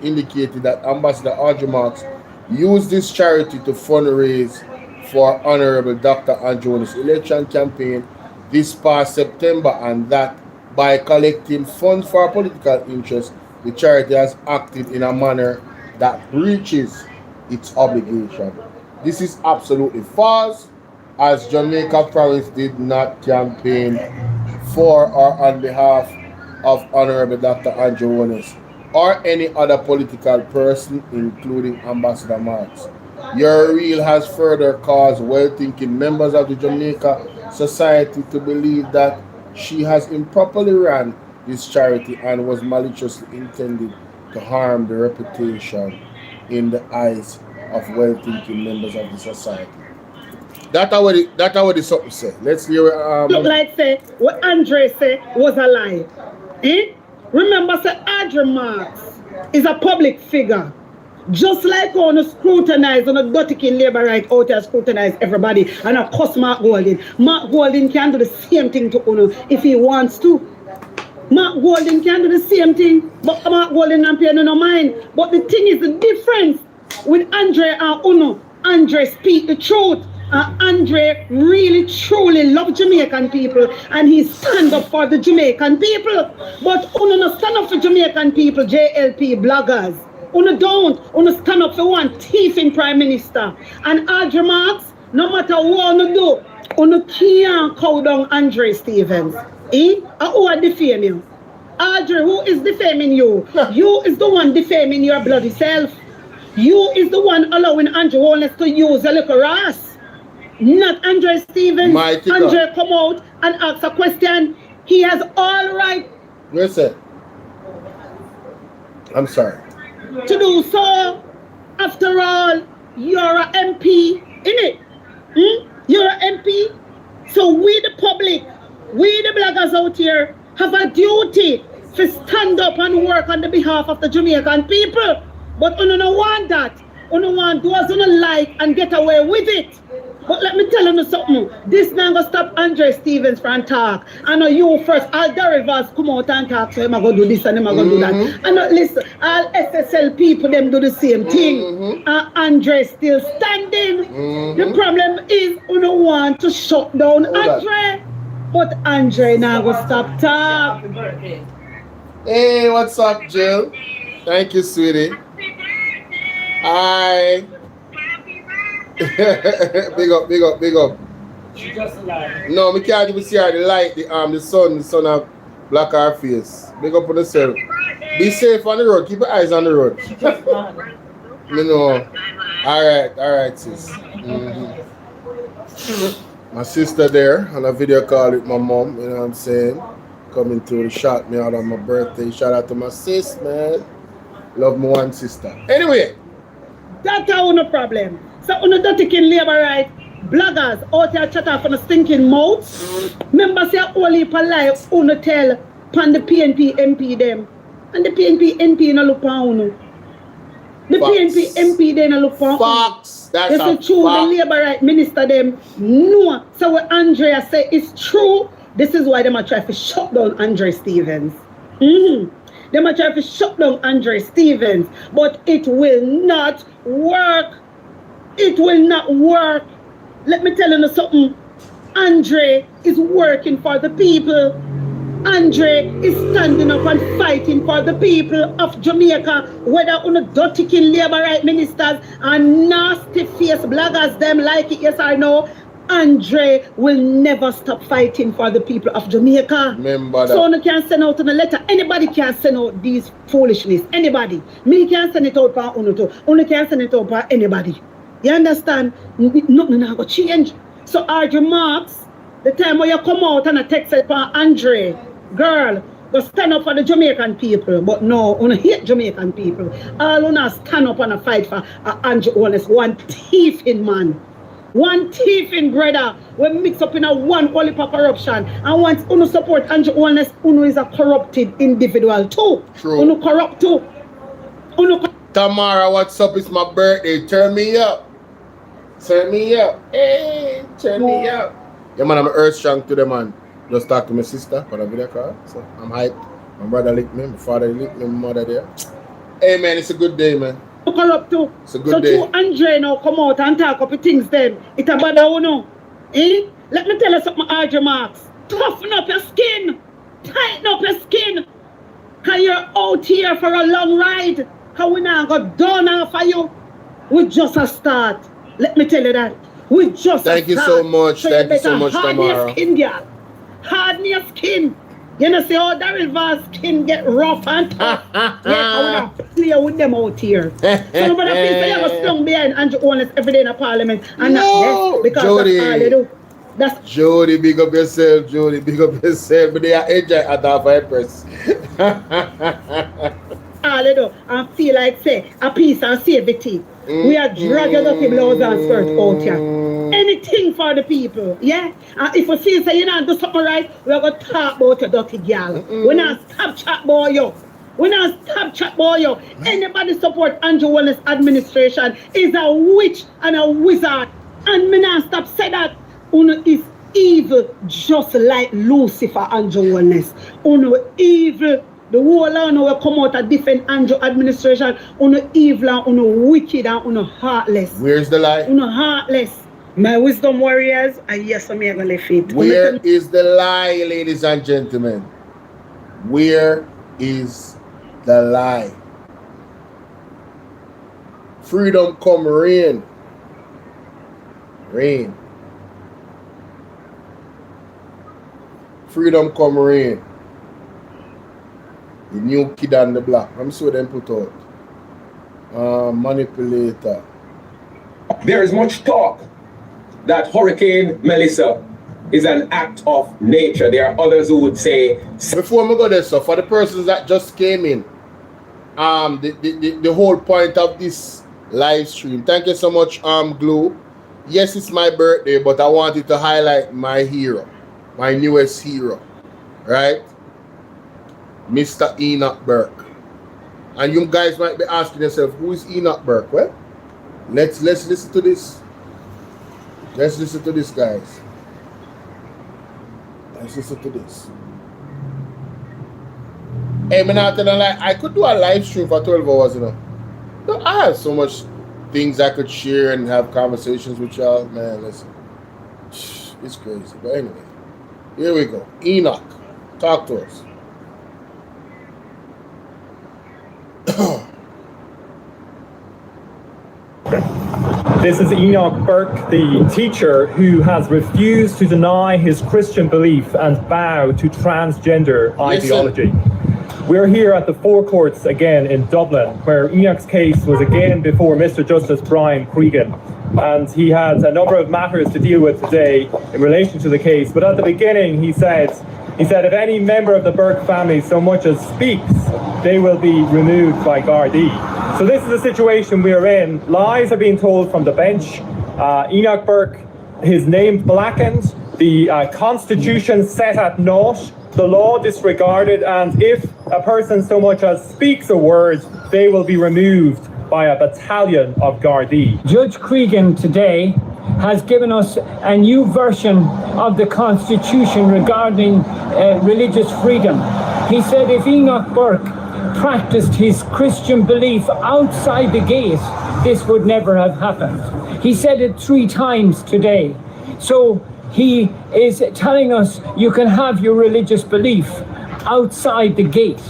indicated that Ambassador Audrey Marks used this charity to fundraise for Honorable Dr. Andrew's election campaign this past September, and that by collecting funds for political interest, the charity has acted in a manner that breaches its obligation. This is absolutely false, as Jamaica Province did not campaign for or on behalf of Honorable Dr. Andrew Jones or any other political person, including Ambassador Marks. Your reel has further caused well-thinking members of the Jamaica society to believe that she has improperly ran this charity and was maliciously intended to harm the reputation in the eyes of well-thinking members of the society. That's what the something say. Let's hear look like say what Andre say was a lie. Remember say Audrey Marks is a public figure. Just like on a scrutinize on a dirty king labor right out there scrutinize everybody and of course Mark Golding. Mark Golding can do the same thing to Uno if he wants to. Mark Golding can do the same thing, but Mark Golding and pay no mind. But the thing is, the difference with Andre and Uno, Andre speak the truth. Andre really truly love Jamaican people and he stand up for the Jamaican people. But Uno no stand up for Jamaican people, JLP bloggers. Uno don't. Uno stand up for one thieving prime minister. And Audrey Marks, no matter what Uno do, Uno can't cow down Andre Stevens. Who are defaming you? Audrey, who is defaming you? You is the one defaming your bloody self. You is the one allowing Andrew Holness to use a little ras. Not Andre Stevens. Andre come out and ask a question. He has all right. Listen. I'm sorry. To do so. After all, you're a MP, innit? You're an MP. So we the public, we the bloggers out here have a duty to stand up and work on the behalf of the Jamaican people. But we don't want that. We don't want those who don't like and get away with it. But let me tell you something. This now gonna stop Andre Stevens from talk. I know you first, all the rivers come out and talk, so I'm gonna do this and I'm gonna do that. And listen, all SSL people them do the same thing. And Andre still standing. The problem is we don't want to shut down Andre. But Andre now gonna stop talk. Hey, what's up, Jill? Thank you, sweetie. Hi. Big up, big up, big up. She just lied. No, we can't even see her. The light, the sun have black her face. Big up on yourself. Be safe on the road. Keep your eyes on the road. You know. All right, sis. My sister there on a video call with my mom. You know what I'm saying? Coming through the shot me out on my birthday. Shout out to my sis, man. Love my one sister. Anyway. That's our no problem. So on the taking labor right, bloggers out here chat off on a stinking mouth. Members say only for life uno tell pan the PNP MP them. And the PNP MP no look on uno. The PNP MP then look for Fox. That's this is true. fact. The Labour right minister them no. So what Andrea say is true. This is why they might try to shut down Andre Stevens. They might try to shut down Andre Stevens, but it will not work. It will not work. Let me tell you something. Andre is working for the people. Andre is standing up and fighting for the people of Jamaica, whether on the dirty king Labour right ministers and nasty face bloggers them like it, yes or no. Andre will never stop fighting for the people of Jamaica. Remember that. So you can send out a letter. Anybody can send out these foolishness. Anybody. Me can send it out for Uno too. Uno can send it out for anybody. You understand? Nothing not going to change. So RJ Marks, the time when you come out and a text it for Andre, girl, go stand up for the Jamaican people. But no, Uno hate Jamaican people. All Uno stand up and a fight for Andre Honest, one thieving man. One thieving brother we mix up in a one holy corruption. And once Uno support Andrew Honest, Uno is a corrupted individual too. True. Uno corrupt too. Tamara, what's up? It's my birthday. Turn me up. Turn me up. Hey, turn me up. Yeah, man, I'm earth strong today, man. Just talk to my sister for a video call. So I'm hyped. My brother licked me, my father licked me, my mother there. Hey, man, it's a good day, man. Corrupt too. It's a good day. So to Andre now come out and talk up things then. It a bad Uno. Eh? Let me tell you something, RJ Marks. Toughen up your skin. Tighten up your skin. Cause you're out here for a long ride. Cause we now got done off for you. We just a start. Let me tell you that. We just Thank a you start. so much. So Thank you so better much, harden Tamara. your skin, girl. Harden your skin. You know, see how Daryl Vaz skin get rough and tough. Yeah, I would have play with them out here. So nobody feels like you have a slung behind Andrew Honest every day in the parliament and No, not death because Jody. that's all they do. That's Jody, big up yourself, Jody, big up yourself. But they are enjoy at our vipers. all they do and feel like say a peace and safety. We are dragging up the blouse and skirt out here. Anything for the people, yeah? And if we see say you know do something right, we're gonna talk about your dirty girl. We're not stop chat about you. We're not stop chat about you. Anybody support Andrew Wallace administration is a witch and a wizard. And me not stop say that Uno is evil just like Lucifer Andrew Wallace. Uno evil. The whole land will come out a different Andrew administration. Uno evil and uno wicked and uno heartless. Where's the lie? Uno heartless. My wisdom warriors, and yes, I'm gonna left it. Where is the lie, ladies and gentlemen? Where is the lie? Freedom come rain. Rain. Freedom come rain. The new kid on the block. I'm sure them put out. Manipulator. There is much talk that Hurricane Melissa is an act of nature. There are others who would say... Before we go there, so for the persons that just came in, the whole point of this live stream, thank you so much, Glue. Yes, it's my birthday, but I wanted to highlight my hero, my newest hero, right? Mr. Enoch Burke. And you guys might be asking yourself, who is Enoch Burke? Well, let's listen to this. Let's listen to this, guys. Let's listen to this. Hey, man, I could do a live stream for 12 hours, you know. No, I have so much things I could share and have conversations with y'all. Man, listen. It's crazy. But anyway, here we go. Enoch, talk to us. This is Enoch Burke, the teacher who has refused to deny his Christian belief and bow to transgender ideology. We're here at the forecourts again in Dublin, where Enoch's case was again before Mr. Justice Brian Cregan. And he has a number of matters to deal with today in relation to the case. But at the beginning, he said, if any member of the Burke family so much as speaks, they will be removed by Gardaí. So this is the situation we're in. Lies are being told from the bench. Enoch Burke, his name blackened, the Constitution set at naught, the law disregarded, and if a person so much as speaks a word, they will be removed by a battalion of Gardaí. Judge Cregan today has given us a new version of the Constitution regarding religious freedom. He said if Enoch Burke practiced his Christian belief outside the gate, this would never have happened. He said it 3 times today. So he is telling us you can have your religious belief outside the gate.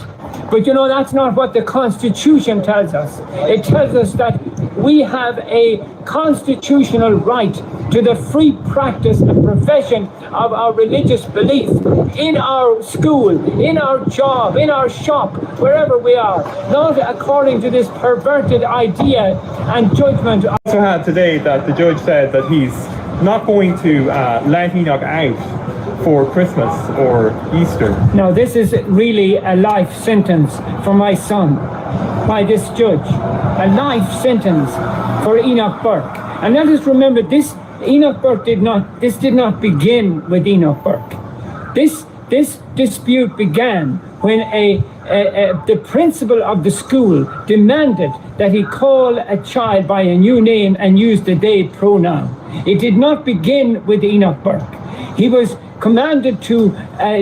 But you know, that's not what the Constitution tells us. It tells us that we have a constitutional right to the free practice and profession of our religious belief in our school, in our job, in our shop, wherever we are, not according to this perverted idea and judgment. I also had today that the judge said that he's not going to let Enoch out for Christmas or Easter. Now, this is really a life sentence for my son by this judge. A life sentence for Enoch Burke. And let us remember, this did not begin with Enoch Burke. This dispute began when the principal of the school demanded that he call a child by a new name and use the they pronoun. It did not begin with Enoch Burke. He was commanded to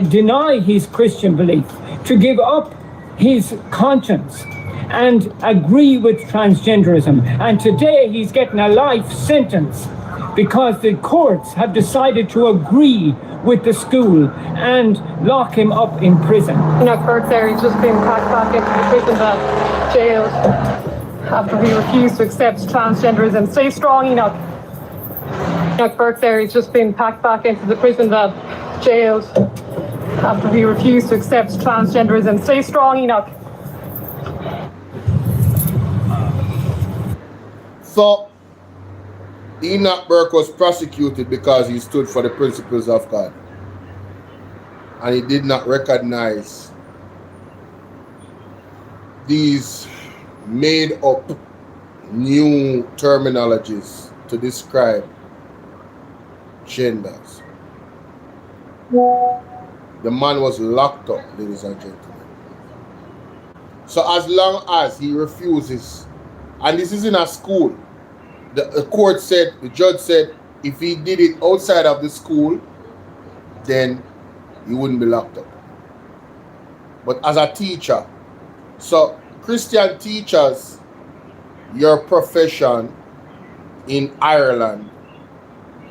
deny his Christian belief, to give up his conscience and agree with transgenderism. And today he's getting a life sentence because the courts have decided to agree with the school and lock him up in prison. Enoch Burke there, he's just been packed back into the prison van, jailed, after he refused to accept transgenderism. Stay strong, Enoch. Enoch Burke there, he's just been packed back into the prison van, jailed, after he refused to accept transgenderism. Stay strong, Enoch. So, Enoch Burke was prosecuted because he stood for the principles of God. And he did not recognize these made up new terminologies to describe genders. The man was locked up, ladies and gentlemen. So as long as he refuses, and this is in a school, the court said, the judge said, if he did it outside of the school, then he wouldn't be locked up. But as a teacher, so Christian teachers, your profession in Ireland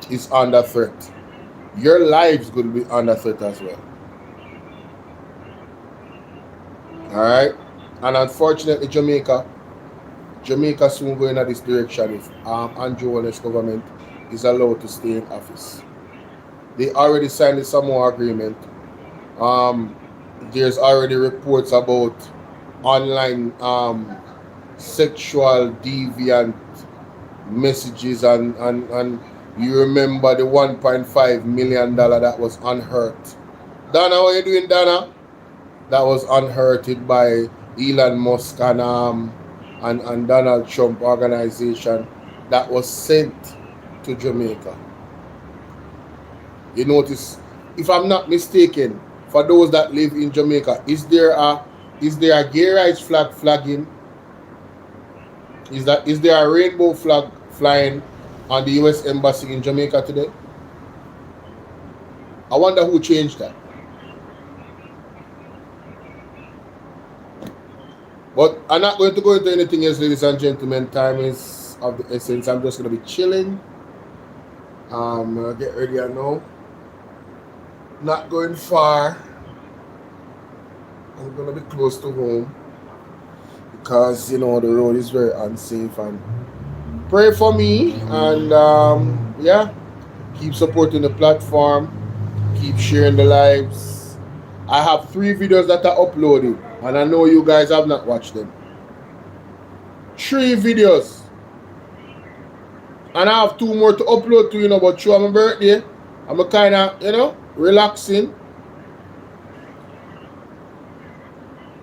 is under threat. Your lives could be under threat as well. Alright? And unfortunately, Jamaica soon going in this direction if Andrew Holness government is allowed to stay in office. They already signed the Samoa agreement. There's already reports about online sexual deviant messages and you remember the $1.5 million that was unhurt. Donna, how are you doing, Donna? That was unhurted by Elon Musk and Donald Trump organization that was sent to Jamaica. You notice, if I'm not mistaken, for those that live in Jamaica, is there a gay rights flag flagging? Is there a rainbow flag flying on the US Embassy in Jamaica today? I wonder who changed that. But I'm not going to go into anything else, ladies and gentlemen. Time is of the essence. I'm just going to be chilling. I'll get ready now. Not going far. I'm going to be close to home because, you know, the road is very unsafe. And pray for me and, yeah, keep supporting the platform. Keep sharing the lives. I have 3 videos that are uploaded. And I know you guys have not watched them. 3 videos. And I have 2 more to upload to, you know, but through my birthday, I'm kind of, you know, relaxing.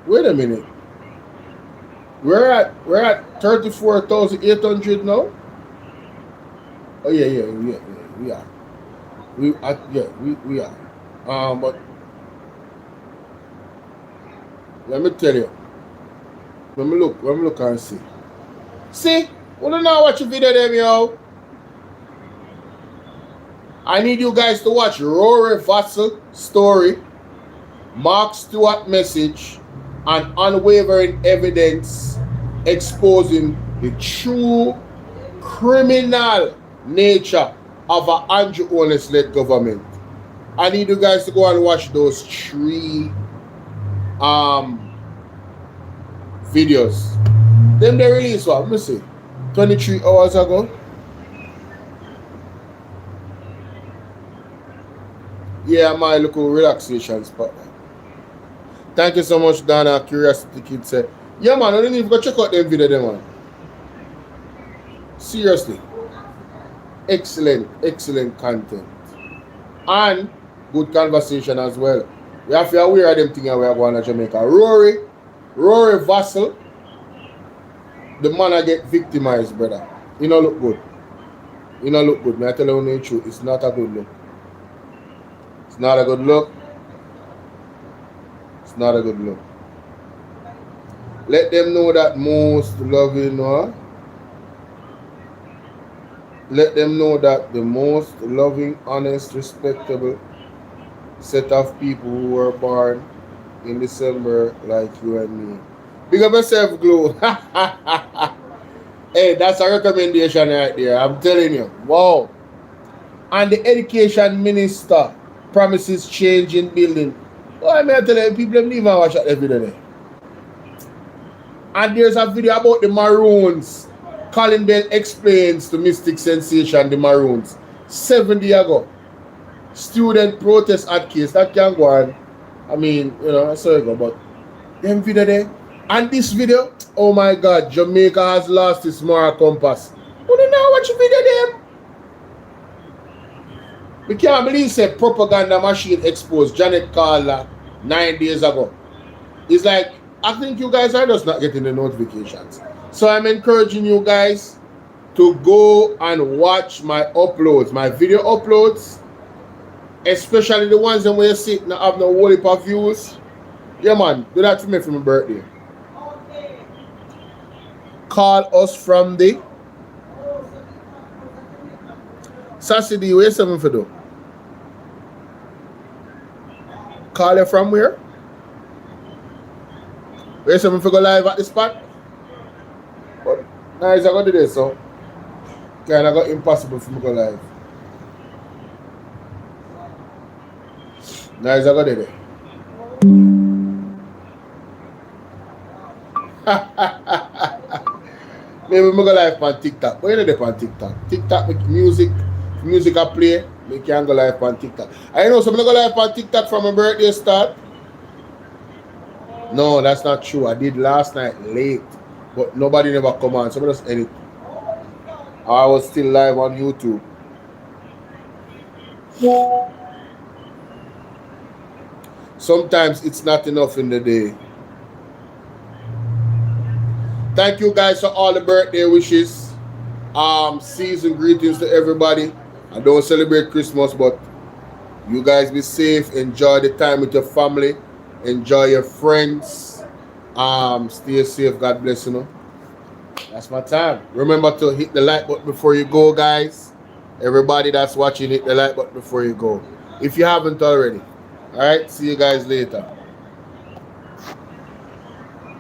Wait a minute. We're at 34,800 now. Oh yeah, we are. We are. But let me tell you. Let me look and see. See? We don't know watch the video them, yo. I need you guys to watch Rory Vassell story, Mark Stewart message, and unwavering evidence exposing the true criminal nature of an Andrew Holness-led government. I need you guys to go and watch those 3 videos. Then they released what? Let me see. 23 hours ago. Yeah, my little relaxation spot. Thank you so much, Dana. Curiosity Kid said. Yeah, man, I didn't even go check out them video, them, man. Seriously. Excellent, excellent content. And good conversation as well. We have to be aware of them things we are going to Jamaica. Rory Vassell, the man I get victimized, brother. You know look good. You know look good. May I tell you the truth, it's not a good look. It's not a good look. It's not a good look. Let them know that most loving, let them know that the most loving, honest, respectable set of people who were born in December like you and me. Big up yourself, Glow. Hey, that's a recommendation right there. I'm telling you. Wow. And the education minister promises change in building. Oh, I mean, I tell you, people don't even watch that every day. And there's a video about the Maroons. Colin Bell explains to Mystic Sensation the Maroons 70 years ago. Student protest at case. That can go on. I mean, you know, I saw it go, but them video there. And this video, oh my God, Jamaica has lost its moral compass. You don't know what you video them. We can't believe said propaganda machine exposed Janet Carla 9 days ago. It's like, I think you guys are just not getting the notifications. So I'm encouraging you guys to go and watch my uploads, my video uploads, especially the ones that where you sit and have no whole heap of views. Yeah, man, do that for me for my birthday. Call us from the Saturday. Where's something for do? Call you from where? Where's something for go live at the spot? But nice, I got to do this, so kind of got impossible for me to go live. Nice, I got to do it. Maybe we go live on TikTok. Where are they on TikTok? TikTok with music I play. We can go live on TikTok. I know some go live on TikTok from my birthday start. No, that's not true. I did last night late, but nobody never come on. Somebody just edit. I was still live on YouTube. Sometimes it's not enough in the day. Thank you guys for all the birthday wishes. Season greetings to everybody. I don't celebrate Christmas, but you guys be safe. Enjoy the time with your family. Enjoy your friends. Stay safe. God bless you. That's my time. Remember to hit the like button before you go, guys. Everybody that's watching, hit the like button before you go. If you haven't already. All right. See you guys later.